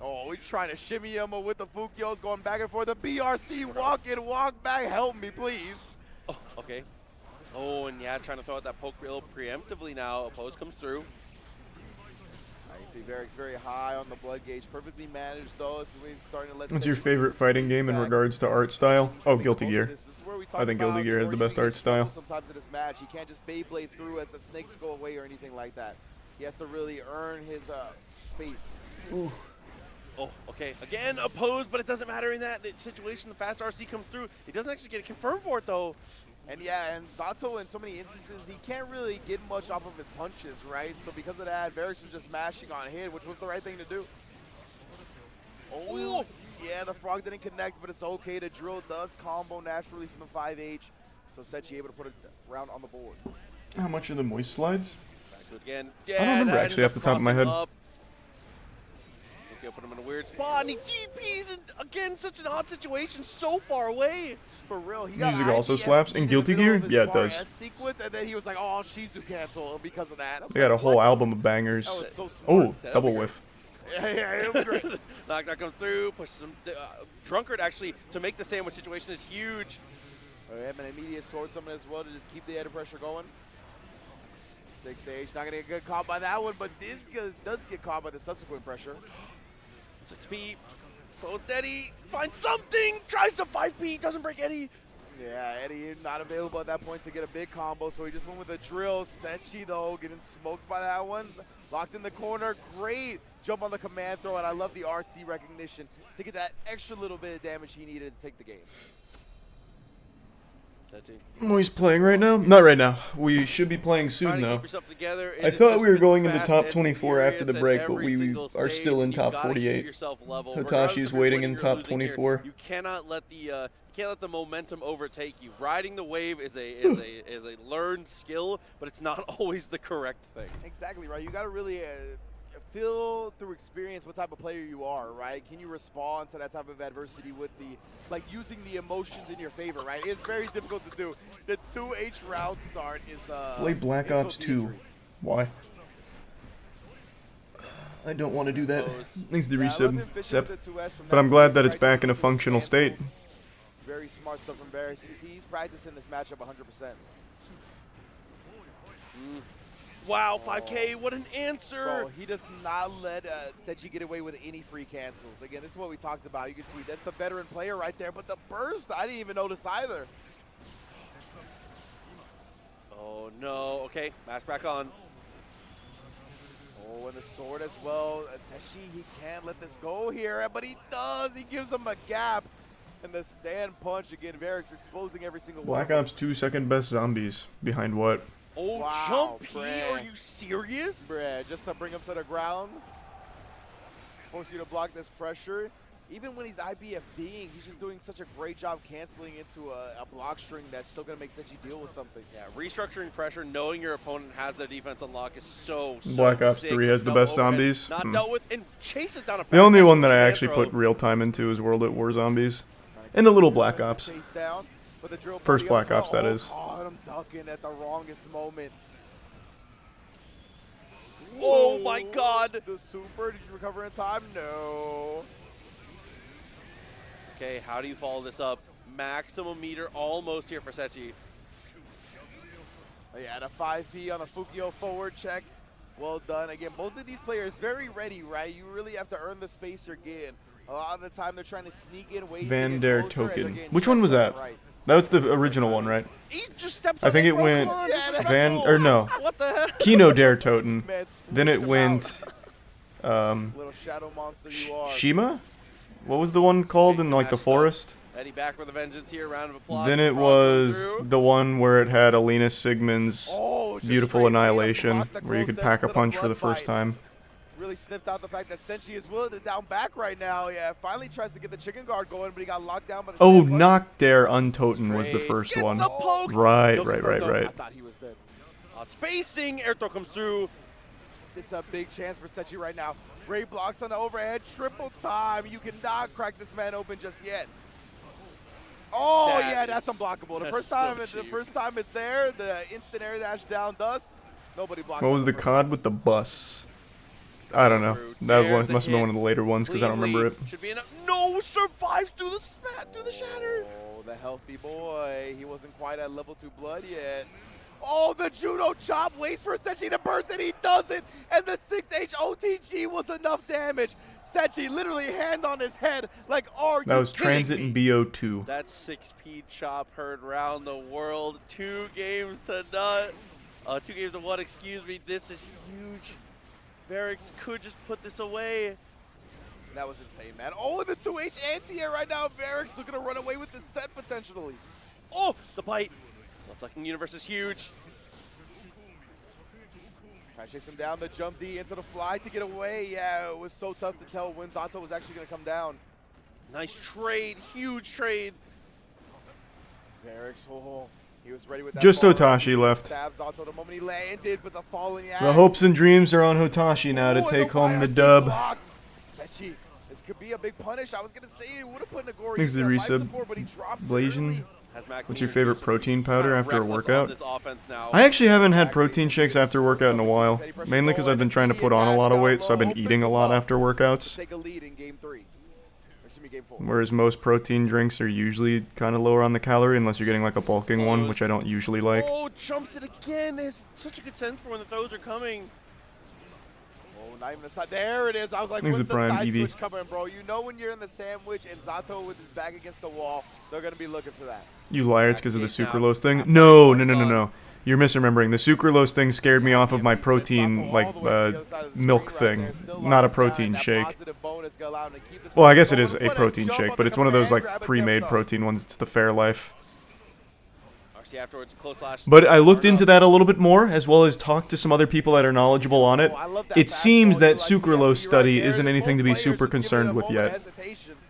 Oh, he's trying to shimmy him with the Fukios going back and forth. The BRC walk in, walk back. Help me, please. Oh, okay. Oh, and yeah, trying to throw out that poke real preemptively now. Oppose comes through. I see Varrick's very high on the blood gauge. Perfectly managed, though. So he's starting to let. What's your favorite fighting game in regards to art style? Oh, Guilty Gear. I think Guilty Gear has the best art style. Sometimes in this match, he can't just Beyblade through as the snakes go away or anything like that. He has to really earn his space. Ooh. Oh, okay. Again, opposed, but it doesn't matter in that situation. The fast RC comes through. He doesn't actually get it confirmed for it, though. And yeah, and Zato in so many instances, he can't really get much off of his punches, right? So because of that, Varrics was just mashing on hit, which was the right thing to do. Oh, yeah, the frog didn't connect, but it's okay. The drill does combo naturally from the 5H. So Senchi able to put it round on the board. How much are the moist slides? Back to it again. I don't remember actually off the top of my head. Put him in a weird spot, and he GPs, and again, such an odd situation, so far away. For real, he got Music also slaps in Guilty Gear? Yeah, it does. Sequence, and then he was like, oh, Shizu cancel because of that. They got a whole album of bangers. So oh, double whiff. Yeah, it was great. Knockdown comes through, pushes him. Drunkard actually, to make the sandwich situation is huge. An immediate sword summon as well to just keep the added pressure going. 6H, not going to get good caught by that one, but this does get caught by the subsequent pressure. 6P, floats Eddie, finds something, tries to 5P, doesn't break Eddie. Yeah, Eddie not available at that point to get a big combo, so he just went with a drill. Senchi, though, getting smoked by that one. Locked in the corner, great jump on the command throw, and I love the RC recognition to get that extra little bit of damage he needed to take the game. Moist playing right now? Not right now. We should be playing soon, though. I thought we were going into top 24 after the break, but we are still in top 48. Hitashi's waiting in top 24. You cannot let the momentum overtake you. Riding the wave is a learned skill, but it's not always the correct thing. Exactly right. You got to really feel through experience what type of player you are, right? Can you respond to that type of adversity with using the emotions in your favor, right? It's very difficult to do. The 2H round start is play Black Ops 2. Why? I don't want to do that. Thanks to resub, Sep. But I'm glad that it's back in a functional state. Very smart stuff from Barracks. You see, he's practicing this matchup 100%. Wow, 5K, what an answer! Bro, he does not let Sechi get away with any free cancels. Again, this is what we talked about. You can see that's the veteran player right there, but the burst, I didn't even notice either. Oh no, okay, mask back on. Oh, and the sword as well. Sechi, he can't let this go here, but he does. He gives him a gap. And the stand punch again, Variks exposing every single Black one. Ops 2 second best zombies. Behind what? Oh, Wow, Jump P, bruh. are you serious? Bruh, just to bring him to the ground. Force you to block this pressure. Even when he's IBFDing, he's just doing such a great job canceling into a block string that's still going to make Sechi deal with something. Yeah, restructuring pressure, knowing your opponent has their defense unlocked is so Black Ops sick. 3 has the No best overhead, zombies. Not dealt with, and chases down a The only back one that I man actually throw. put real time into is World at War Zombies. And a little Black Ops. Chase down, but the drill First party Black as well. Ops, that Oh, is. God, I'm ducking at the wrongest moment. Oh my god! The super, did you recover in time? No. Okay, how do you follow this up? Maximum meter almost here for Sechi. Oh, yeah, and a 5P on the Fukio forward check. Well done. Again, both of these players very ready, right? You really have to earn the space you're getting. A lot of the time they're trying to sneak in ways Van to der get closer as they're Token. getting Which one was that? checked right. That was the original one, right? He just stepped I on think it, it bro, went come on, Van or no. What the hell? Kino der Toten. Man, Then it squished him went Little shadow monster you are. Shima? What was the one called in like the forest? Eddie back with a vengeance here, round of applause. Then it was the one where it had Alina Sigmund's just Beautiful straight made him Annihilation, block the where you close could pack a sense to the punch for blood the first fight. time. Really sniffed out the fact that Sechi is willing to down back right now. Yeah, finally tries to get the chicken guard going, but he got locked down by the Oh, stand punches. Knock der Untoten was the first one. Right. I thought he was dead. Spacing, air throw comes through. This is a big chance for Sechi right now. Great blocks on the overhead, triple time. You cannot crack this man open just yet. Oh yeah, that's unblockable. The first time, it's there. The instant air dash down dust. Nobody blocks. What was the COD with the bus? I don't know. That one must have been one of the later ones because I don't remember it. Should be enough. No, survives through the snap, through the shatter. Oh, the healthy boy. He wasn't quite at level 2 blood yet. Oh, the judo chop waits for Sechi to burst, and he does it. And the 6H OTG was enough damage. Sechi literally hand on his head, like, are That you was kidding Transit me? and BO2. That 6P chop heard round the world. 2 games to none. 2 games to 1, excuse me. This is huge. Variks could just put this away. That was insane, man. Oh, the 2H anti-air right now. Variks looking to run away with this set potentially. Oh, the bite. Sucking Universe is huge. Try to chase him down, the jump D into the fly to get away. Yeah, it was so tough to tell when Zato was actually going to come down. Nice trade, huge trade. Variks, he was ready with that. Just ball. Hotashi left. Stabs Zato the moment he landed with a falling axe. The hopes and dreams are on Hotashi now to Oh, take and home the YRC dub. blocked. Sechi, this could be a big punish. I was going to say he would have put Nagori Thanks to the in life resub. support, but he drops it Blasian. early. What's your favorite protein powder after a reckless workout? on this offense now. I actually haven't had protein shakes after a workout in a while. Mainly because I've been trying to put on a lot of weight, so I've been eating a lot after workouts. Take a lead in game 3. Excuse me, game 4. Whereas most protein drinks are usually kind of lower on the calorie, unless you're getting like a bulking one, which I don't usually like. Oh, jumps it again. It's such a good sense for when the throws are coming. Oh, not even the side. There it is. I was like, Thanks when's to the Prime side Eevee. switch coming, bro? You know when you're in the sandwich and Zato with his back against the wall, they're going to be looking for that. You liar, it's because of the sucralose thing? No. You're misremembering. The sucralose thing scared me off of my protein, like, milk thing. Not a protein shake. Well, I guess it is a protein shake, but it's one of those, like, pre-made protein ones. It's the Fairlife. RC afterwards, close slash. But I looked into that a little bit more, as well as talked to some other people that are knowledgeable on it. It seems that sucralose study isn't anything to be super concerned with yet.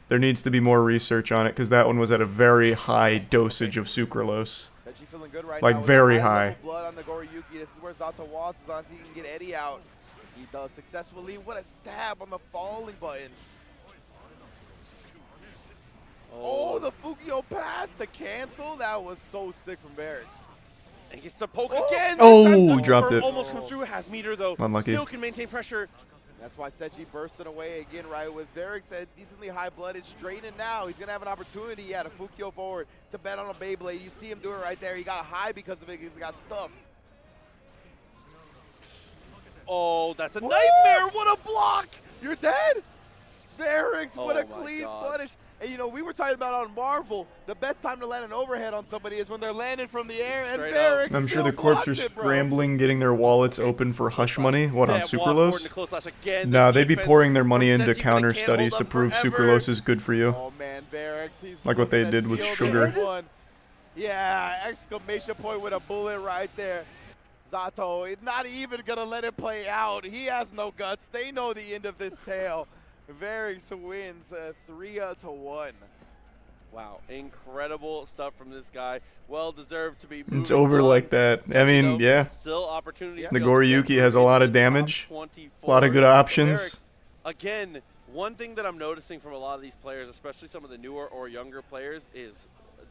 There needs to be more research on it, because that one was at a very high dosage of sucralose. Like, very high. Blood on Nagoriyuki. This is where Zato wants, as long as he can get Eddie out. He does successfully. What a stab on the falling button. Oh, the Fukio pass, the cancel. That was so sick from Variks. And gets the poke again. Oh, dropped it. Almost comes through. Has meter though. Unlucky. Still can maintain pressure. That's why Sechi bursting away again, right? With Variks at decently high blood. It's straight in now. He's going to have an opportunity, to Fukio forward to bet on a Beyblade. You see him do it right there. He got high because of it because he got stuffed. Oh, that's a nightmare. What a block. You're dead. Varix, what Oh a my clean God. punish. And you know, we were talking about on Marvel, the best time to land an overhead on somebody is when they're landing from the air, and Straight Varix I'm sure still the corps blocked are it, bro. scrambling, getting their wallets open for hush money. What, on Yeah, walk forward Sucralose? into close slash again. No, The they'd be defense pouring their money from into Senshi, but counter they can't studies hold to up prove forever. Sucralose is good for you. Oh man, Varix, he's Like what they looking to did with seal sugar. this one. Yeah, exclamation point with a bullet right there. Zato is not even gonna let it play out. He has no guts. They know the end of this tale. Varix wins 3-1. Wow, incredible stuff from this guy. Well deserved to be moving It's over on. like that. I mean, yeah. Still opportunities. The Goriyuki has a lot of damage, a lot of good options. Again, one thing that I'm noticing from a lot of these players, especially some of the newer or younger players, is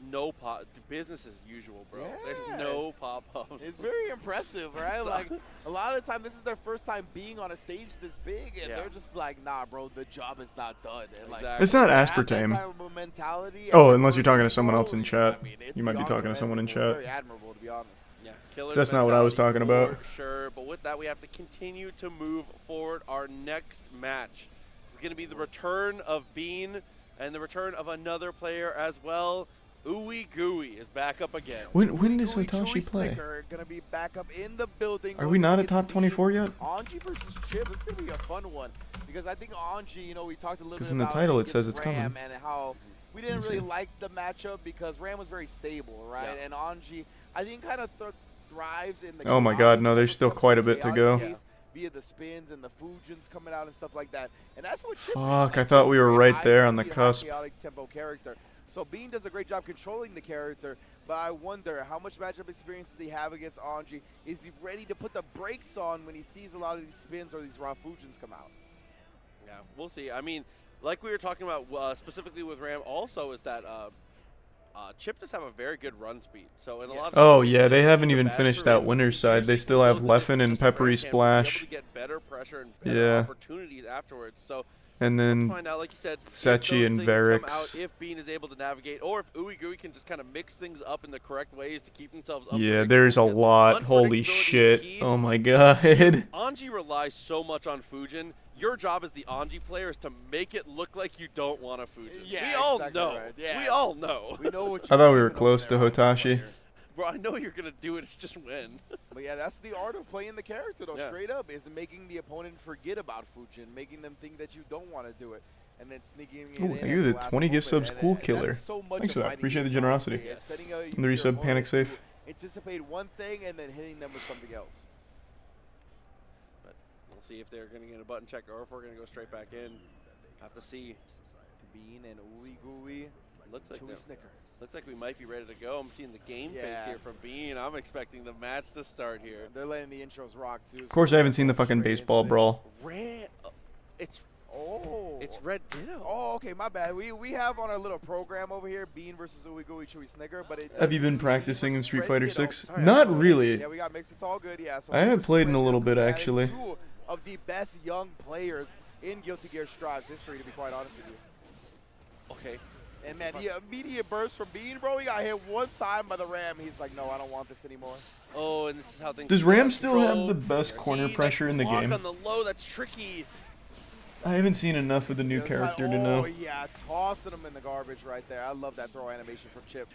no pop. Business as usual, bro. Yeah. There's no pop-ups. It's very impressive, right? Like, a lot of the time, this is their first time being on a stage this big, and they're just like, nah, bro, the job is not done. And like, It's not to have that aspartame. type of mentality Oh, at unless you're talking to first someone role, else in chat. I mean, it's You might be beyond talking to someone in commendable. chat. Very admirable, to be honest. Yeah, killer That's not what I was mentality talking about. for Sure, but with that, we have to continue to move forward. Our next match is going to be the return of Bean and the return of another player as well. Ooey Gooey is back up again. When does Hitachi play? Gonna be back up in the building. Are we not at top 24 yet? Anji versus Chip. This is gonna be a fun one because I think Anji. You know, we talked a little bit in the about title him it says against it's coming. Ram and how we didn't Let me really see. like the matchup because Ram was very stable, right? Yeah. And Anji, I think, kind of thrives in the. Oh my God, no, there's still quite a bit to go. Case via the spins and the Fujins coming out and stuff like that, and that's what Chip. Fuck, I is. thought we were Very right there high on the speed, cusp. high chaotic tempo character. So Bean does a great job controlling the character, but I wonder how much matchup experience does he have against Anji? Is he ready to put the brakes on when he sees a lot of these spins or these raw Fujins come out? Yeah, we'll see. I mean, like we were talking about specifically with Ram also is that Chip does have a very good run speed. So in a lot of Oh situations, yeah, they it's haven't too even bad finished for that him. winner's side. They still have Leffen and Peppery Splash. Be able to get better pressure and better Yeah. opportunities afterwards. So And then find out, like you said, if Sechi those and things come Varix. out, if Bean is able to navigate, or if Ooey Gooey can just kind of mix things up in the correct ways to keep themselves up. Yeah, there's a lot. Holy shit. Oh my God. Anji relies so much on Fujin. Your job as the Anji player is to make it look like you don't want a Fujin. Yeah, we all exactly know. right. Yeah. We all know. We know what I thought we were close to Hitachi. Bro, I know you're gonna do it. It's just win. But yeah, that's the art of playing the character, though. Yeah. Straight up, is making the opponent forget about Fujin, making them think that you don't want to do it, and then sneaking it Ooh, in. thank at you, the last 20 gift moment. subs, And Cool that's Killer. so much Thanks for of that. fighting Appreciate the games generosity. nowadays, setting And the your resub, opponent Panic to Safe. Anticipate one thing and then hitting them with something else. But we'll see if they're gonna get a button check or if we're gonna go straight back in. Have to see. Bean and Ooey Gooey. Looks like Chewy them. Snicker. Looks like we might be ready to go. I'm seeing the game face Yeah. here from Bean. I'm expecting the match to start here. They're letting the intros rock too. Of course, I haven't seen the fucking baseball brawl. It's Red Ditto. Oh, okay, my bad. We have on our little program over here Bean versus Ooey Gooey Chewy Snicker, but it Have you been doesn't practicing in Street Red Fighter Ditto. 6? Sorry, Not I- really. Yeah, we got mixed. It's all good. Yeah. So I haven't versus played in Red a little Ditto, bit, and actually. Two of the best young players in Guilty Gear Strive's history, to be quite honest with you. Okay. And man, the immediate burst from Bean, bro, he got hit one time by the Ram. He's like, no, I don't want this anymore. Oh, and this is how things. Does get Ram out still of have control. the best corner Nice pressure in the block game? on the low, that's tricky. I haven't seen enough of the new character to know. Oh, yeah, tossing him in the garbage right there. I love that throw animation from Chip.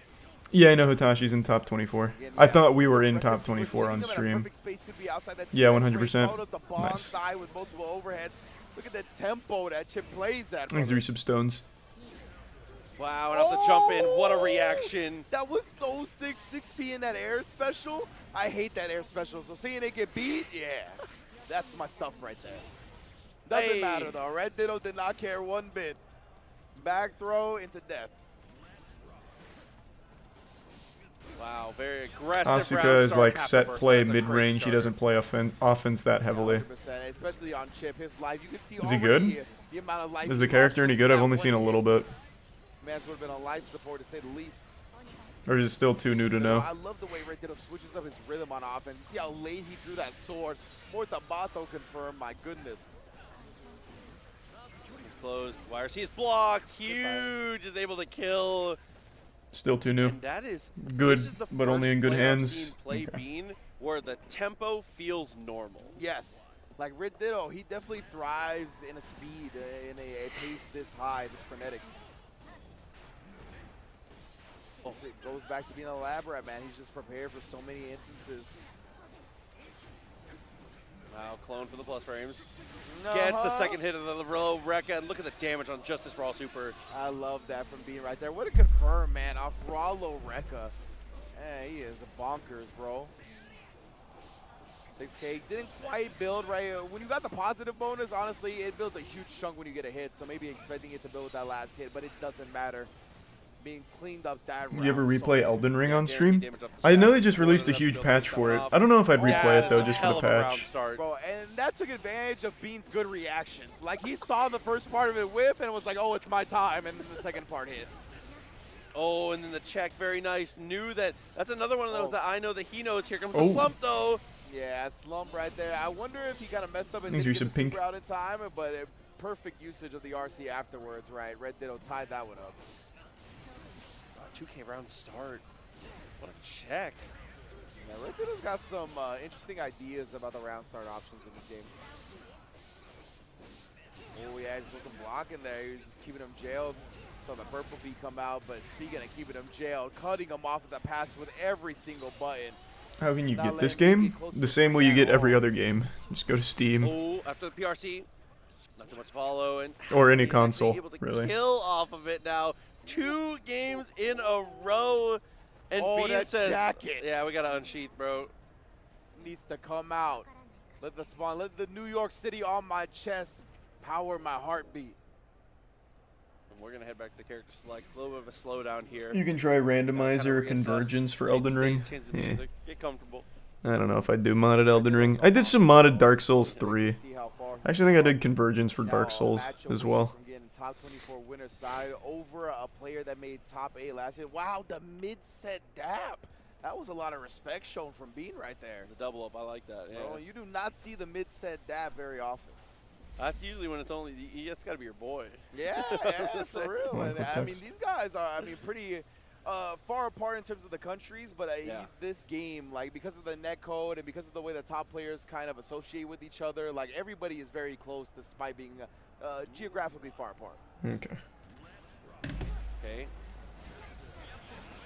Yeah, I know Hitachi's in top 24. I thought we were in top 24 on stream. Yeah, 100%. Nice. With multiple overheads. Look at the tempo that Chip plays at. Thanks, brother. Resub Stones. Wow, and off the jump in, what a reaction. That was so sick. 6P in that air special. I hate that air special. So seeing it get beat, yeah, that's my stuff right there. Doesn't Hey. matter though. Red Ditto did not care one bit. Back throw into death. Wow, very aggressive. Asuka round is start, like half set the burst. play That's a crazy mid-range. He starter. doesn't play offense that heavily. 100%, especially on Chip. His life, you can see Is he already good? the amount of life Is he the character lost any just good? in I've that only seen a one little game. bit. Man's would have been on life support to say the least. Or is it still too new to know? I love the way Red Ditto switches up his rhythm on offense. You see how late he threw that sword. Mortabato confirmed, my goodness. Distance closed. YRC is blocked. Huge is able to kill. Still too new. And that is Good, this is the but only first in good player I've hands. seen play Okay. Bean where the tempo feels normal. Yes. Like Red Ditto, he definitely thrives in a speed, in a pace this high, this frenetic. It goes back to being a lab rat, man. He's just prepared for so many instances. Wow, clone for the plus frames. Gets the second hit of the low Rekka, and look at the damage on Justice Raw Super. I love that from Bean right there. What a confirm, man, off Rallo Rekka. Man, he is bonkers, bro. 6K didn't quite build right. When you got the positive bonus, honestly, it builds a huge chunk when you get a hit. So maybe expecting it to build with that last hit, but it doesn't matter. Being cleaned up that round. You ever replay Elden Ring on stream? I know they just released a huge patch for it. I don't know if I'd replay it though, just for the patch. Bro, and that took advantage of Bean's good reactions. Like he saw the first part of it whiff and was like, oh, it's my time, and then the second part hit. Oh, and then the check, very nice. Knew that. That's another one of those that I know that he knows. Here comes the slump though. Yeah, slump right there. I wonder if he kind of messed up and He's didn't get using the pink. super out in time, but a perfect usage of the RC afterwards, right? Red Ditto tied that one up. 2K round start. What a check. Yeah, Red Ditto's got some interesting ideas about the round start options in this game. Oh yeah, just wasn't blocking there. He was just keeping him jailed. Saw the purple beat come out, but speaking of keeping him jailed, cutting him off of the pass with every single button. How can you get this game? The same way you get every other game. Just go to Steam. Oh, after the PRC, not too much follow, and or any console, able to really. Kill off of it now. 2 games in a row, and Bean that says, jacket. "Yeah, we gotta unsheath, bro." Needs to come out. Let the spawn, let the New York City on my chest power my heartbeat. And we're gonna head back to character select. A little bit of a slowdown here. You can try randomizer or convergence for Elden Ring. Get comfortable. I don't know if I'd do modded Elden Ring. I did some modded Dark Souls 3. I actually think I did convergence for Dark Souls as well. From getting top 24 winner side over a player that made top 8 last year. Wow, the mid-set dap. That was a lot of respect shown from Bean right there. The double up, I like that. Yeah. Bro, you do not see the mid-set dap very often. That's usually when it's only, it's got to be your boy. Yeah, that's for real. And, I mean, these guys are, pretty far apart in terms of the countries, but this game, like, because of the net code and because of the way the top players kind of associate with each other, like, everybody is very close despite being geographically far apart. Okay. Okay.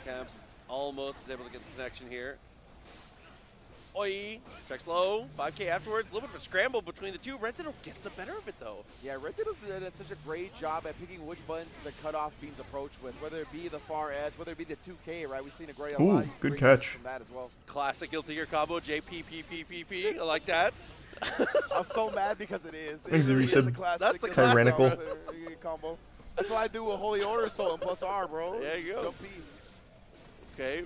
Camp almost is able to get the connection here. Oi, checks low, 5K afterwards. A little bit of a scramble between the two. Red Ditto gets the better of it, though. Yeah, Red Ditto's did such a great job at picking which buttons to cut off Bean's approach with, whether it be the far S, whether it be the 2K, right? We've seen a great Ooh, good catch. From that as well. Classic Guilty Gear combo, JPPPPP. I like that. I'm so mad because it is. That's the classic tyrannical combo. That's what I do with Holy Order Soul and plus R, bro. There you go. Jump P. Okay.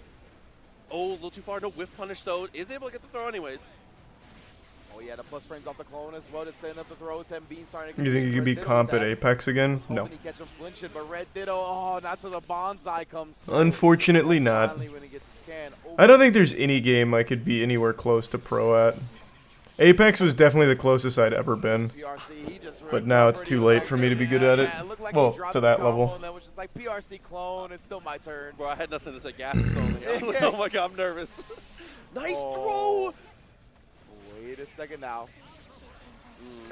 Oh, a little too far. No whiff punish, though. Is able to get the throw anyways. Oh, yeah, the plus frames off the clone as well to send up the throw. It's Bean starting to You think you could be comp at Apex again? No. He catch him flinching, but Red Ditto, oh, not to the bonsai comes through. Unfortunately not. When he gets the scan. Oh. I don't think there's any game I could be anywhere close to pro at. Apex was definitely the closest I'd ever been. But now it's too late for me to be good at it. Well, to that level. That was just like PRC clone, it's still my turn. Bro, I had nothing to say. Gas was only. Oh my god, I'm nervous. Nice throw! Wait a second now.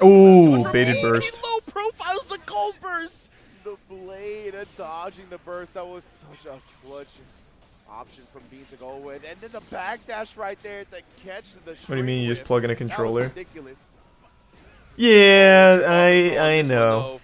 Ooh, baited burst. He low profiles the gold burst! The blade and dodging the burst, that was such a clutch option from Bean to go with. And then the backdash right there to catch the What do you mean you just plug in a controller? That was ridiculous. Yeah, I know.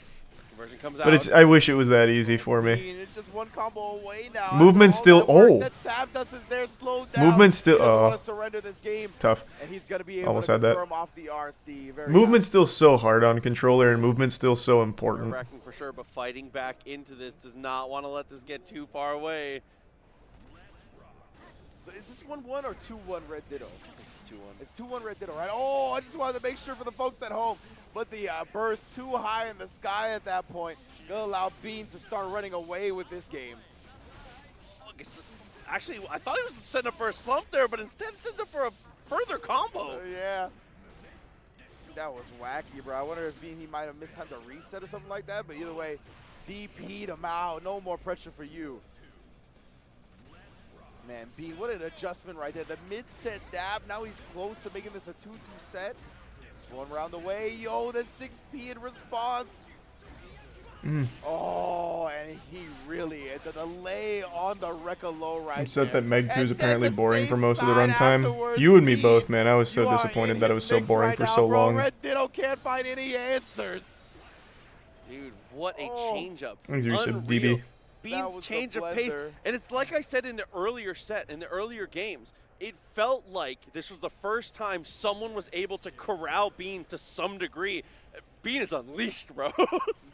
Comes but it's I wish it was that easy for me. It's just one combo away now. Movement still The tab does is there slowed down. Movement still he doesn't want to surrender this game. Tough. And he's gonna be able Almost to had that. confirm off the RC. Very Movement's still so hard on controller and movement's still so important. Wrecking for sure, but fighting back into this does not want to let this get too far away. So is this 1-1 or 2-1 Red Ditto? I think it's 2-1. It's 2-1 Red Ditto, right? Oh, I just wanted to make sure for the folks at home. But the burst too high in the sky at that point gonna allow Bean to start running away with this game. Look, actually, I thought he was setting up for a slump there, but instead sends up for a further combo. Yeah. That was wacky, bro. I wonder if Bean, he might have missed time to reset or something like that. But either way, DP'd him out. No more pressure for you. Man, Bean, what an adjustment right there. The mid-set dab, now he's close to making this a 2-2 set. Just one round away. Yo, the 6P in response. Oh, and he really, the delay on the Rekka low right You said there. that Meg 2 is And apparently then the boring same for most of the side runtime. afterwards, You and me Bean, both, man. I was so you are disappointed in that it his was so mix boring right for now, so bro. long. Red Ditto can't find any answers. Dude, what a change-up. Thanks, Reset Unreal. DB. Bean's change of pace. And it's like I said in the earlier set, in the earlier games, it felt like this was the first time someone was able to corral Bean to some degree. Bean is unleashed, bro.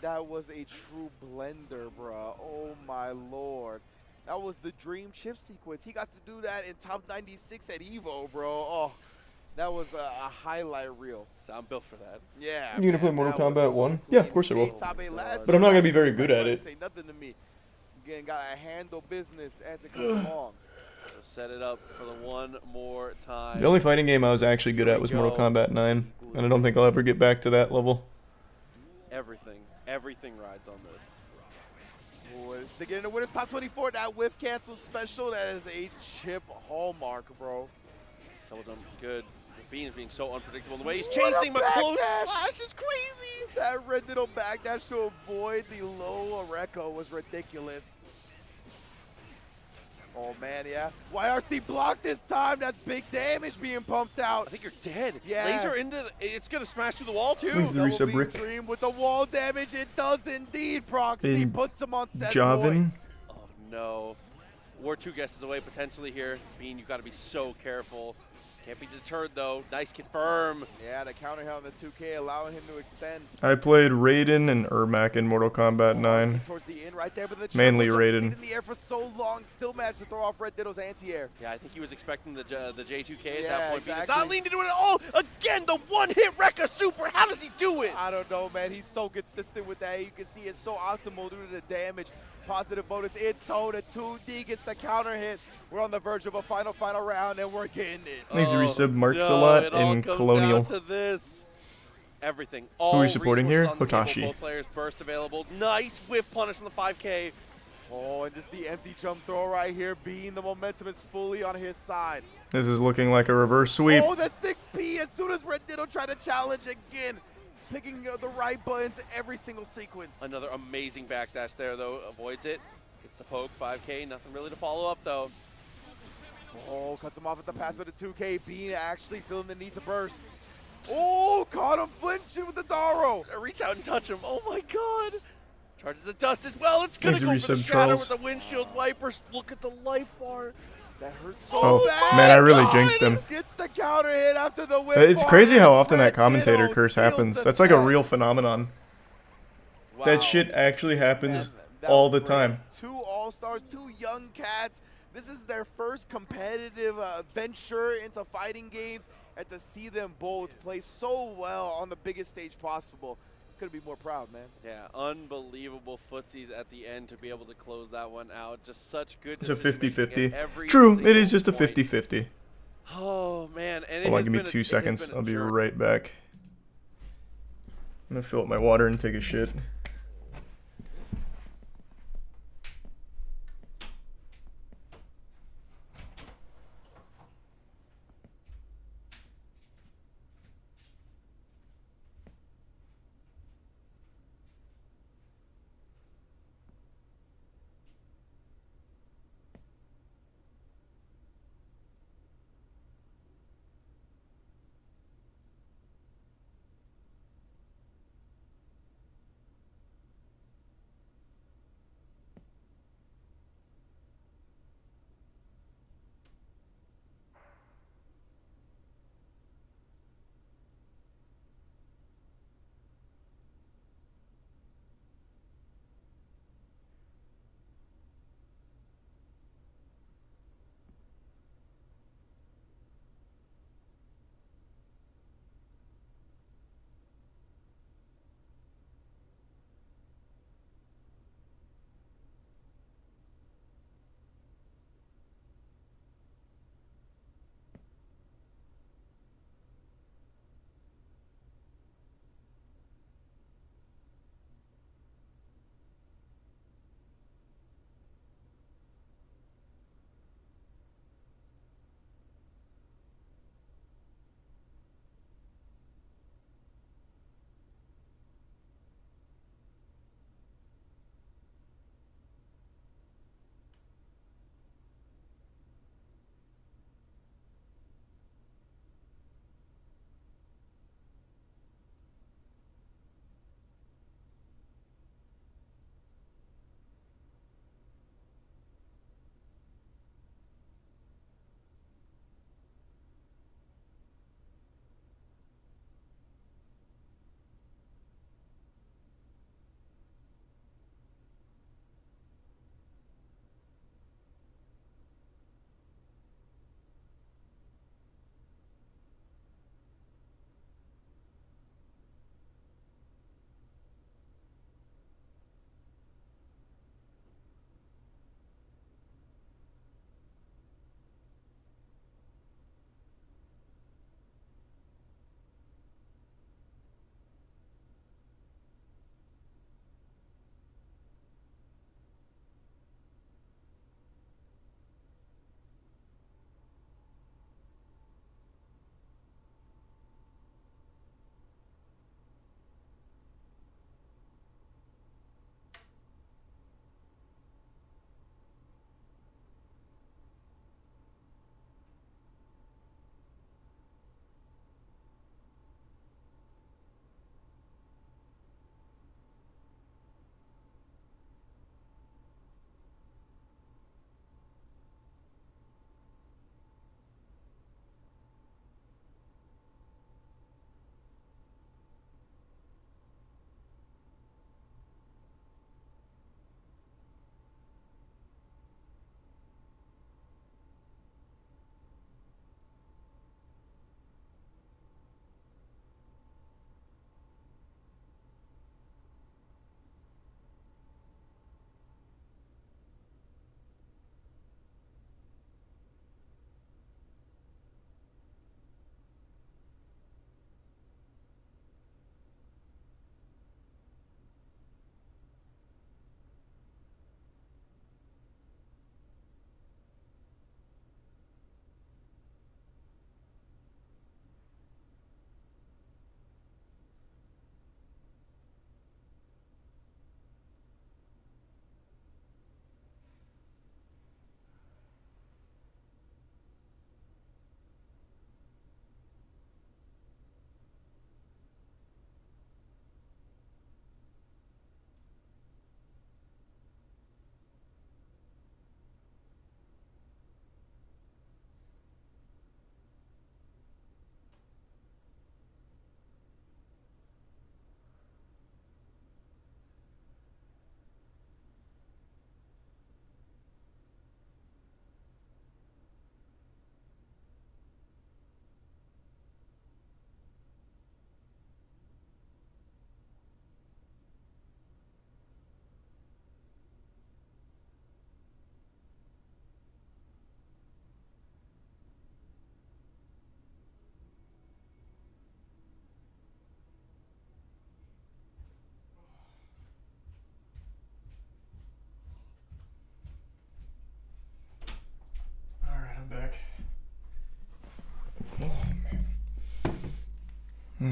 That was a true blender, bro. Oh, my Lord. That was the dream chip sequence. He got to do that in top 96 at EVO, bro. Oh, that was a highlight reel. So I'm built for that. Yeah. You gonna play Mortal Kombat 1? Yeah, of course I will. Top 8 last But I'm not year. gonna be very good at it. Say nothing to me. Again, gotta handle business as it comes along. So set it up for the one more time. The only fighting game I was actually good at was Mortal Kombat 9, and I don't think I'll ever get back to that level. Everything rides on this. To get in the winner's top 24, that whiff cancel special, that is a chip hallmark, bro. Double jump, good. Bean is being so unpredictable in the way he's chasing, but close slash is crazy. That red little backdash to avoid the low Rekka was ridiculous. Oh, man, yeah. YRC blocked this time. That's big damage being pumped out. I think you're dead. Yeah. Laser into it's going to smash through the wall, too. Where's the reset brick? Dream with the wall damage. It does indeed, Proxy. In Puts him on set Javin. Oh, no. We're 2 guesses away potentially here. Bean, you've got to be so careful. Can't be deterred, though. Nice confirm. Yeah, the counter hit on the 2K, allowing him to extend. I played Raiden and Ermac in Mortal Kombat 9. Towards the end right there, but the Mainly triple jump Raiden. stayed in the air for so long, still managed to throw off Red Ditto's anti-air. Yeah, I think he was expecting the J2K at Yeah, that point. Bean exactly. is not leaning into it at all. Again, the one-hit Rekka super. How does he do it? I don't know, man. He's so consistent with that. You can see it's so optimal due to the damage. Positive bonus in toe. The 2D gets the counter hit. We're on the verge of a final round, and we're getting it. Thanks to resub Marks a No, lot it all in comes Colonial. down to this. Everything. Who are All you supporting here? resources on the table, Hotashi. Both players burst available. Nice whiff punish on the 5K. Oh, and just the empty jump throw right here. Bean, the momentum is fully on his side. This is looking like a reverse sweep. Oh, the 6P as soon as Red Ditto tried to challenge again. Picking the right buttons every single sequence. Another amazing backdash there, though. Avoids it. Gets the poke. 5K. Nothing really to follow up, though. Oh, cuts him off at the pass with the 2K. Bean actually feeling the need to burst. Oh, caught him flinching with the Daro. Reach out and touch him. Oh, my God. Charges the dust as well. It's going to Thanks, go for the resub shatter Charles. with the windshield wipers. Look at the life bar. That hurts so Oh, bad. man, I really jinxed him. Gets the counter hit after the whip. It's crazy how often Red that commentator Ditto curse seals happens. the That's like a set. real phenomenon. Wow. That shit actually happens That all was the great. time. 2 All-Stars, 2 young cats. This is their first competitive venture into fighting games, and to see them both play so well on the biggest stage possible, couldn't be more proud, man. Yeah, unbelievable footsies at the end to be able to close that one out. Just such good It's a decision-making 50-50. at every True, it is single just a point. 50-50. Oh, man. And it Hold on, has give me been 2 it has seconds. been a I'll be journey. right back. I'm gonna fill up my water and take a shit.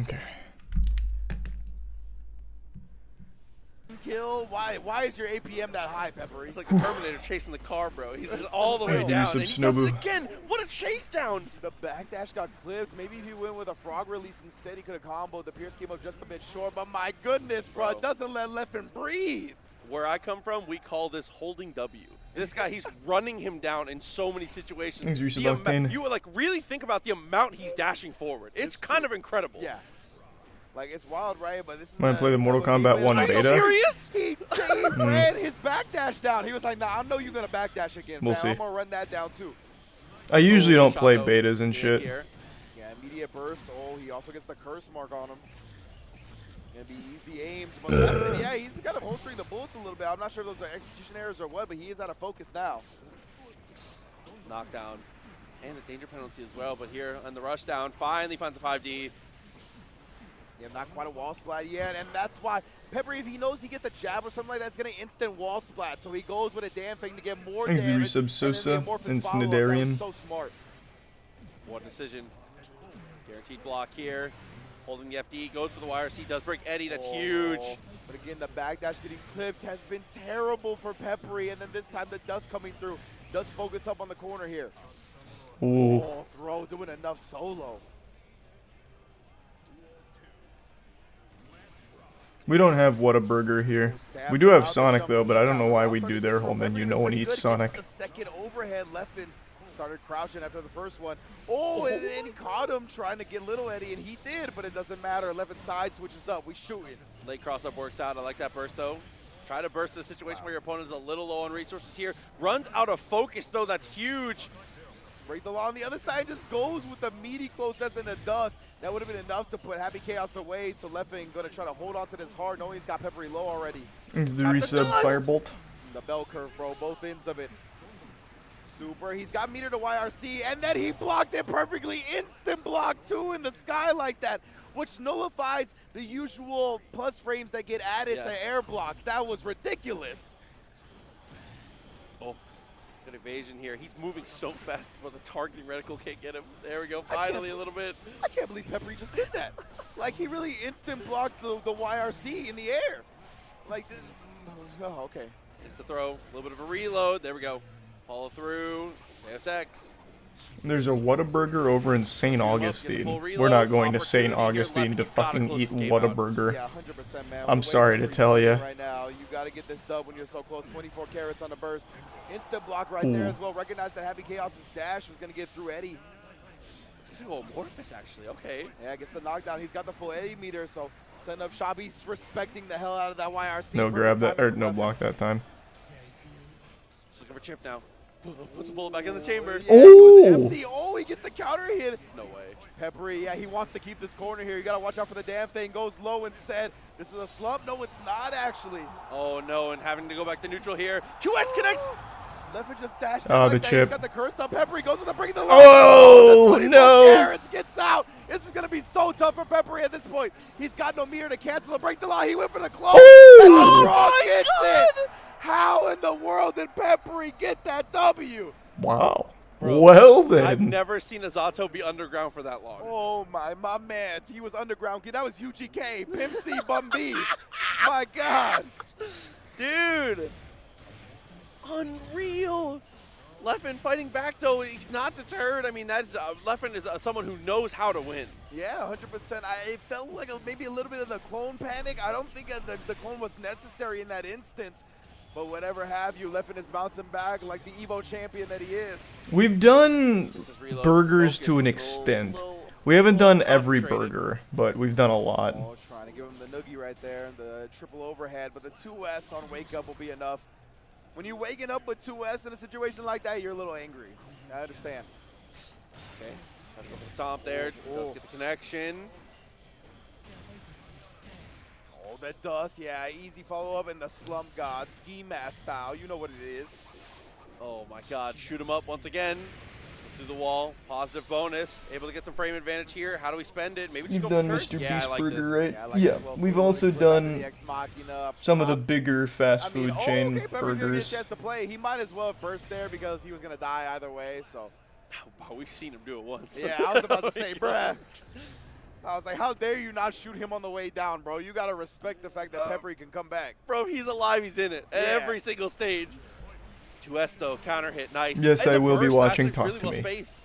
Okay. Kill. Why is your APM that high, Pepper? He's like the Terminator chasing the car, bro. He's just all the way Use down. some And he does Shinobu. it again. What a chase down. The backdash got clipped. Maybe if he went with a frog release instead, he could have comboed. The Pierce came up just a bit short, but my goodness, bro, it doesn't let Leffen breathe. Where I come from, we call this holding W. This guy, he's running him down in so many situations. Thanks, Reese The Octane. you would like really think about the amount he's dashing forward. It's kind of incredible. Yeah. Like, it's wild, right? But this is Want to play the Mortal Kombat 1 Are you beta? serious? He ran his backdash down. He was like, nah, I know you're going to backdash again. We'll fam. see. I'm going to run that down, too. I usually don't play betas and shit. Yeah, immediate burst. Oh, he also gets the curse mark on him. Gonna be easy aims. But yeah, he's kind of holstering the bullets a little bit. I'm not sure if those are execution errors or what, but he is out of focus now. Knockdown. And the danger penalty as well. But here on the rush down, finally finds the 5D. Yeah, not quite a wall splat yet, and that's why Pepper, if he knows he gets a jab or something like that, it's going to instant wall splat. So he goes with a damn thing to get more Thanks, damage. Resub Sosa and That Snidarian. was so smart. One decision. Guaranteed block here. Holding the FD, goes for the YRC, does break Eddie, that's huge. But again, the backdash getting clipped has been terrible for Peppery, and then this time the dust coming through does focus up on the corner here. Ooh. Oh, throw doing enough solo. We don't have Whataburger here. We do have Sonic though, but I don't know why we do their whole menu. No one eats Sonic. The second overhead, Leffen started crouching after the first one. Oh, and then he caught him trying to get little Eddie, and he did, but it doesn't matter. Leffen side switches up. We shooting. Late cross-up works out. I like that burst, though. Try to burst the situation where your opponent is a little low on resources here. Runs out of focus, though. That's huge. Break the law on the other side, just goes with the meaty closest in the dust. That would have been enough to put Happy Chaos away, so Leffen going to try to hold on to this hard, knowing he's got Peppery low already. It's the resub Firebolt. The bell curve, bro, both ends of it. Super, he's got meter to YRC, and then he blocked it perfectly. Instant block, too, in the sky like that, which nullifies the usual plus frames that get added to air block. That was ridiculous. Oh, good evasion here. He's moving so fast, but the targeting reticle can't get him. There we go, finally a little bit. I can't believe Peppery just did that. Like, he really instant blocked the YRC in the air. Like, this, oh, okay. It's the throw, a little bit of a reload. There we go. Follow through, ASX. There's a Whataburger over in St. Augustine. We're not going to St. Augustine to fucking eat Whataburger. Yeah, 100%, man. I'm sorry to tell you. Right now, you got to get this dub when you're so close. 24 carats on the burst. Instant block right there as well. Recognize that Happy Chaos's dash was going to get through Eddie. It's going to go Amorphous, actually. Okay. Yeah, gets the knockdown. He's got the full Eddie meter, so setting up Shabi's respecting the hell out of that YRC. No grab that, or no block that time. Just looking for Chip now. Puts a bullet back in the chamber. Yeah, oh, he gets the counter hit. No way. Peppery, yeah, he wants to keep this corner here. You got to watch out for the damn thing. Goes low instead. This is a slump. No, it's not actually. Oh, no, and having to go back to neutral here. 2X connects. Leffen just dashed Oh, like the that. chip. He's got the curse up. Peppery goes with the break the line. Oh, no. Carrots gets out. This is going to be so tough for Peppery at this point. He's got no meter to cancel the break the line. He went for the close. Oh, my God. How in the world did Peppery get that W? Wow. Well then. I've never seen a Zato be underground for that long. Oh my man, he was underground. That was UGK, Pimp C, Bum B. My God. Dude. Unreal. Leffen fighting back, though. He's not deterred. I mean, that's Leffen is someone who knows how to win. Yeah, 100%. It felt like maybe a little bit of the clone panic. I don't think the clone was necessary in that instance. But whatever have you, Leffen is bouncing back like the Evo champion that he is. We've done burgers to an extent. We haven't done every burger, but we've done a lot. Oh, trying to give him the noogie right there, the triple overhead, but the 2S on wake up will be enough. When you're waking up with 2S in a situation like that, you're a little angry. I understand. Okay, that's a stomp there. Does get the connection. Oh, that dust, yeah, easy follow-up and the Slump God, Ski Mask style, you know what it is. Oh my God, shoot him up once again. Through the wall, positive bonus. Able to get some frame advantage here. How do we spend it? Maybe just You've go done for curse? Mr. Yeah, Beast I like Burger, this. right? Yeah, I like Yeah, it well. we've Cool. also Like the done Ex Machina, some of the bigger fast food chain okay, Pepper's gonna get a burgers. chance to play. He might as well have burst there because he was going to die either way, so. Oh, we've seen him do it once. Yeah, I was about to say, bruh. I was like, how dare you not shoot him on the way down, bro? You got to respect the fact that Peppery can come back. Bro, he's alive. He's in it. Every single stage. 2S, though. Counter hit. Nice. Yes, And I the will be burst, watching. actually, Talk really to well me. spaced.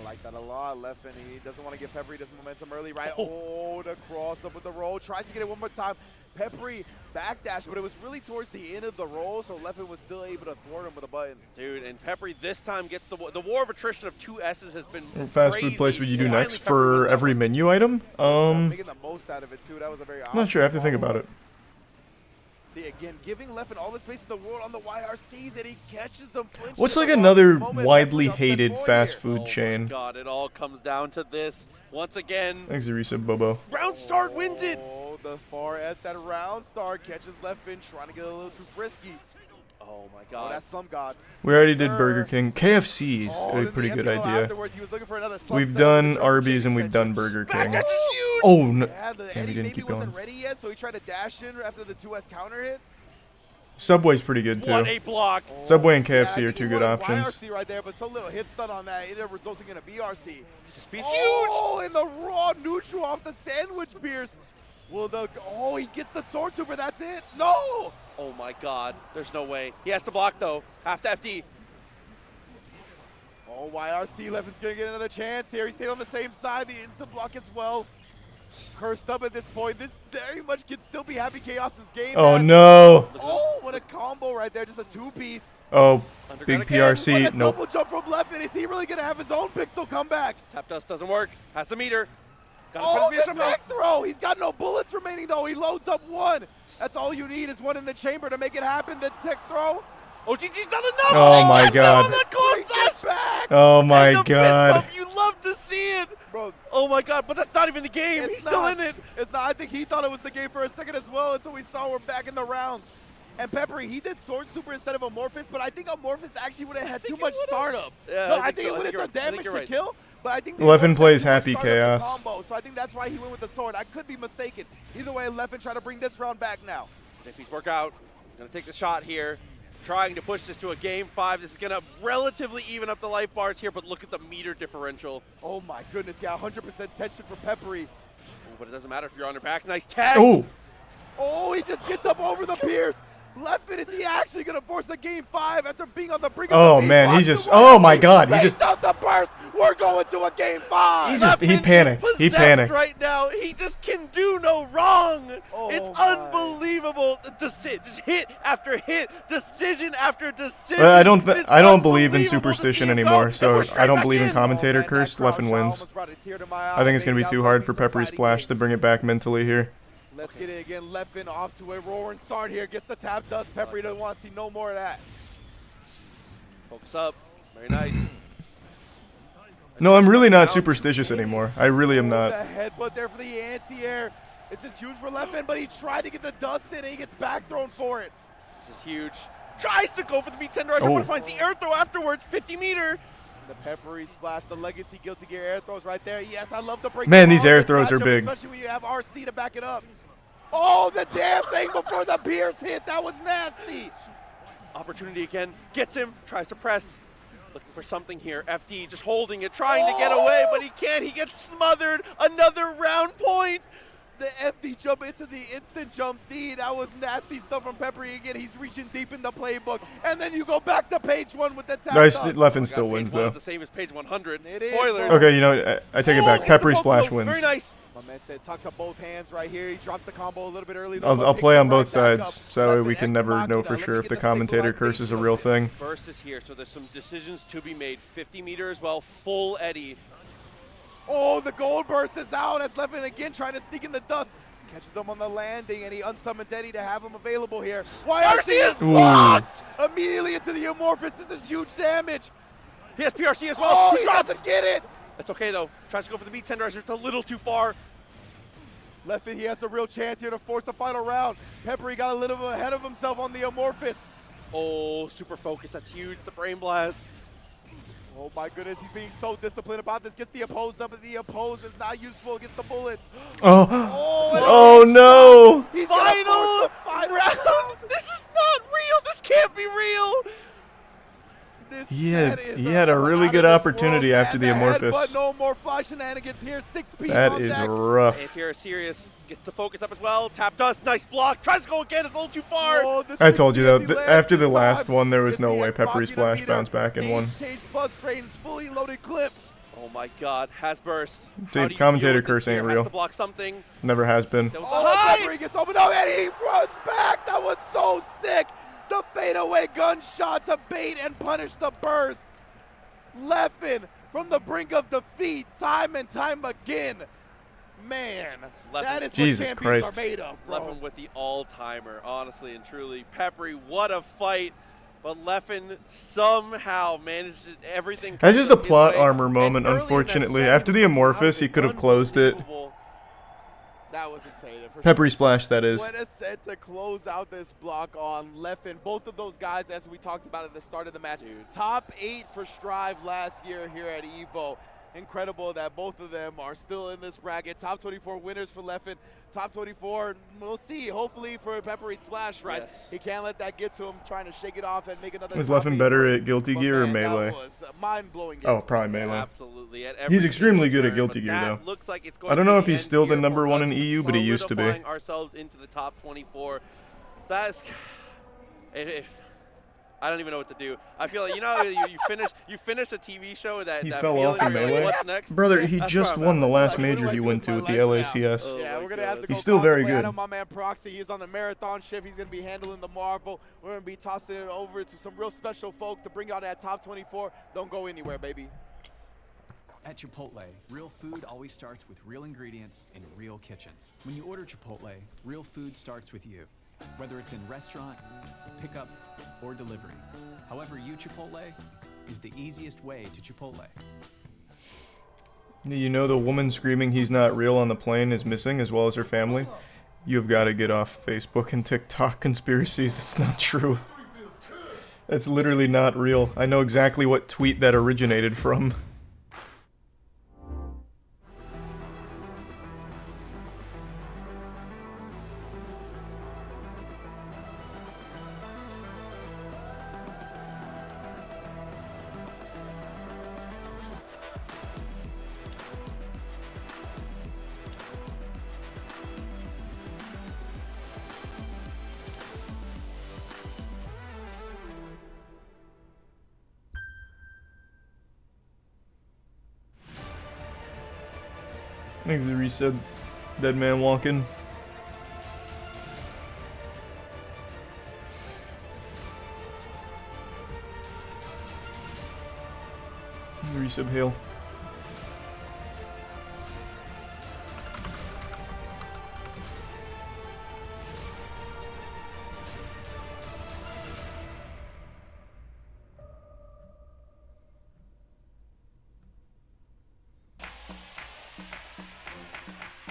I like that a lot. Leffen, he doesn't want to give Peppery this momentum early, right? Oh, the cross up with the roll. Tries to get it one more time. Peppery backdash, but it was really towards the end of the roll, so Leffen was still able to thwart him with a button. Dude, and Peppery this time gets the war of attrition of 2 S's has been Fast crazy. food place would you do Finally, next Peppery for wins that every one. menu item? Making the most out of it, too. That was a very I'm not sure. I have to think about it. See, again, giving Leffen all the space in the world on the YRCs, and he catches them. What's like another widely hated fast food chain? God, it all comes down to this. Once again, Thanks, Arisa Bobo. Round Start wins it. Oh, the far S at Round Start catches Leffen, trying to get a little too frisky. Oh, my Oh, God. that's some god. We already Yes, did sir. Burger King. KFC is Oh, a then pretty the good MDO idea. afterwards, he was looking for another slump We've set done with the Arby's chicken and we've done extension. Burger King. Backdash is huge. Oh, no. Yeah, the Damn, Eddie we didn't maybe keep wasn't going. ready yet, so he tried to dash in after the 2S counter hit. Subway's pretty good, too. What a block. Subway and Yeah, I KFC think are he two good wanted options. YRC right there, but so little hit stun on that, it ended up resulting in a BRC. It's Oh, and the raw neutral off the sandwich pierce. Will the he gets the sword super. That's it. No. Oh, my God. There's no way. He has to block, though. Have to FD. Oh, YRC Leffen's gonna get another chance here. He stayed on the same side. The instant block as well. Cursed up at this point. This very much can still be Happy Chaos's game. Oh, man. no. Oh, what a combo right there. Just a two-piece. Oh, Underground big again. What PRC. a Nope. double jump from Leffen. Is he really gonna have his own pixel comeback? Tap dust doesn't work. Has the meter. Gotta Oh, put it the tech throw. He's got no bullets remaining, though. He loads up one. That's all you need is one in the chamber to make it happen. The tech throw. OGG's not enough. Oh, He my gets him God. on the close back. Oh, my and the God. Fist bump, you love to see it. Bro, oh, my God. But that's not even the game. it's He's still not. in it. It's not. I think he thought it was the game for a second as well until we saw we're back in the rounds. And Peppery, he did Sword Super instead of Amorphous, but I think Amorphous actually would have had too much startup. Yeah, No, I I think think so. it would have I done think damage you're to right. kill, but I think the Leffen Amorphous plays had too Happy much startup to Chaos. combo, so I think that's why he went with the sword. I could be mistaken. Either way, Leffen trying to bring this round back now. JP's work out. Gonna take the shot here. Trying to push this to a game 5. This is gonna relatively even up the life bars here, but look at the meter differential. Oh my goodness, yeah, 100% tension for Peppery. Oh, but it doesn't matter if you're on your back. Nice tag. Oh. Oh, he just gets up over the Pierce. Leffen, is he actually going to force a game 5 after being on the brink of Oh, the man, block he's to just. YRC? Oh, my God. He's Based just. out the burst. We're going to a game 5. He panicked. He Possessed panicked. right now. He just can do no wrong. Oh it's my. unbelievable. Just hit after hit, decision after decision. I don't. It's I don't believe in unbelievable to superstition see him go, anymore, and so we're I straight don't back believe in in. commentator Oh, man, curse. that crowd Leffen shot wins. almost brought a tear to my I think it's eye. gonna be Maybe too that hard might for be some Peppery fighting Splash games. to bring it back mentally here. Let's get it again. Leffen off to a roaring start here. Gets the tap dust. Peppery doesn't want to see no more of that. Focus up. Very nice. No, I'm really not superstitious anymore. I really am not. The headbutt there for the anti-air. This is huge for Leffen, but he tried to get the dust in and he gets back thrown for it. This is huge. Tries to go for the meat tenderizer, Oh. but finds the air throw afterwards. 50 meter. The Peppery splash, the legacy Guilty Gear air throws right there. Yes, I love the break. Man, these air this throws are matchup, big. Especially when you have RC to back it up. Oh, the damn thing before the Pierce hit. That was nasty. Opportunity again. Gets him. Tries to press. Looking for something here. FD just holding it, trying to get away, but he can't. He gets smothered. Another round point. The FD jump into the instant jump D. That was nasty stuff from Peppery again. He's reaching deep in the playbook. And then you go back to page 1 with the tap Nice. dust. Leffen still wins Page 1 though. is the same as page 100. It is, Spoilers. bro. Okay, you know what? I take it back. Oh, Peppery it's a Splash combo. wins. Very nice. My man said tuck to both hands right here. He drops the combo a little bit early. I'll play on both sides, so Leffen we can Ex never know Machina. for Let me sure if get the the commentator curse is a real thing. Burst is here, so there's some decisions to be made. 50 meter as well. Full Eddie. Oh, the gold burst is out as Leffen again trying to sneak in the dust. Catches him on the landing, and he unsummons Eddie to have him available here. YRC is blocked! Immediately into the Amorphous. This is huge damage. He has PRC as well. Oh, he drops. doesn't get it. That's okay, though. Tries to go for the meat tenderizer. It's a little too far. Leffen, he has a real chance here to force a final round. Peppery got a little bit ahead of himself on the Amorphous. Oh, super focus. That's huge. The brain blast. Oh my goodness, he's being so disciplined about this. Gets the oppose up, and the oppose is not useful against the bullets. Oh. and Oh, a no. shot. He's gonna force the Final round. This is not real. This can't be real. This He set had a really good opportunity after the But Amorphous. no more fly shenanigans here. 6 piece That on is deck. rough. Anti-Air serious. Gets the focus up as well. Tap dust. Nice block. Tries to go again. It's a little too far. Oh, I told you though, after the last one, there was no way Peppery Splash bounced back and won. Change plus trains fully loaded clips. Oh my god. Has burst. Dude, commentator curse ain't real. Has to block something. Never has been. Oh, Peppery gets opened up and he runs back. That was so sick. The fadeaway gunshot to bait and punish the burst. Leffen from the brink of defeat time and time again. Man, that is Jesus what champions Christ. are made of, bro. Leffen with the all-timer, honestly and truly. Peppery, what a fight. But Leffen somehow manages everything. That's just a his plot way. armor moment, And early in that unfortunately. set, After the Amorphous, he could have closed it. That was insane. For Peppery Splash, that is. What a set to close out this block on Leffen. Both of those guys, as we talked about at the start of the match, top 8 for Strive last year here at EVO. Incredible that both of them are still in this bracket. Top 24 winners for Leffen. Top 24, we'll see. Hopefully for Peppery Splash, right? Yes. He can't let that get to him, trying to shake it off and make another. Was top Leffen 8 better run. at Guilty But Gear or man, Melee? That was a mind-blowing game. Oh, probably Melee. Absolutely. At He's every extremely good turn, at Guilty but Gear, that though. looks like it's going I don't to know be if the he's end still the here number for 1 us, in EU, but he used to be. solidifying ourselves into the top 24. So that's. I don't even know what to do. I feel like, you know, you finish a TV show that He that fell feeling off in where you're like, Melee. what's next? Brother, he That's just where I'm won at. the last Like, major he went to with the LACS. Yeah, we're gonna have to He's go still very contemplate. I good. know my man Proxy, he's on the marathon shift. He's gonna be handling the Marvel. We're gonna be tossing it over to some real special folk to bring out that top 24. Don't go anywhere, baby. At Chipotle, real food always starts with real ingredients in real kitchens. When you order Chipotle, real food starts with you. Whether it's in restaurant, pickup, or delivery. However you Chipotle is the easiest way to Chipotle. You know the woman screaming he's not real on the plane is missing, as well as her family? You've got to get off Facebook and TikTok conspiracies. That's not true. That's literally not real. I know exactly what tweet that originated from. Thanks to the resub. Dead man walking. Resub hail.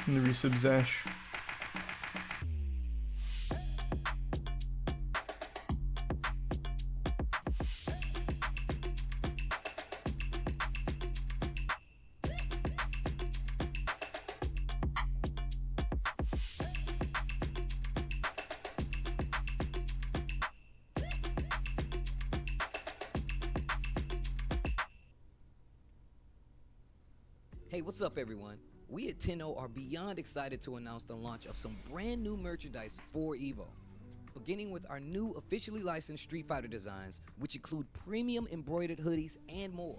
And the resub Zash. Hey, what's up, everyone? We at Tenno are beyond excited to announce the launch of some brand new merchandise for EVO. Beginning with our new officially licensed Street Fighter designs, which include premium embroidered hoodies and more.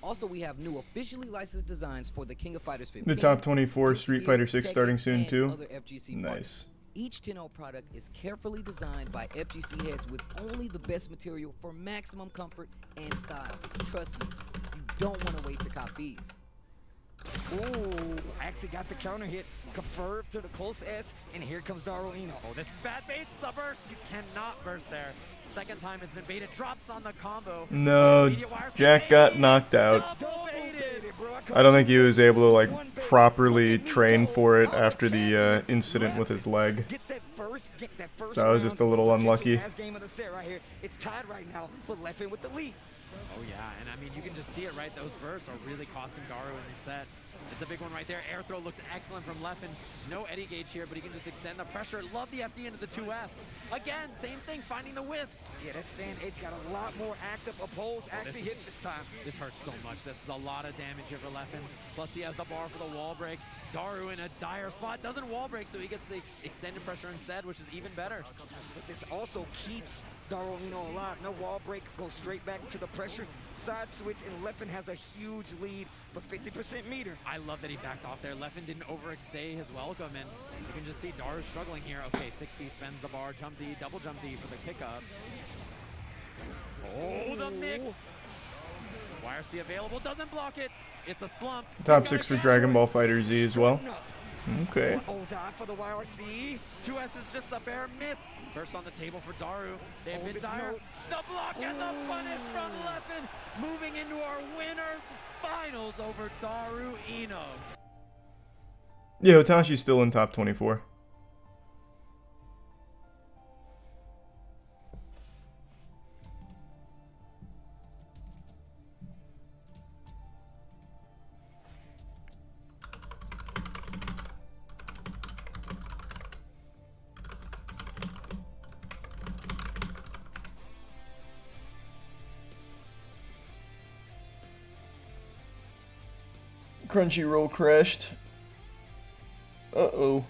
Also, we have new officially licensed designs for the King of Fighters 15. The top 24 Street Fighter 6 starting soon and too. other FGC Nice. partners. Each Tenno product is carefully designed by FGC heads with only the best material for maximum comfort and style. Trust me, you don't want to wait to cop these. Ooh, actually got the counter hit. Confirmed to the close S, and here comes Daru Ino. Oh, this is bad baits the burst. You cannot burst there. Second time has been baited. Drops on the combo. No, Jack got knocked out. I don't think he was able to like properly train for it after the incident with his leg. That was just a little unlucky. Last game of the set right here. It's tied right now, but Leffen with the lead. Oh yeah, and I mean you can just see it, right? Those bursts are really costing Daru in the set. It's a big one right there. Air throw looks excellent from Leffen. No Eddie gauge here, but he can just extend the pressure. Love the FD into the 2S. Again, same thing, finding the whiffs. Yeah, that stand edge got a lot more active. Opposed actually hit this time. This hurts so much. This is a lot of damage here for Leffen. Plus he has the bar for the wall break. Daru in a dire spot. Doesn't wall break, so he gets the extended pressure instead, which is even better. But this also keeps Daru Ino alive. No wall break, goes straight back to the pressure. Side switch, and Leffen has a huge lead, but 50% meter. I love that he backed off there. Leffen didn't overstay his welcome, and you can just see Daru struggling here. Okay, 6B spends the bar, jump D, double jump D for the pickup. Oh, the mix! YRC available, doesn't block it. It's a slump. Top 6 for Dragon Ball Fighter Z as well. Okay. Oh, die for the YRC. 2S is just a bare miss. First on the table for Daru. They have been dire. The block and the punish from Leffen. Moving into our winners finals over Daru Ino. Yeah, Otashi's still in top 24. Crunchyroll crashed. Uh-oh.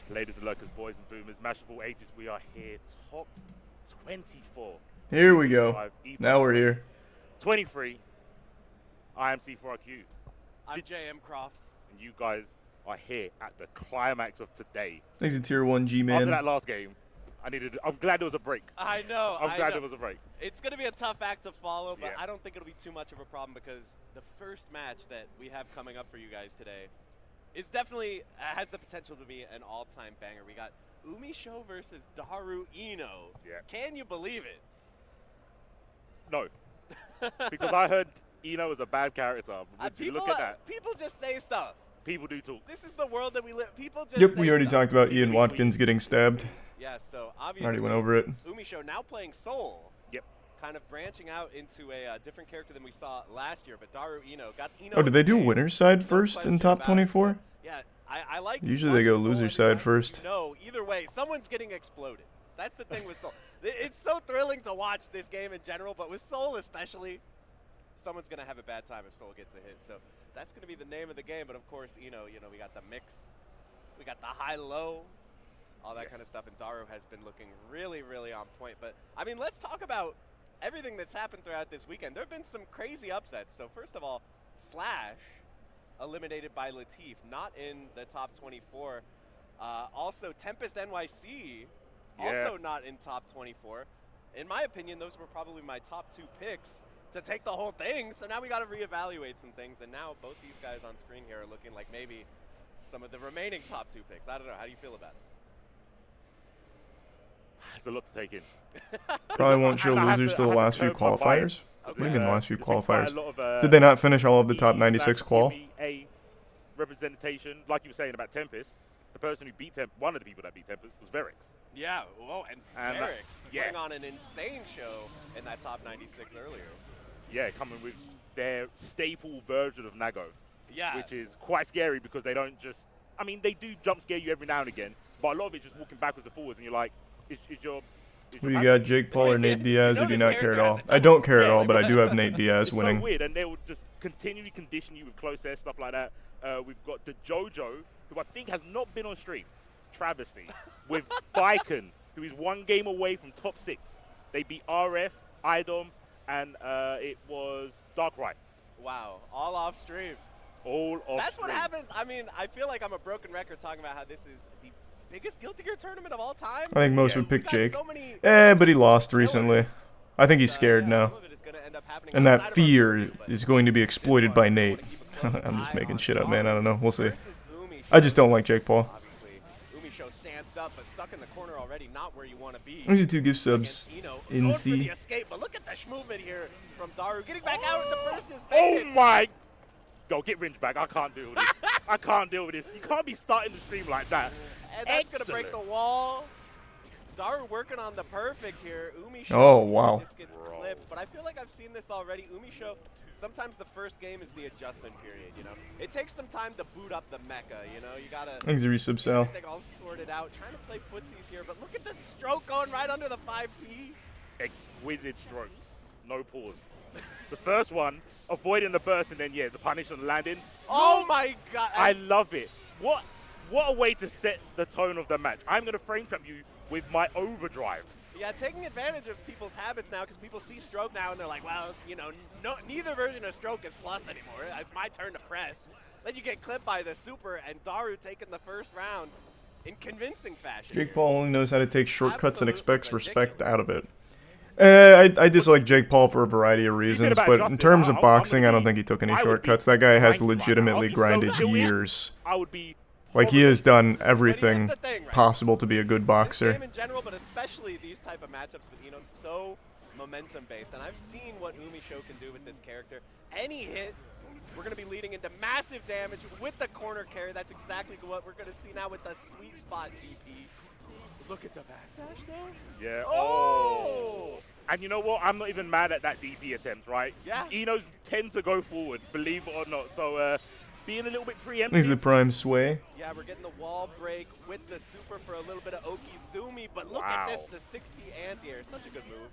Ladies and lurkers, boys and boomers, Mashable Ages, we are here, top 24. Here we go. Now we're here. 23. I am C4RQ. I'm JM Crofts. And you guys are here at the climax of today. Thanks to Tier 1 G-Man. After that last game, I'm glad there was a break. I know. I'm glad there was a break. It's going to be a tough act to follow, but Yeah. I don't think it'll be too much of a problem because the first match that we have coming up for you guys today is definitely has the potential to be an all-time banger. We got Umisho versus Daru Ino. Yeah. Can you believe it? No. Because I heard Ino is a bad character. Would you look at that? People just say stuff. People do talk. This is the world that we live. People just Yep, say we already stuff. talked about Ian Watkins getting stabbed. Yeah, so obviously Already went over it. Umisho now playing Soul. Yep. Kind of branching out into a different character than we saw last year, but Daru Ino got Ino. Oh, did they do in the game. winner's side first in top 24? Yeah, I like. Usually they go watching Soul loser every side time. first. No, either way, someone's getting exploded. That's the thing with Soul. It's so thrilling to watch this game in general, but with Soul especially, someone's gonna have a bad time if Soul gets a hit. So that's gonna be the name of the game. But of course, you know, we got the mix, we got the high-low, all that kind of stuff, and Daru has been looking really, really on point. But I mean, let's talk about everything that's happened throughout this weekend. There have been some crazy upsets. So first of all, Slash eliminated by Latif, not in the top 24. Also, Tempest NYC, also not in top 24. In my opinion, those were probably my top 2 picks to take the whole thing. So now we got to reevaluate some things. And now both these guys on screen here are looking like maybe some of the remaining top 2 picks. I don't know. How do you feel about it? There's a lot to take in. Probably won't show And I have losers to- till the I have last to few curb my qualifiers. bias. What do you mean the last few There's been quite a qualifiers? lot of, Did they not finish all of the top 96 qual? Give me a representation, like you were saying about Tempest. The person who beat one of the people that beat Tempest was Verix. Yeah, whoa, and And, Verix yeah. putting on an insane show in that top 96 earlier. Yeah, coming with their staple version of Nago. Yeah. Which is quite scary because they don't just, I mean, they do jump scare you every now and again, but a lot of it just walking backwards and forwards, and you're like, is your Who you got, Jake Paul or Nate Diaz, or do you not care at all? I don't care at all, but I do have Nate Diaz it's winning. so weird, and they will just continually condition you with close air, stuff like that. We've got the JoJo, who I think has not been on stream, travesty, with Baiken, who is 1 game away from top 6. They beat RF, IDOM, and it was Darkrai. Wow, all off stream. All off That's stream. what happens. I mean, I feel like I'm a broken record talking about how this is the biggest Guilty Gear tournament of all time. I think most would We pick got Jake. so many But he lost recently. I think he's scared now. And that fear is going to be exploited by Nate. I'm just making shit up, man. I don't know. We'll see. I just don't like Jake Paul. Umisho stands up, but stuck in the corner already, not where you want to be. There's 2 gift subs. Ino In going for the C. escape, but look at backdash movement here from Daru. Getting back out at the first is Oh my! Go, get Ringe back. I can't deal with this. I can't deal with this. You can't be starting the stream like that. And that's going to break the wall. Daru working on the perfect here. Umisho just gets clipped. But I feel like I've seen this already. Umisho, sometimes the first game is the adjustment period, you know. It takes some time to boot up the mecha, you know. You got to Thanks, resub Sal. everything all sorted out. Trying to play footsies here. But look at the stroke going right under the 5P. Exquisite strokes. No pause. The first one, avoiding the burst, and then, yeah, the punish on the landing. Oh my god. I love it. What a way to set the tone of the match. I'm going to frame trap you with my overdrive. Yeah, taking advantage of people's habits now because people see stroke now and they're like, well, you know, neither version of stroke is plus anymore. It's my turn to press. Then you get clipped by the super, and Daru taking the first round in convincing fashion. Jake Paul only knows how to take shortcuts and expects respect out of it. I dislike Jake Paul for a variety of reasons, but in terms of boxing, I don't think he took any shortcuts. That guy has legitimately grinded years. Like, he has done everything possible to be a good boxer. This game in general, but especially these type of matchups with Ino, so momentum-based. And I've seen what Umisho can do with this character. Any hit, we're going to be leading into massive damage with the corner carry. That's exactly what we're going to see now with the sweet spot DP. Look at the backdash, though. Yeah. Oh! And you know what? I'm not even mad at that DP attempt, right? Yeah. Inos tend to go forward, believe it or not. So, being a little bit preemptive. He's the prime sway. Yeah, we're getting the wall break with the super for a little bit of Okizumi, but look at this, the 6P anti-air. Such a good move.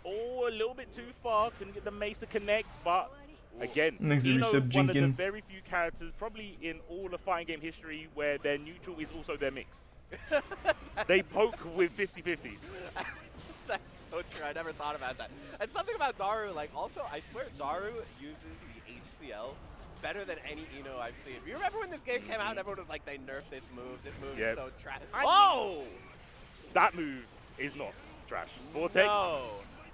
Oh, a little bit too far. Couldn't get the mace to connect, but again, Thanks, Ino, one of the Jinkin. very few characters, probably in all of fighting game history, where their neutral is also their mix. They poke with 50-50s. That's so true. I never thought about that. And something about Daru, like, also, I swear Daru uses the HCL better than any Ino I've seen. You remember when this game came out and everyone was like, they nerfed this move. This move is so trash. Whoa! That move is not trash. Vortex. No.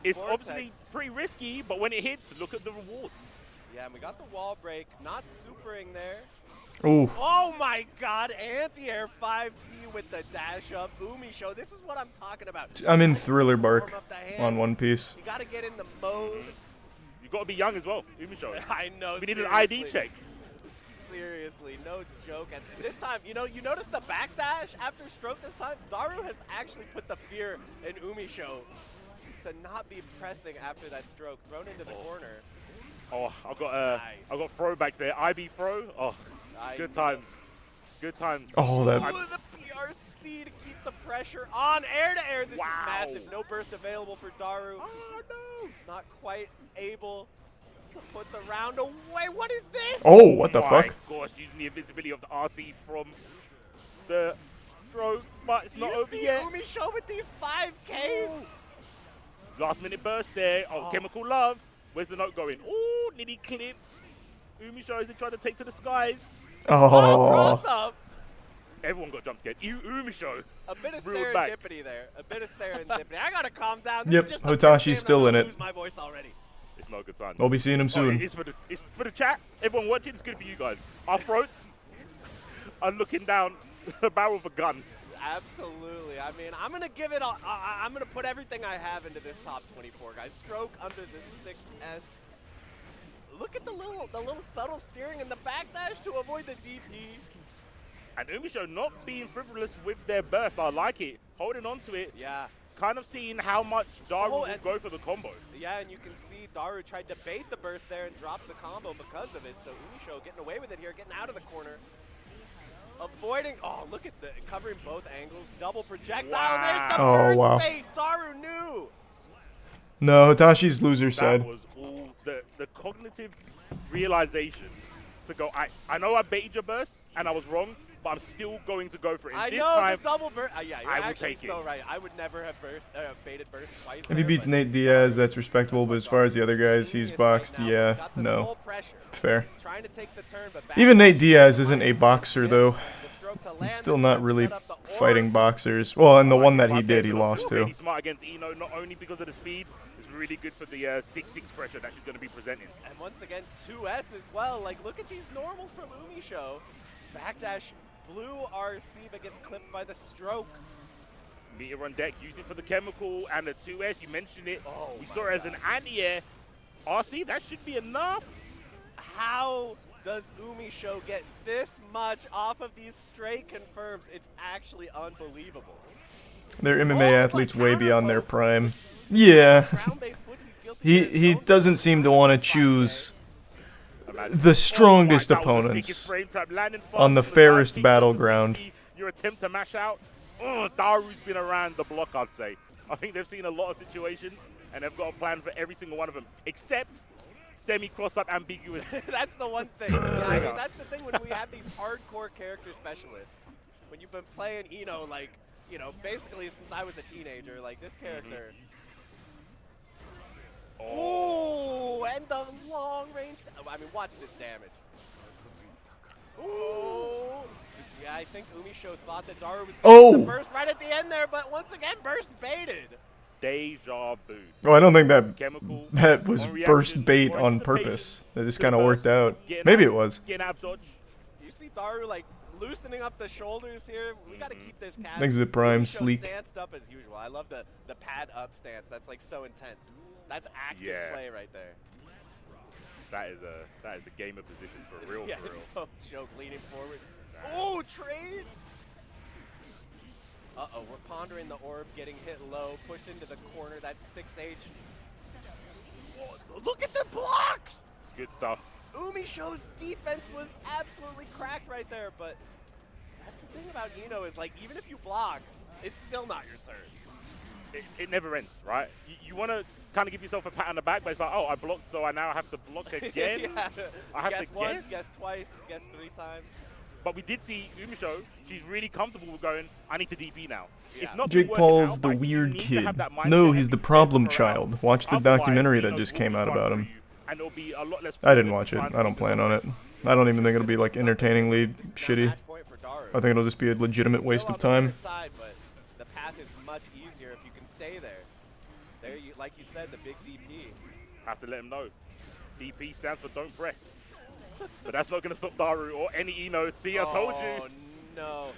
It's Vortex. obviously pretty risky, but when it hits, look at the rewards. Yeah, and we got the wall break. Not supering there. Ooh. Oh my god, anti-air 5P with the dash up. Umisho, this is what I'm talking about. I'm in Thriller Bark on One Piece. You gotta get in the mode. You gotta be young as well, Umisho. I know. We need an ID check. Seriously, no joke. And this time, you know, you notice the backdash after stroke this time? Daru has actually put the fear in Umisho to not be pressing after that stroke. Thrown into the corner. Oh, I've got throwbacks there. IB throw. Oh, good times. Good times. Oh, that. Ooh, the PRC to keep the pressure on air to air. This is massive. No burst available for Daru. Oh no! Not quite able to put the round away. What is this? Oh, what the fuck? My gosh, using the invisibility of the RC from the stroke, but it's not over yet. You see Umisho with these 5Ks? Last minute burst there. Oh, Chemical Love. Where's the note going? Oh, Nitty clipped. Umisho is trying to take to the skies. Oh. Cross up. Everyone got jump scared. Umisho. A bit of reeled back. serendipity there. A bit of serendipity. I gotta calm down. This Yep, is just the first Hotashi's game still that in I it. lose my voice already. It's not a good sign. We'll be seeing him soon. It's for the chat. Everyone watching, it's good for you guys. Our throats are looking down the barrel of a gun. Absolutely. I mean, I'm gonna give it. I'm gonna put everything I have into this top 24, guys. Stroke under the 6S. Look at the little subtle steering and the backdash to avoid the DP. And Umisho not being frivolous with their burst. I like it. Holding on to it. Yeah. Kind of seeing how much Daru will go for the combo. Yeah, and you can see Daru tried to bait the burst there and drop the combo because of it. So Umisho getting away with it here, getting out of the corner. Avoiding, look at the, covering both angles. Double projectile, there's the burst bait. Daru knew. No, Hotashi's loser side. That was all the cognitive realization to go, I know I baited your burst and I was wrong, but I'm still going to go for it. And I this know time, the double burst. Yeah, you're I will actually take so it. right. I would never have baited burst twice. If he beats Nate Diaz, that's respectable, but as far as the other guys he's boxed, yeah, no. Fair. Trying to take the turn, but Even Nate Diaz isn't a boxer, though. He's still not really fighting boxers. Well, and the one that he did, he lost to. Really smart against Ino, not only because of the speed, it's really good for the 6-6 pressure that she's going to be presenting. And once again, 2S as well. Like, look at these normals from Umisho. Backdash, blue RC, but gets clipped by the stroke. Meteor on deck, used it for the chemical and the 2S. You mentioned it. Oh, we saw it as an anti-air. RC, that should be enough. How does Umisho get this much off of these straight confirms? It's actually unbelievable. They're MMA athletes way beyond their prime. Yeah. he doesn't seem to want to choose the strongest opponents on the fairest battleground. Your attempt to mash out. Oh, Daru's been around the block, I'd say. I think they've seen a lot of situations, and they've got a plan for every single one of them, except semi-cross-up ambiguous. That's the one thing. Yeah, I mean, that's the thing when we have these hardcore character specialists. When you've been playing Eno, like, you know, basically since I was a teenager, like this character. Oh, and the long range. I mean, watch this damage. Oh. Yeah, I think Umisho thought that Daru was going to burst right at the end there, but once again, burst baited. Deja vu. Oh, I don't think that was burst bait on purpose. It just kind of worked out. Maybe it was. You see Daru like loosening up the shoulders here. We got to keep this cat. Thanks to the prime Umisho sleek. Stanced up as usual. I love the pad up stance. That's like so intense. That's active play right there. That is the gamer position for real. Yeah, For real. Choke leaning forward. Oh, trade! Uh-oh, we're pondering the orb, getting hit low, pushed into the corner. That's 6H. Oh, look at the blocks! It's good stuff. Umisho's defense was absolutely cracked right there, but that's the thing about Eno is, like, even if you block, it's still not your turn. It never ends, right? You want to kind of give yourself a pat on the back, but it's like, oh, I blocked, so I now have to block again. Yeah. I have guess to once, guess twice, guess 3 times. But we did see Umisho. She's really comfortable with going, I need to DP now. Yeah. It's not Jake Paul's the weird kid. No, he's the problem child. Watch the documentary that just came out about him. And it'll be a lot less I didn't watch it. I don't plan on it. I don't even think it'll be like entertainingly shitty. I think it'll just be a legitimate waste of time. Side, but the path is much easier if you can stay there. There, you, like you said, the big DP. Have to let him know. DP stands for don't press. But that's not going to stop Daru or any Eno. See, I told you. Oh, no.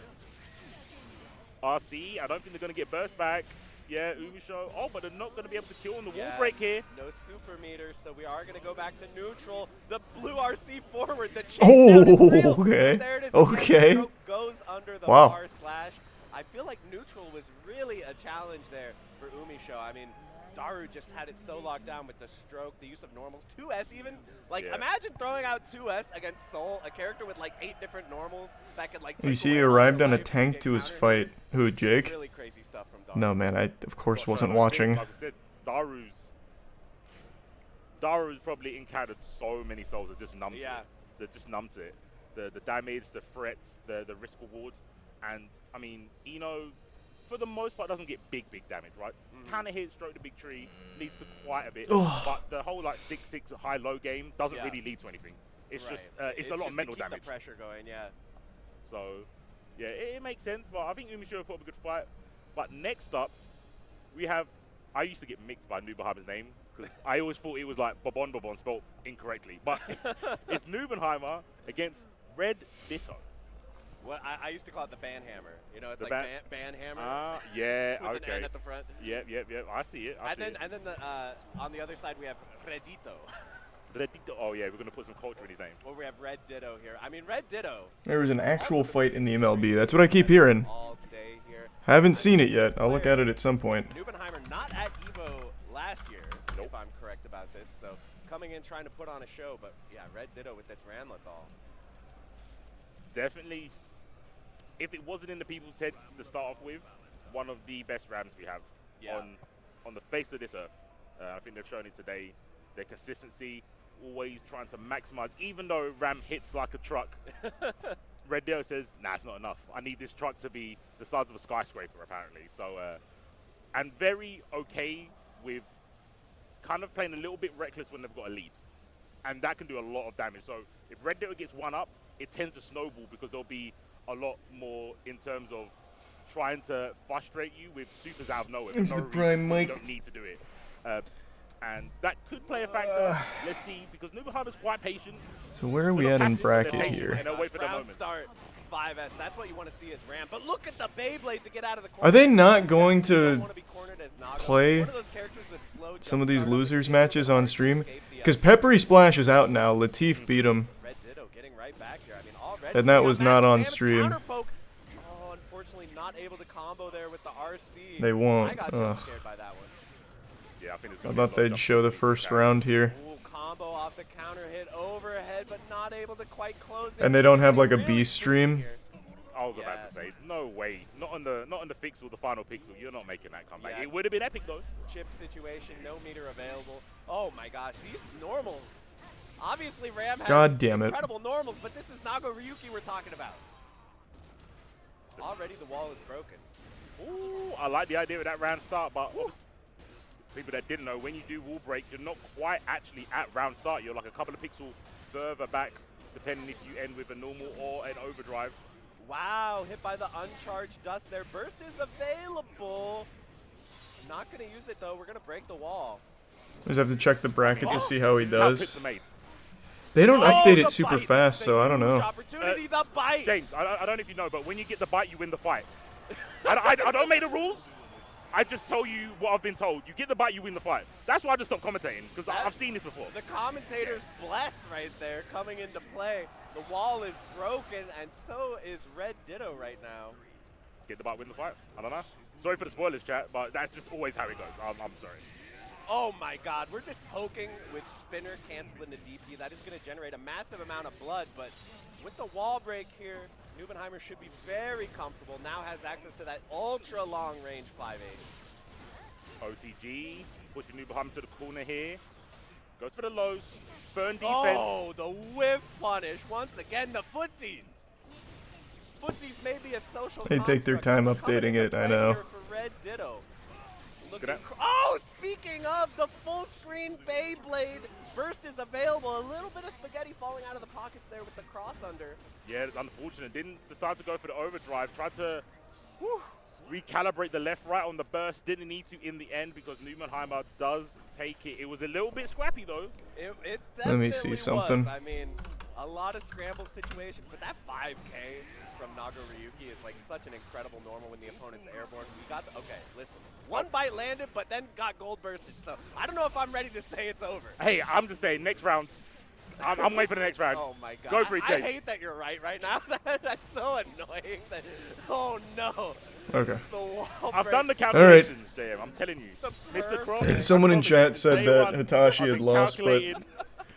RC, I don't think they're going to get burst back. Yeah, Umisho. Oh, but they're not going to be able to kill on the wall break here. No super meter, so we are going to go back to neutral. The blue RC forward. The chase okay. There it is. Okay. The goes under the wow. bar slash. I feel like neutral was really a challenge there for Umisho. I mean, Daru just had it so locked down with the stroke, the use of normals, 2S even. Like, imagine throwing out 2S against Soul, a character with like 8 different normals that could like. You see, he arrived on a tank to his fight. Who, Jake? Really crazy stuff from Daru. No, man, I of course wasn't watching. Like I said, Daru's probably encountered so many souls that just numb to it. That just numb to it. The damage, the threats, the risk reward, and I mean, Eno, for the most part, doesn't get big damage, right? Kind of hit, stroke the big tree, leads to quite a bit. But the whole like 6-6 high-low game doesn't really lead to anything. It's just it's a lot of mental damage. The pressure going, So, yeah, it makes sense. But I think Umisho put up a good fight. But next up, we have. I used to get mixed by Nubenheimer's name because I always thought it was like Bobon spelled incorrectly. But it's Nubenheimer against Red Ditto. What I used to call it the Banhammer. You know, it's the like Banhammer. Yeah, with an N at the front. Yep. I see it. And then on the other side we have Redito. Redito. Oh yeah, we're gonna put some culture in his name. Well, we have Red Ditto here. I mean, Red Ditto. There was an actual fight in the MLB. That's what I keep hearing. All day here. Haven't seen it yet. I'll look at it at some point. Nubenheimer not at Evo last year, if I'm correct about this. So coming in trying to put on a show, but yeah, Red Ditto with this Ramlethal. Definitely, if it wasn't in the people's heads to start off with, one of the best Rams we have on the face of this earth. I think they've shown it today. Their consistency, always trying to maximize, even though Ram hits like a truck. Red Ditto says, nah, it's not enough. I need this truck to be the size of a skyscraper, apparently. So, and very okay with kind of playing a little bit reckless when they've got a lead. And that can do a lot of damage. So if Red Ditto gets one up, it tends to snowball because there'll be a lot more in terms of trying to frustrate you with supers out of nowhere. There's the prime mic. You don't need to do it. And that could play a factor. Let's see, because Nubenheimer's quite patient. So where are we at in bracket here? And they'll wait for the moment. Start 5S. That's what you want to see as Ram. But look at the Beyblade to get out of the corner. Are they not going to play some of these losers matches on stream? Because Peppery Splash is out now. Latif beat him. Red Ditto getting right back here. I mean, already And that was not on stream. Oh, unfortunately not able to combo there with the RC. They won't. I got jump scared by that one. Yeah, I think it's I thought they'd show the first round here. Ooh, combo off the counter hit overhead, but not able to quite close it. And they don't have like a B stream. I was about to say, no way. Not on the Pixel, the final Pixel. You're not making that comeback. Yeah. It would have been epic though. Chip situation, no meter available. Oh my gosh, these normals. Obviously Ram has God damn it. incredible normals, but this is Nago Ryuki we're talking about. Already the wall is broken. Ooh, I like the idea of that round start, but people that didn't know, when you do wall break, you're not quite actually at round start. You're like a couple of pixels further back, depending if you end with a normal or an overdrive. Wow, hit by the uncharged dust there. Burst is available. Not going to use it though. We're going to break the wall. Just have to check the bracket to see how he does. They don't update it super fast, so I don't know. Opportunity, the bite. James, I don't know if you know, but when you get the bite, you win the fight. I don't make the rules. I just tell you what I've been told. You get the bite, you win the fight. That's why I just stopped commentating, because I've seen this before. The commentator's bless right there coming into play. The wall is broken, and so is Red Ditto right now. Get the bite, win the fight. I don't know. Sorry for the spoilers, chat, but that's just always how it goes. I'm sorry. Oh my god, we're just poking with Spinner canceling the DP. That is going to generate a massive amount of blood, but with the wall break here, Nubenheimer should be very comfortable. Now has access to that ultra long range 5-8. OTG, pushing Nubenheimer to the corner here. Goes for the lows. Fern defense. Oh, the whiff punish. Once again, the footsies. Footsies may be a social They take their time updating it, I know. For Red Ditto. Oh, speaking of the full screen Beyblade, burst is available. A little bit of spaghetti falling out of the pockets there with the cross under. Yeah, it's unfortunate. Didn't decide to go for the overdrive. Tried to recalibrate the left-right on the burst. Didn't need to in the end because Nubenheimer does take it. It was a little bit scrappy though. It Let me see something. I mean, a lot of scramble situations, but that 5K from Nago Ryuki is like such an incredible normal when the opponent's airborne. We got okay, listen. One bite landed, but then got gold bursted. So I don't know if I'm ready to say it's over. Hey, I'm just saying, next round. I'm waiting for the next round. Oh my god. Go for it, Jay. I hate that you're right now. That's so annoying. Oh no. Okay. I've done the calculations, JM. I'm telling you. Mr. Cross. Someone in chat said that Hitachi had lost, but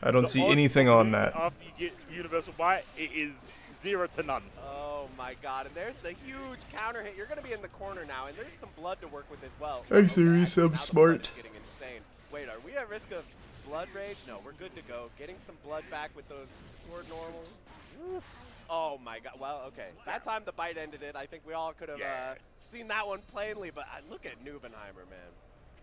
I don't see anything on that. After you get Universal Bite, it is 0 to none. Oh my god, and there's the huge counter hit. You're going to be in the corner now, and there's some blood to work with as well. Thanks, I'm smart. Getting insane. Wait, are we at risk of blood rage? No, we're good to go. Getting some blood back with those sword normals. Oof. Oh my god, well, okay. That time the bite ended it. I think we all could have seen that one plainly, but look at Nubenheimer, man.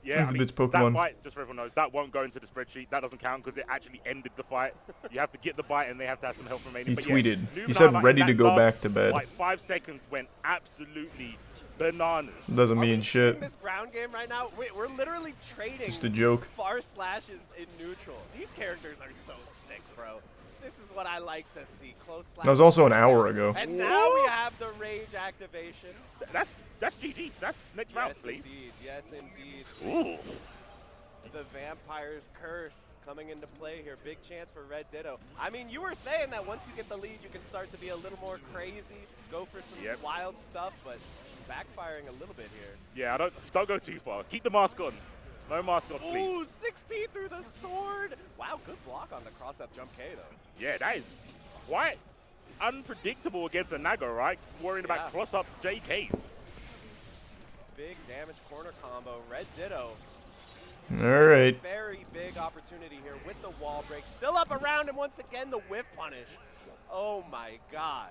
Yeah, I mean, Pokemon. that bite, just for everyone knows, that won't go into the spreadsheet. That doesn't count because it actually ended the fight. You have to get the bite and they have to have some help remaining. He but tweeted. Yeah, He said ready to go last, back to bed. Like 5 seconds went absolutely bananas. Doesn't mean shit. In this ground game right now, we're literally trading Just a joke. far slashes in neutral. These characters are so sick, bro. This is what I like to see. Close slash. That was also an hour ago. And now we have the rage activation. That's GG. That's next round, please. Indeed. Yes, indeed. Ooh. The Vampire's Curse coming into play here. Big chance for Red Ditto. I mean, you were saying that once you get the lead, you can start to be a little more crazy, go for some wild stuff, but backfiring a little bit here. Yeah, don't go too far. Keep the mask on. No mask on, please. Ooh, 6P through the sword. Wow, good block on the cross-up jump K, though. Yeah, that is quite unpredictable against a Nago, right? Worrying about cross-up JKs. Big damage corner combo. Red Ditto. All right. Very big opportunity here with the wall break. Still up around him once again, the whiff punish. Oh my god.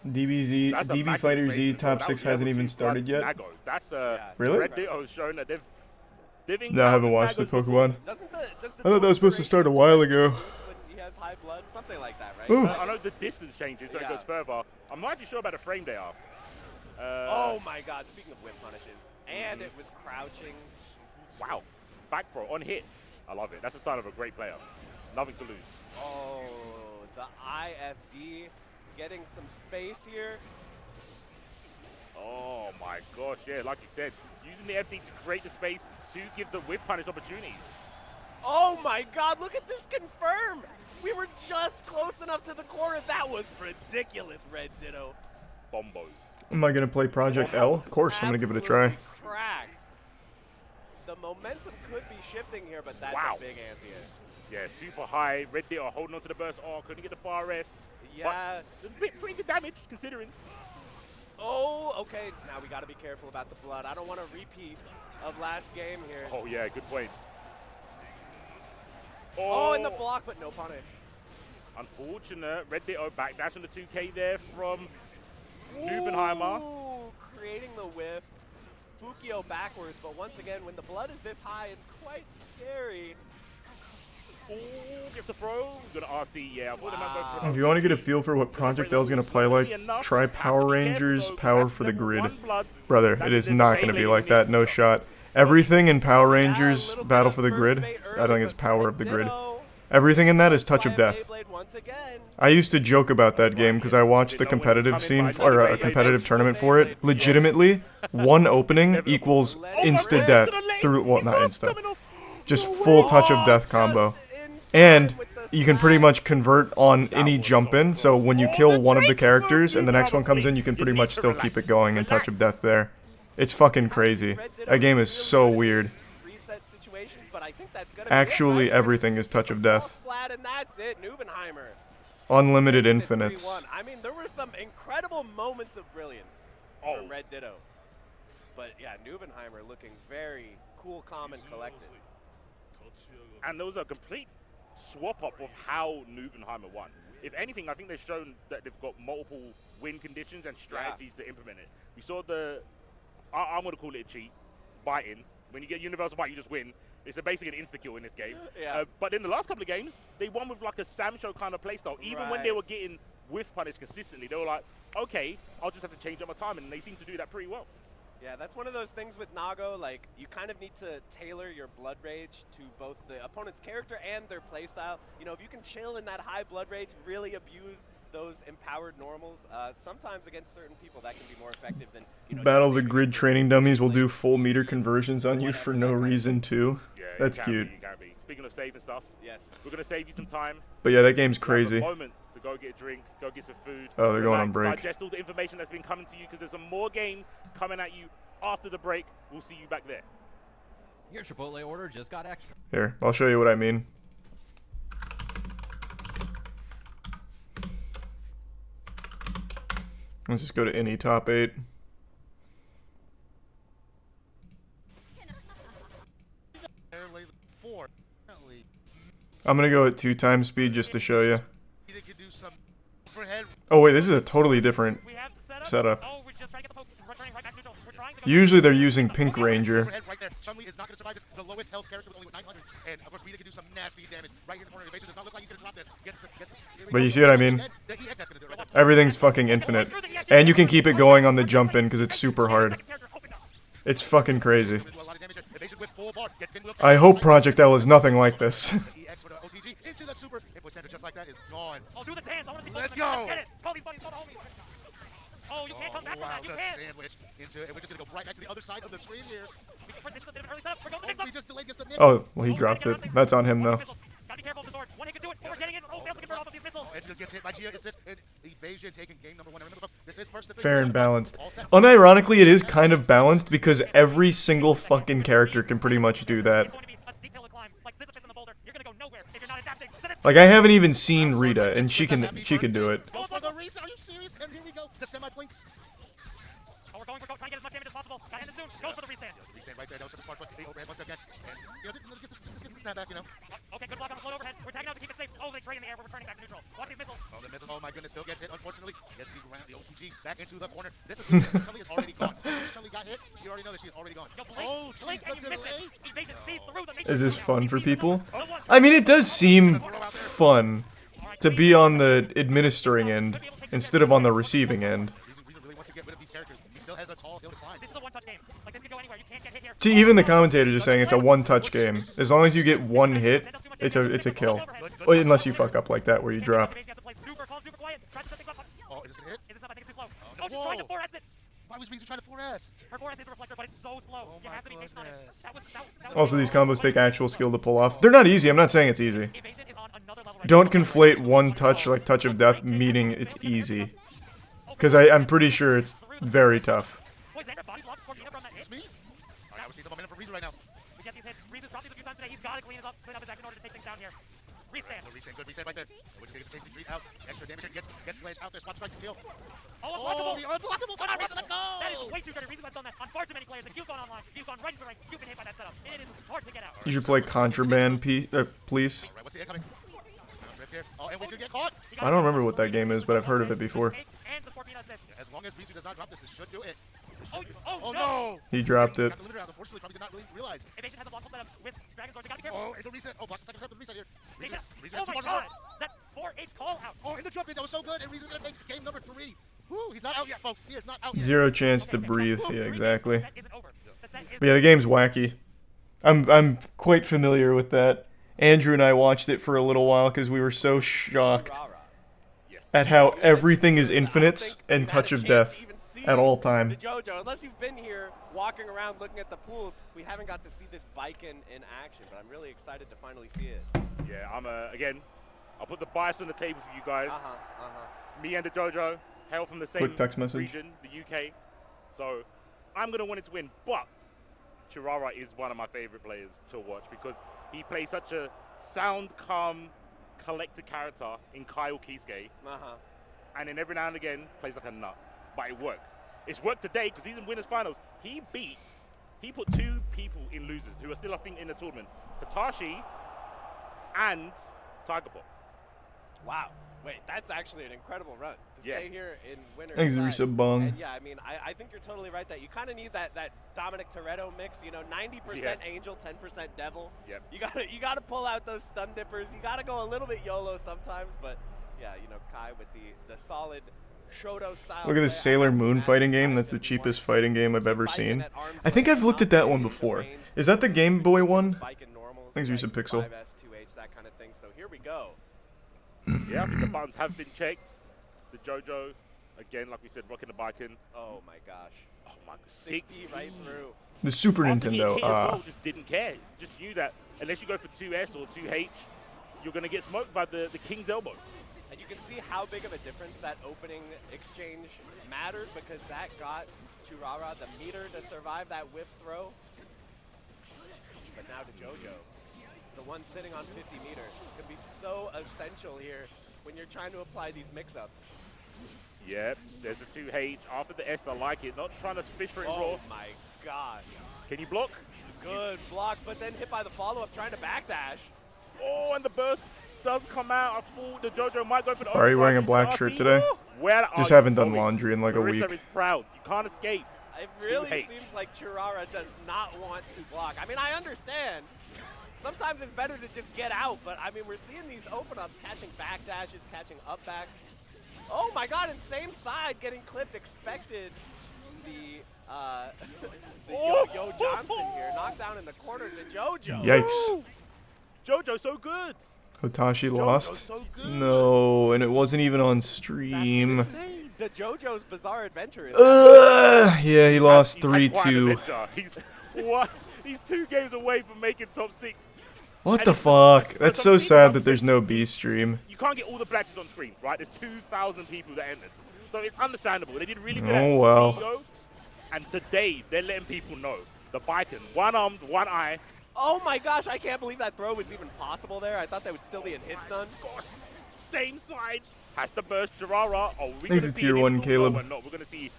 DB Fighter Z top 6 hasn't even started yet. Nago. That's really? Red Ditto has shown that they've No, I haven't watched the Pokemon. I thought that was supposed to start a while ago. He has high blood, something like that, right? Ooh. I know the distance changes, so it goes further. I'm not actually sure about the frame they are. Oh my god, speaking of whip punishes. And it was crouching. Wow. Back throw on hit. I love it. That's a sign of a great player. Nothing to lose. Oh, the IFD getting some space here. Oh my gosh, yeah, like you said, using the FD to create the space to give the whip punish opportunities. Oh my god, look at this confirm! We were just close enough to the corner. That was ridiculous, Red Ditto. Bombos. Am I going to play Project L? Of course, I'm going to give it a try. Cracked. The momentum could be shifting here, but that's a big anti-hit. Yeah, super high. Red Ditto holding on to the burst. Oh, couldn't get the far S. Yeah. Pretty good damage, considering. Oh, okay. Now we got to be careful about the blood. I don't want a repeat of last game here. Oh, yeah, good point. Oh, in the block, but no punish. Unfortunate. Red Ditto backdash on the 2K there from Nubenheimer. Ooh, creating the whiff. Fukio backwards, but once again, when the blood is this high, it's quite scary. Ooh, gives the throw. Good RC, yeah. If you want to get a feel for what Project L is going to play like, try Power Rangers Power for the Grid. Brother, it is not going to be like that, no shot. Everything in Power Rangers Battle for the Grid, I think it's Power of the Grid. Everything in that is Touch of Death. I used to joke about that game because I watched the competitive scene, or a competitive tournament for it. Legitimately, one opening equals insta-death through, well, not insta, just full Touch of Death combo. And you can pretty much convert on any jump in, so when you kill one of the characters and the next one comes in, you can pretty much still keep it going in Touch of Death there. It's fucking crazy. That game is so weird. Actually, everything is Touch of Death. And that's it, Nubenheimer. Unlimited infinites. I mean, there were some incredible moments of brilliance from Red Ditto. But yeah, Nubenheimer looking very cool, calm, and collected. And there was a complete swap up of how Nubenheimer won. If anything, I think they've shown that they've got multiple win conditions and strategies to implement it. We saw the, I'm going to call it a cheat, bite-in. When you get universal bite, you just win. It's basically an insta-kill in this game. But in the last couple of games, they won with like a Samsho kind of playstyle. Even when they were getting whiff punish consistently, they were like, okay, I'll just have to change up my timing. And they seem to do that pretty well. Yeah, that's one of those things with Nago, like, you kind of need to tailor your blood rage to both the opponent's character and their playstyle. You know, if you can chill in that high blood rage, really abuse those empowered normals, sometimes against certain people that can be more effective than, you know, Battle the Grid training dummies will do full meter conversions on you for no reason too. Yeah, that's cute. Speaking of saving stuff, yes, we're going to save you some time. But yeah, that game's crazy. A moment to go get a drink, go get some food. Oh, they're going on break. Digest all the information that's been coming to you because there's some more games coming at you after the break. We'll see you back there. Your Chipotle order just got extra. Here, I'll show you what I mean. Let's just go to any top 8. I'm gonna go at 2 times speed just to show you. Oh wait, this is a totally different setup. Usually they're using Pink Ranger. But you see what I mean? Everything's fucking infinite. And you can keep it going on the jump in because it's super hard. It's fucking crazy. I hope Project L is nothing like this. Let's go! Oh, you can't come back from that. You can't. Sandwich into it. We're just going to go right back to the other side of the screen here. We just delayed just the oh, well, he dropped it. That's on him, though. Gotta be careful of the sword. One hit can do it. Oh, we're getting it. Oh, fails to convert off of these missiles. Edge gets hit by Gia. Assist. Evasion taking game number 1. Remember, this is first. Fair and balanced. Unironically, it is kind of balanced because every single fucking character can pretty much do that. Like, I haven't even seen Rita, and she can do it. Are you serious? And here we go. The semi-blinks. Oh, we're going. Trying to get as much damage as possible. Gotta end it soon. Go for the restand. Restand right there. That was the smart one. The overhead once again. And, you know, let's get the snap back, you know. Okay, good block on the float overhead. We're tagging out to keep it safe. Oh, they trade in the air. We're returning back to neutral. Watch these missiles. Oh, the missile. Oh, my goodness. Still gets hit, unfortunately. Gets the ground. The OTG back into the corner. This is Sully is already gone. Sully got hit. You already know that she's already gone. Oh, Blink, and you miss it. Evasion sees through the Is this fun for people? I mean, it does seem fun to be on the administering end instead of on the receiving end. See, even the commentators are saying it's a one-touch game. As long as you get one hit, it's a kill. Well, unless you fuck up like that where you drop. Oh, second. Oh, she's trying to 4S it. Why was Rizu trying to 4S? Her 4S is a reflector, but it's so slow. You have to be patient on it. That was Also, these combos take actual skill to pull off. They're not easy. I'm not saying it's easy. Don't conflate one touch like Touch of Death meaning it's easy. Because I'm pretty sure it's very tough. It's me? Alright, we're seeing some momentum for Rizu right now. We get these hits. Rizu's dropped these a few times today. He's got to clean up his act in order to take things down here. Restand. Good restand, good restand right there. We're just taking the tasty treat out. Extra damage here. Gets Sledge out there. Spot strike to kill. Oh, unblockable! The unblockable! Come on, Rizu, let's go! That is way too good. Rizu has done that on far too many players. The Q's gone online. Q's gone right into the ring. You've been hit by that setup. It is hard to get out. You should play Contraband, please. Alright, what's the incoming? Oh, and we did get caught. I don't remember what that game is, but I've heard of it before. As long as Rizu does not drop this should do it. Oh, no! He dropped it. Got the limiter out, unfortunately, probably did not really realize. Evasion has a blockable setup with Dragon Sword. They gotta be careful. Oh, and the reset. Oh, plus the second step of the reset here. Rizu Oh my god! That 4H call out. Oh, in the jump in, that was so good, and Rizu's gonna take game number 3. Woo, he's not out yet, folks. He is not out yet. Zero chance to breathe. Yeah, exactly. But yeah, the game's wacky. I'm quite familiar with that. Andrew and I watched it for a little while because we were so shocked at how everything is infinites and Touch of Death at all time. The JoJo, unless you've been here walking around looking at the pools, we haven't got to see this bike in action, but I'm really excited to finally see it. Yeah, I'm again, I'll put the bias on the table for you guys. Me and the JoJo hail from the same Quick text message. region, the UK. So I'm gonna want it to win, but Churara is one of my favorite players to watch because he plays such a sound, calm, collected character in Kyle Kisuke. And then every now and again plays like a nut, but it works. It's worked today because he's in winners finals. He put 2 people in losers who are still, I think, in the tournament. Hitachi and Tiger Pop. Wow. Wait, that's actually an incredible run to stay here in winners. Thanks, Risa Bung. And yeah, I mean, I think you're totally right that you kind of need that Dominic Toretto mix. You know, 90% Angel, 10% Devil. Yep. You gotta pull out those stun dippers. You gotta go a little bit YOLO sometimes, but yeah, you know, Kai with the solid Shoto style. Look at this Sailor Moon fighting game. That's the cheapest fighting game I've ever seen. I think I've looked at that one before. Is that the Game Boy one? Thanks, Risa Pixel. 5S, 2H, that kind of thing. So here we go. Yeah, I think the buttons have been checked. The JoJo, again, like we said, rocking the Baiken. Oh my gosh. Oh my god. 60 right through. The Super After he Nintendo. hit as well, just didn't care. Just knew that unless you go for 2S or 2H, you're going to get smoked by the King's Elbow. And you can see how big of a difference that opening exchange mattered because that got Churara the meter to survive that whiff throw. But now to JoJo, the one sitting on 50 meters, can be so essential here when you're trying to apply these mix-ups. Yep, there's a 2H. After the S, I like it. Not trying to fish for it raw. Oh my god. Can you block? Good block, but then hit by the follow-up, trying to backdash. Oh, and the burst does come out. I thought the JoJo might go for the Are you wearing a black shirt today? Just haven't done laundry in like a week. Marissa is proud. You can't escape. It really seems like Churara does not want to block. I mean, I understand. Sometimes it's better to just get out, but I mean, we're seeing these open-ups, catching backdashes, catching up-backs. Oh my god, and same side getting clipped. Expected the Yo Johnson here. Knocked down in the corner to JoJo. Yikes. JoJo so good. Hotashi lost? No, and it wasn't even on stream. The JoJo's Bizarre Adventure is yeah, he lost 3-2. He's 2 games away from making top 6. What the fuck? That's so sad that there's no B stream. You can't get all the blatches on screen, right? There's 2,000 people that entered. So it's understandable. They did really good at CEO, and today they're letting people know. The Baiken, one-armed, one eye. Oh my gosh, I can't believe that throw was even possible there. I thought that would still be an hit stun. Gosh, same side. Has to burst Churara. Oh, we're Thanks to tier 1, Caleb. We're not. We're going to see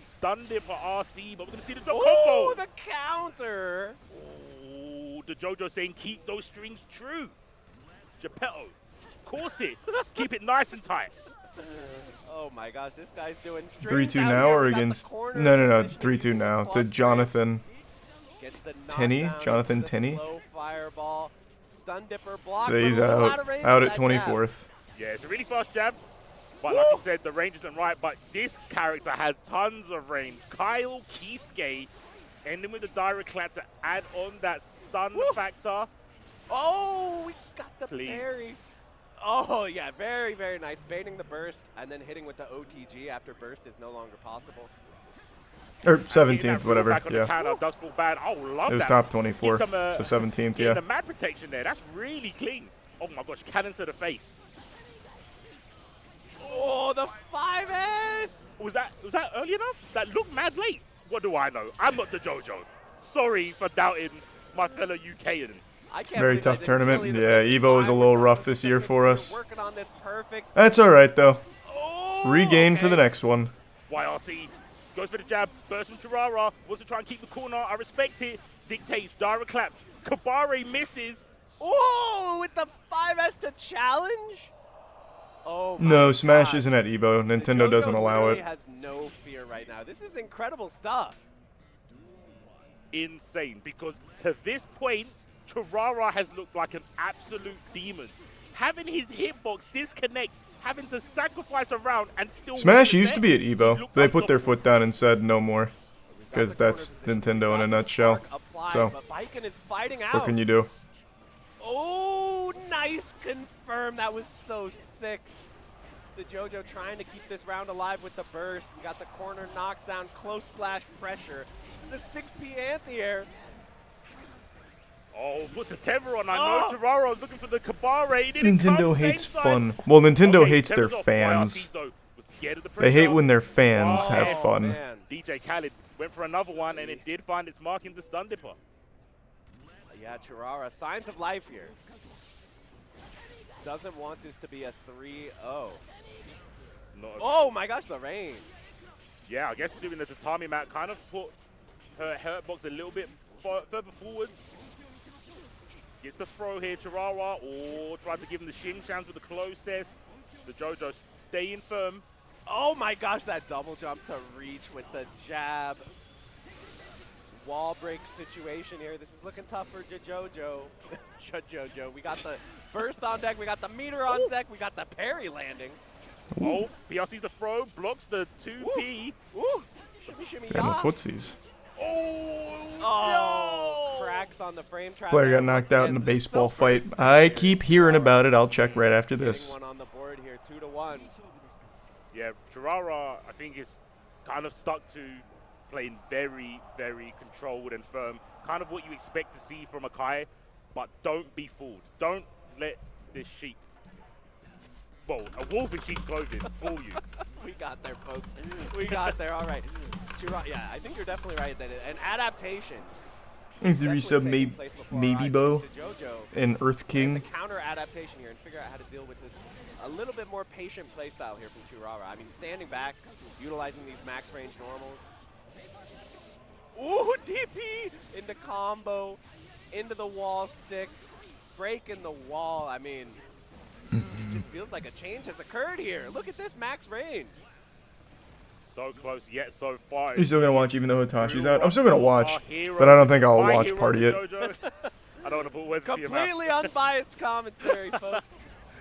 stun dip for RC, but we're going to see the drop combo. The counter. Oh, the JoJo saying keep those strings true. Geppetto, course it. Keep it nice and tight. Oh my gosh, this guy's doing strings 3-2 now or against... No, 3-2 now to Jonathan. Tenney? Jonathan Tenney? Fireball. Stun dipper block. So he's out at 24th. Yeah, it's a really fast jab. But like I said, the range isn't right. But this character has tons of range. Kyle Kisuke ending with the direct clap to add on that stun factor. Oh, we got the parry. Oh, yeah, very, very nice. Baiting the burst and then hitting with the OTG after burst is no longer possible. Or 17th, whatever, yeah. Does feel bad. Oh, love It was that. top 24, Get some, so 17th, getting yeah. the mad protection there. That's really clean. Oh my gosh, cannon to the face. Oh, the 5S! Was that early enough? That looked mad late. What do I know? I'm not the JoJo. Sorry for doubting my fellow UKan. Very tough tournament. Yeah, Evo was a little rough this year for us. Working on this perfect. That's all right, though. Regain for the next one. YRC goes for the jab, bursts from Chirara, wants to try and keep the corner. I respect it. 6H, direct clap. Kabare misses. Oh, with the 5S to challenge? Oh, No, Smash isn't at Evo. Nintendo doesn't allow really it. has no fear right now. This is incredible stuff. Insane, because to this point, Chirara has looked like an absolute demon. Having his hitbox disconnect, having to sacrifice a round and still Smash win used to be at Evo. They put their foot down and said no more. Because that's Nintendo in a nutshell. So, But Baiken is fighting out. what can you do? Oh, nice confirm. That was so sick. The JoJo trying to keep this round alive with the burst. We got the corner knockdown, close slash pressure. The 6P anti-air. Oh, puts a tether on. I know Chirara's looking for the Kabare. He didn't Nintendo come, hates same fun. side. Well, Nintendo Okay, hates their tether's off. fans. YRC, though, was scared of the They hate pressure. when their fans Oh, have fun. man. DJ Khaled went for another one, and it did find its mark in the stun dipper. Yeah, Chirara, signs of life here. Doesn't want this to be a 3-0. Oh my gosh, the range. Yeah, I guess doing the tatami mat kind of put her hurtbox a little bit further forwards. Gets the throw here, Chirara, or tries to give him the shin shams with the closest. The JoJo staying firm. Oh my gosh, that double jump to reach with the jab. Wall break situation here. This is looking tough for JoJo. JoJo. We got the burst on deck. We got the meter on deck. We got the parry landing. Oh, PRC's the throw, blocks the 2P. Ooh. Shimmy, shimmy, And the yah. footsies. Oh, cracks on the frame trap. Player got knocked out in a baseball fight. I keep hearing about it. I'll check right after this. One on the board here, 2-1. Yeah, Chirara, I think, is kind of stuck to playing very, very controlled and firm. Kind of what you expect to see from a Kai, but don't be fooled. Don't let this sheep, well, a wolf in sheep's clothing, fool you. We got there, folks. We got there. All right. Yeah, I think you're definitely right that an adaptation. Is the resub maybe Bo and Earth King? Counter adaptation here and figure out how to deal with this a little bit more patient playstyle here from Chirara. I mean, standing back, utilizing these max range normals. Ooh, DP into combo, into the wall stick, breaking the wall. I mean, it just feels like a change has occurred here. Look at this max range. So close yet so far. You're still gonna watch even though Hitashi's out? I'm still gonna watch, but I don't think I'll watch Party it. I don't want to put words into your mouth. Completely unbiased commentary, folks.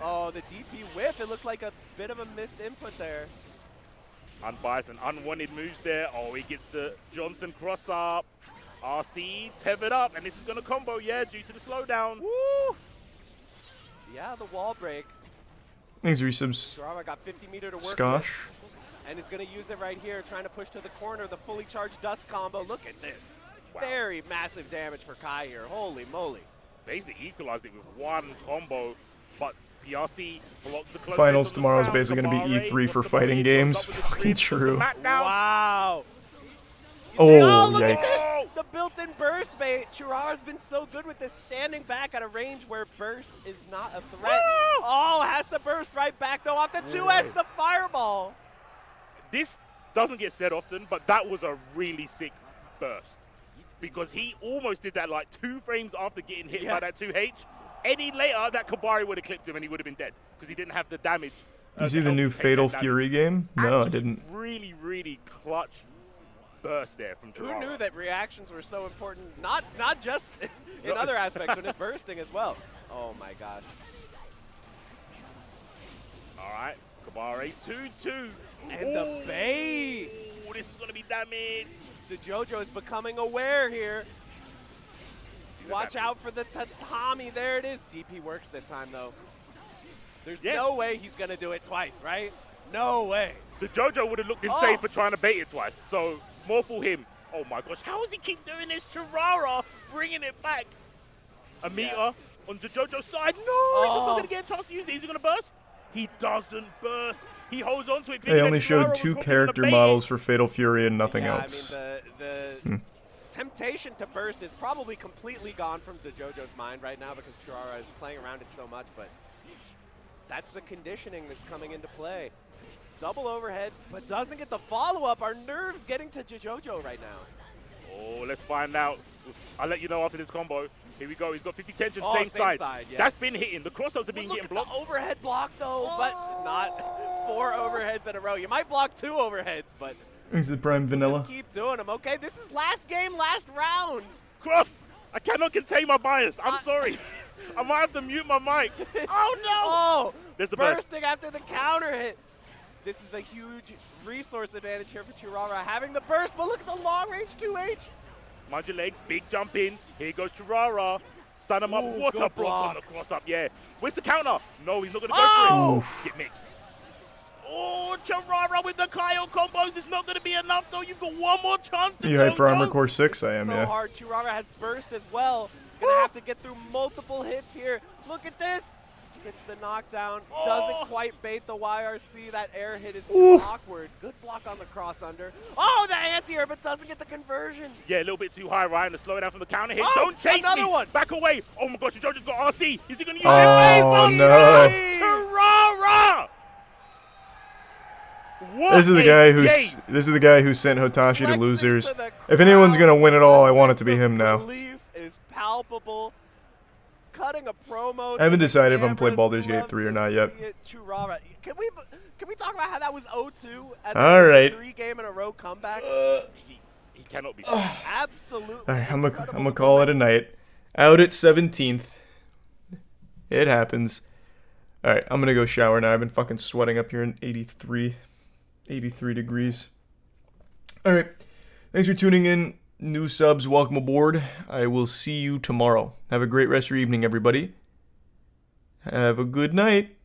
Oh, the DP whiff. It looked like a bit of a missed input there. Unbiased and unwanted moves there. Oh, he gets the Johnson cross up. RC tethered up, and this is going to combo, yeah, due to the slowdown. Woo! Yeah, the wall break. Thanks, resubs. Chirara got 50 meter to work Skosh. with, and is going to use it right here, trying to push to the corner. The fully charged dust combo. Look at this. Wow. Very massive damage for Kai here. Holy moly. Basically equalized it with one combo, but PRC blocks the Finals tomorrow is basically going to be E3 for fighting games. Fucking true. Wow. Oh, yikes. The built-in burst bait. Chirara's been so good with this, standing back at a range where burst is not a threat. Oh, has to burst right back, though, off the 2S, the fireball. This doesn't get said often, but that was a really sick burst. Because he almost did that like 2 frames after getting hit by that 2H. Any later, that Kabari would have clipped him and he would have been dead because he didn't have the damage. You see the new Fatal Fury game? No, I didn't. Really, really clutch burst there from Chirara. Who knew that reactions were so important? Not just in other aspects, but in bursting as well. Oh my gosh. All right, Kabari 2-2. And the bait. Ooh, this is going to be damage. The JoJo is becoming aware here. Watch out for the tatami. There it is. DP works this time, though. There's no way he's going to do it twice, right? No way. The JoJo would have looked insane for trying to bait it twice. So, more for him. Oh my gosh, how does he keep doing this? Chirara bringing it back. A meter on the JoJo's side. No, he's not going to get a chance to use it. Is he going to burst? He doesn't burst. He holds on to it. They only showed 2 character models for Fatal Fury and nothing else. I mean, the temptation to burst is probably completely gone from DeJojo's mind right now because Chirara is playing around it so much, but that's the conditioning that's coming into play. Double overhead, but doesn't get the follow-up. Our nerves getting to DeJojo right now. Oh, let's find out. I'll let you know after this combo. Here we go. He's got 50 tension, same side. Yes. That's been hitting. The crossovers are being Look getting at blocked. the overhead block, though, but not 4 overheads in a row. You might block 2 overheads, but Is it Prime Vanilla? just keep doing them. Okay, this is last game, last round. Croft, I cannot contain my bias. I'm sorry. I might have to mute my mic. Oh, no. Oh, there's the burst. Bursting after the counter hit. This is a huge resource advantage here for Chirara, having the burst, but look at the long-range 2H. Mind your legs, big jump in. Here goes Chirara. Stun him up, water block on the cross-up, yeah. Where's the counter? No, he's not going to go for it. Get mixed. Oh, Chirara with the Kyle combos. It's not going to be enough, though. You've got one more chance to You hyped for Armor Core 6? I am, so yeah. hard. Chirara has burst as well. Going to have to get through multiple hits here. Look at this. Gets the knockdown. Doesn't quite bait the YRC. That air hit is too awkward. Good block on the cross under. Oh, the anti-air, but doesn't get the conversion. Yeah, a little bit too high, Ryan, to slow it down from the counter hit. Oh, Don't chase another me. one. Back away. Oh, my gosh, JoJo's got RC. Is he going to use it? Oh, no. Chirara! This is the guy who sent Hotashi to losers. If anyone's gonna win it all, I want it to be him now. Relief is palpable. Cutting a promo. I haven't decided if I'm playing Baldur's Gate 3 or not yet. Chirara. Can we talk about how that was 0-2 at All right. 3-game-in-a-row comeback? He cannot be. Absolutely. All right, I'm gonna call it a night. Out at 17th. It happens. All right, I'm gonna go shower now. I've been fucking sweating up here in 83 degrees. All right, thanks for tuning in. New subs, welcome aboard. I will see you tomorrow. Have a great rest of your evening, everybody. Have a good night.